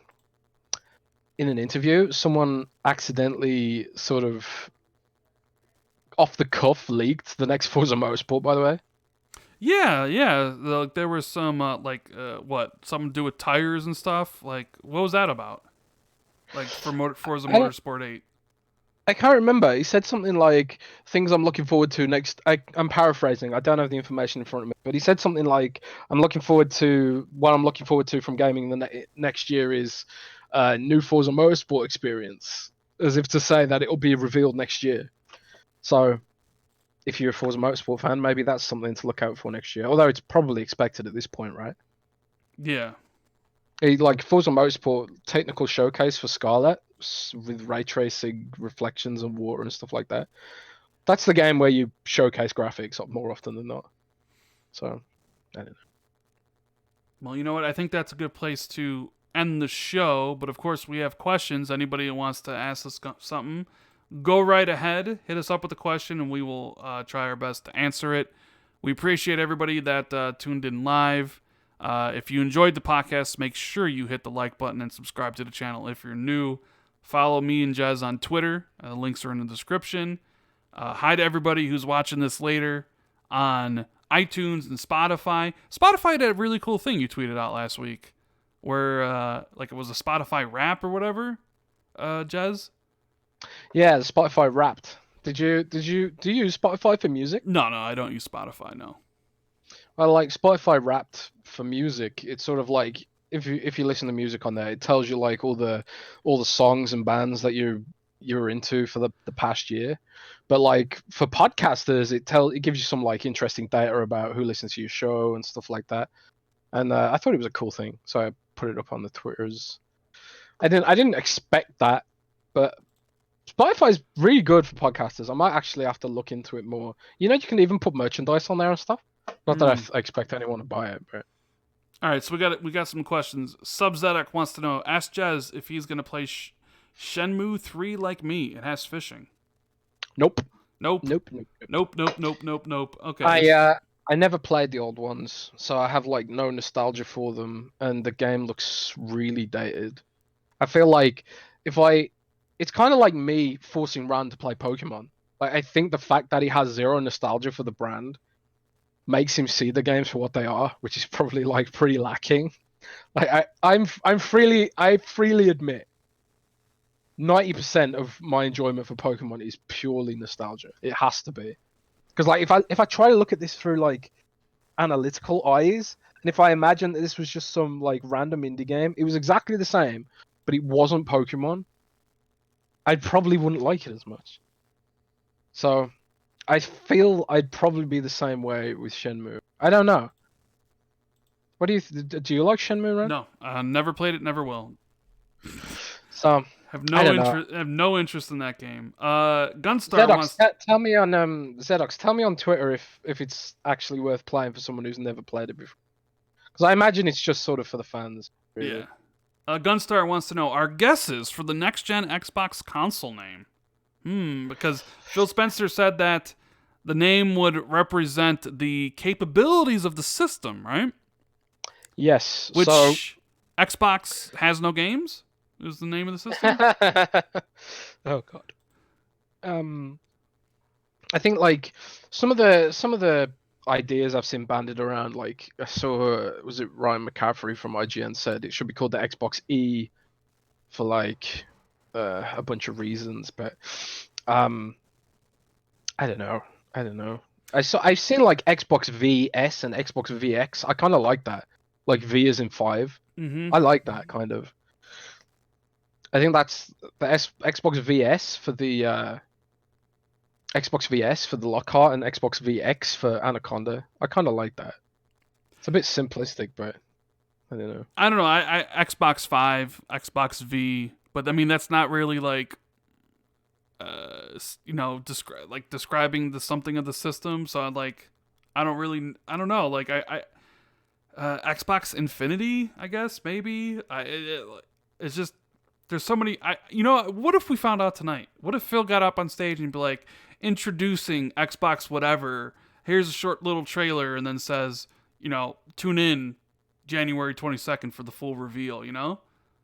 an interview, someone accidentally sort of off the cuff leaked the next Forza Motorsport, by the way? Yeah. Like there was some something to do with tires and stuff. Like, what was that about? Like for Forza Motorsport 8. I can't remember. He said something like things I'm looking forward to next. I'm paraphrasing. I don't have the information in front of me, but he said something like what I'm looking forward to from gaming the next year is new Forza Motorsport experience, as if to say that it will be revealed next year. So, if you're a Forza Motorsport fan, maybe that's something to look out for next year. Although it's probably expected at this point, right? Yeah. Like Forza Motorsport technical showcase for Scarlett with ray tracing, reflections, and water and stuff like that. That's the game where you showcase graphics more often than not. So, I don't know. Well, you know what? I think that's a good place to end the show. But of course, we have questions. Anybody who wants to ask us something, go right ahead. Hit us up with a question, and we will try our best to answer it. We appreciate everybody that tuned in live. If you enjoyed the podcast, make sure you hit the like button and subscribe to the channel if you're new. Follow me and Jez on Twitter. Links are in the description. Hi to everybody who's watching this later on iTunes and Spotify. Spotify did a really cool thing you tweeted out last week where like it was a Spotify rap or whatever, Jez? Yeah, the Spotify Wrapped. Do you use Spotify for music? No, I don't use Spotify, no. Well, like Spotify Wrapped for music, it's sort of like if you listen to music on there, it tells you like all the songs and bands that you you were into for the past year. But like for podcasters, it gives you some like interesting data about who listens to your show and stuff like that. And I thought it was a cool thing, so I put it up on the Twitters. I didn't expect that, but Spotify's really good for podcasters. I might actually have to look into it more. You know, you can even put merchandise on there and stuff. Not that I expect anyone to buy it, but. All right, so we got some questions. Subzetic wants to know: ask Jez if he's gonna play Shenmue 3 like me. It has fishing. Nope. Nope. Nope. Okay. I never played the old ones, so I have like no nostalgia for them, and the game looks really dated. I feel like it's kind of like me forcing Rand to play Pokemon. Like I think the fact that he has zero nostalgia for the brand makes him see the games for what they are, which is probably like pretty lacking. Like I freely admit 90% of my enjoyment for Pokemon is purely nostalgia. It has to be. Because like if I try to look at this through like analytical eyes, and if I imagine that this was just some like random indie game, it was exactly the same, but it wasn't Pokemon, I probably wouldn't like it as much. So I feel I'd probably be the same way with Shenmue. I don't know. What do you like Shenmue, Ren? No, never played it, never will. So have no interest in that game. Gunstar wants. Tell me on Zedox. Tell me on Twitter if it's actually worth playing for someone who's never played it before. Because I imagine it's just sort of for the fans. Really. Yeah. Gunstar wants to know our guesses for the next gen Xbox console name. Because Phil Spencer said that the name would represent the capabilities of the system, right? Yes. Which so... Xbox has no games? Is the name of the system? Oh god. I think like some of the ideas I've seen banded around, like I saw was it Ryan McCaffrey from IGN said it should be called the Xbox E for like a bunch of reasons, but I don't know. I've seen like Xbox VS and Xbox VX. I kind of like that. Like V is in 5. Mm-hmm. I like that kind of. I think that's the Xbox VS for the Xbox VS for the Lockhart and Xbox VX for Anaconda. I kind of like that. It's a bit simplistic, but I don't know. I Xbox 5, Xbox V, but I mean that's not really like describing the something of the system. So I don't know. Like Xbox Infinity, I guess maybe. It's just there's so many. What if we found out tonight? What if Phil got up on stage and be like, introducing Xbox whatever. Here's a short little trailer, and then says, tune in January 22nd for the full reveal.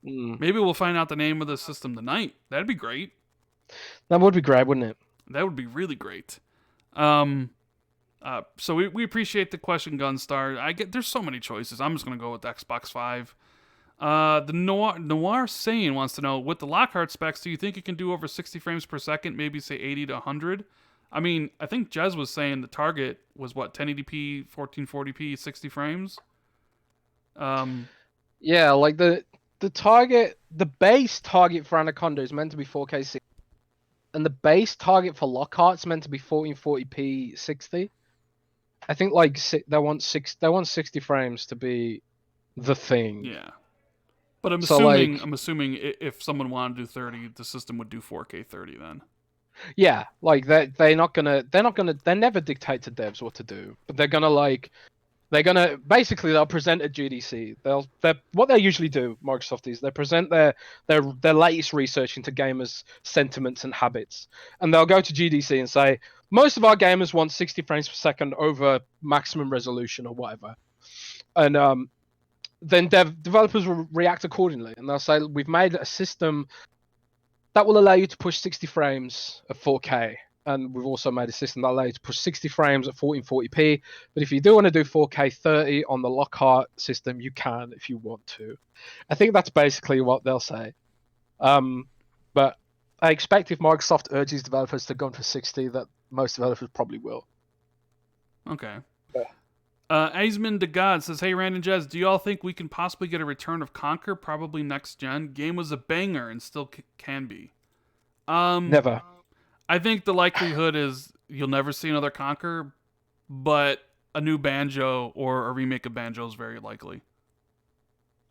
Maybe we'll find out the name of the system tonight. That'd be great. That would be great, wouldn't it? That would be really great. So we appreciate the question, Gunstar. There's so many choices. I'm just gonna go with Xbox 5. The Noir Sane wants to know, with the Lockhart specs, do you think it can do over 60 frames per second? Maybe say 80 to 100. I mean, I think Jez was saying the target was what, 1080p, 1440p, 60 frames. Yeah, like the base target for Anaconda is meant to be 4K 60, and the base target for Lockhart's meant to be 1440p 60. I think like they want 60 frames to be the thing. Yeah, but I'm assuming if someone wanted to do 30, the system would do 4K 30 then. Yeah, like they never dictate to devs what to do, but they're gonna basically they'll present at GDC. What they usually do, Microsoft, is they present their latest research into gamers' sentiments and habits, and they'll go to GDC and say most of our gamers want 60 frames per second over maximum resolution or whatever, and then developers will react accordingly, and they'll say we've made a system that will allow you to push 60 frames at 4K. And we've also made a system that allows you to push 60 frames at 1440p. But if you do want to do 4K 30 on the Lockhart system, you can if you want to. I think that's basically what they'll say. But I expect if Microsoft urges developers to go for 60, that most developers probably will. Okay. Yeah. Aisman DeGod says, hey, Rand and Jez, do you all think we can possibly get a return of Conquer? Probably next gen. Game was a banger and still can be. Never. I think the likelihood is you'll never see another Conquer, but a new Banjo or a remake of Banjo is very likely.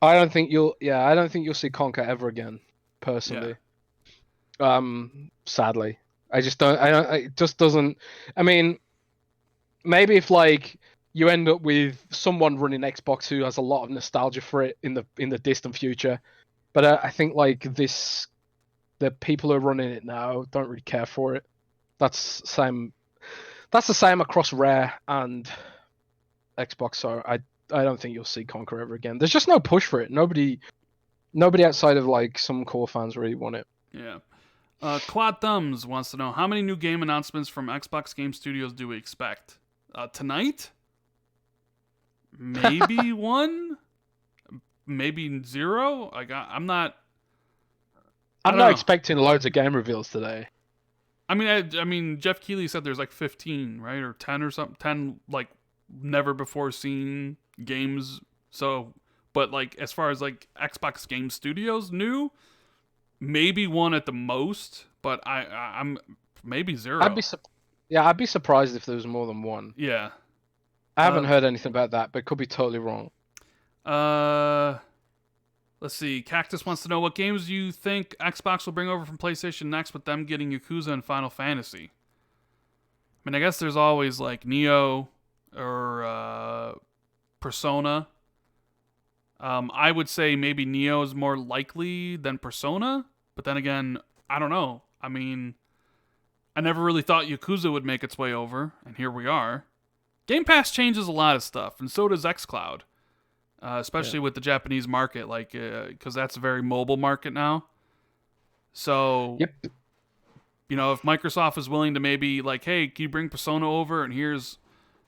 I don't think you'll. Yeah, I don't think you'll see Conker ever again. Yeah. Personally, sadly, I just don't. I don't. It just doesn't. I mean, maybe if like you end up with someone running Xbox who has a lot of nostalgia for it in the distant future, but I think like the people who are running it now don't really care for it. That's same. That's the same across Rare and Xbox. So I don't think you'll see Conquer ever again. There's just no push for it. Nobody outside of like some core fans really want it. Yeah. Quad Thumbs wants to know how many new game announcements from Xbox Game Studios do we expect? Tonight? Maybe one? Maybe zero? I'm not. I'm don't not know. expecting loads of game reveals today. I mean, Jeff Keighley said there's like 15, right, or 10 or something. 10 like never before seen games. So, but like as far as like Xbox Game Studios new, maybe one at the most. But I'm maybe zero. I'd be surprised if there was more than one. Yeah. I haven't heard anything about that, but could be totally wrong. Let's see. Cactus wants to know what games you think Xbox will bring over from PlayStation next, with them getting Yakuza and Final Fantasy. I mean, I guess there's always like Neo or Persona. I would say maybe Neo is more likely than Persona, but then again, I don't know. I mean, I never really thought Yakuza would make its way over, and here we are. Game Pass changes a lot of stuff, and so does xCloud. Especially with the Japanese market, like because that's a very mobile market now. So, Yep. you know, if Microsoft is willing to maybe like, hey, can you bring Persona over and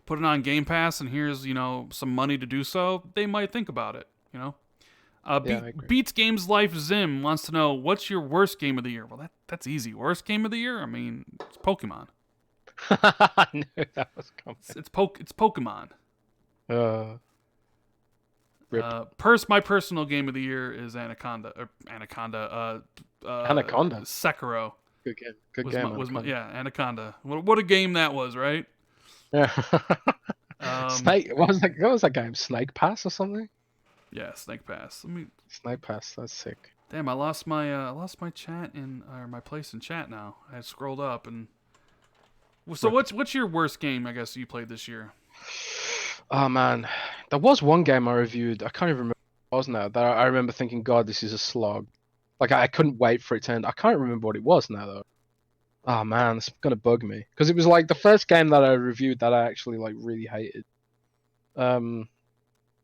put it on Game Pass and here's some money to do so, they might think about it. You know, I agree. Beats Games Life Zim wants to know what's your worst game of the year. Well, that's easy. Worst game of the year? I mean, it's Pokemon. I knew that was coming. It's Pokemon. Rip. My personal game of the year is Anaconda. Anaconda. Sekiro. Good game. Good game. Anaconda. What a game that was, right? Yeah. Snake. What was that game? Snake Pass or something? Yeah, Snake Pass. Snake Pass. That's sick. Damn, I lost my chat or my place in chat now. I scrolled up and. So what's your worst game? I guess you played this year. Oh man, there was one game I reviewed. I can't even remember what it was now. That I remember thinking, God, this is a slog. Like I couldn't wait for it to end. I can't remember what it was now though. Oh man, it's gonna bug me because it was like the first game that I reviewed that I actually like really hated. I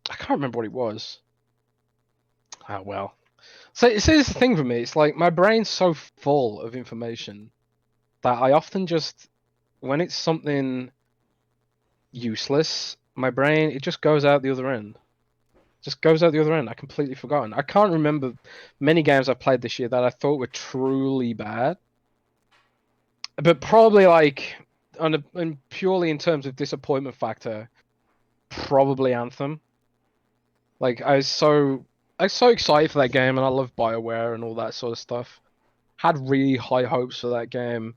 can't remember what it was. Oh well. So here's the thing for me. It's like my brain's so full of information that I often just, when it's something useless, my brain, it just goes out the other end. I completely forgotten. I can't remember many games I've played this year that I thought were truly bad. But probably like, and purely in terms of disappointment factor, probably Anthem. Like I was so excited for that game, and I love BioWare and all that sort of stuff. Had really high hopes for that game.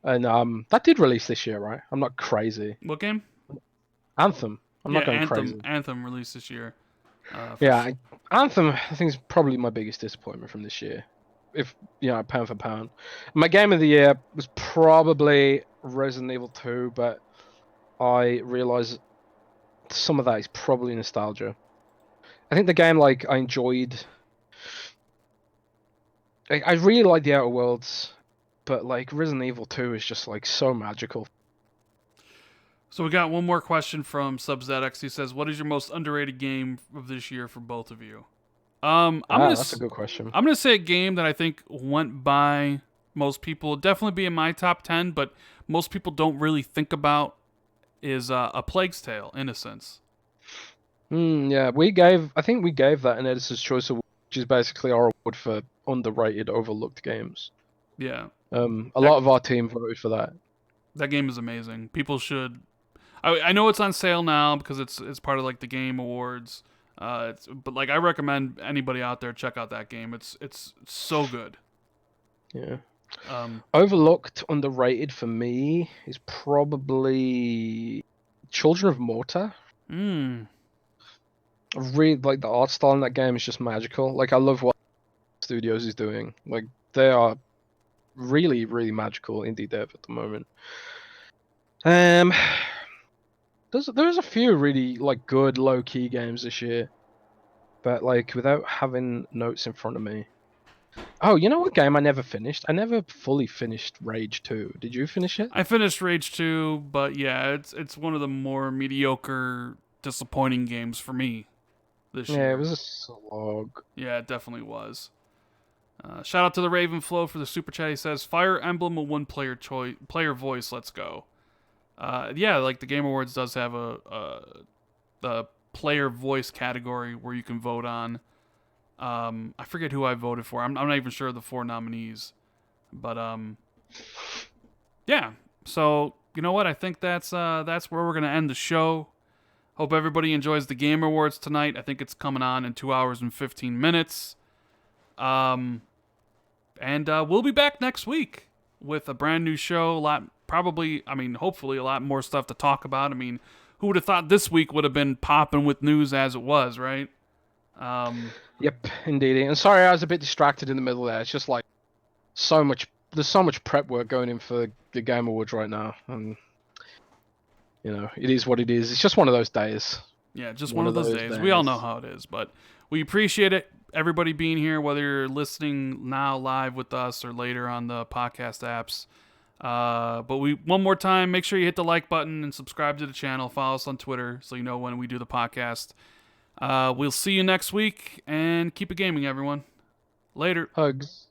And that did release this year, right? I'm not crazy. What game? Anthem. I'm not going crazy. Anthem released this year. Anthem, I think, is probably my biggest disappointment from this year. If, pound for pound. My game of the year was probably Resident Evil 2, but I realise some of that is probably nostalgia. I think the game, like, I enjoyed. I really like the Outer Worlds, but, like, Resident Evil 2 is just, like, so magical. So we got one more question from SubZX. He says, "What is your most underrated game of this year for both of you?" That's a good question. I'm gonna say a game that I think went by most people. Definitely be in my top 10, but most people don't really think about is A Plague's Tale: Innocence. Yeah, I think we gave that an Editor's Choice Award, which is basically our award for underrated, overlooked games. Yeah. A lot of our team voted for that. That game is amazing. People should. I know it's on sale now because it's part of like the Game Awards. But like I recommend anybody out there check out that game. It's so good. Yeah. Overlooked, underrated for me is probably Children of Morta. Mm. I really like the art style in that game. Is just magical. Like I love what Studios is doing. Like they are really, really magical indie dev at the moment. There's a few really like good low key games this year, but like without having notes in front of me. Oh, you know what game I never finished? I never fully finished Rage 2. Did you finish it? I finished Rage 2, but yeah, it's one of the more mediocre, disappointing games for me this Yeah, it year. was a slog. Yeah, it definitely was. Shout out to the Ravenflow for the super chat. He says, "Fire Emblem a one-player player voice. Let's go." Yeah, like the Game Awards does have a player voice category where you can vote on. I forget who I voted for. I'm not even sure of the 4 nominees, but yeah. So you know what? I think that's where we're gonna end the show. Hope everybody enjoys the Game Awards tonight. I think it's coming on in 2 hours and 15 minutes. And we'll be back next week with a brand new show. Hopefully, a lot more stuff to talk about. I mean, who would have thought this week would have been popping with news as it was, right? Yep, indeed. And sorry, I was a bit distracted in the middle there. It's just like there's so much prep work going in for the Game Awards right now, and it is what it is. It's just one of those days. Yeah, just one of those days. We all know how it is, but we appreciate it. Everybody being here, whether you're listening now live with us or later on the podcast apps. But one more time, make sure you hit the like button and subscribe to the channel. Follow us on Twitter so you know when we do the podcast. We'll see you next week, and keep it gaming, everyone. Later. Hugs.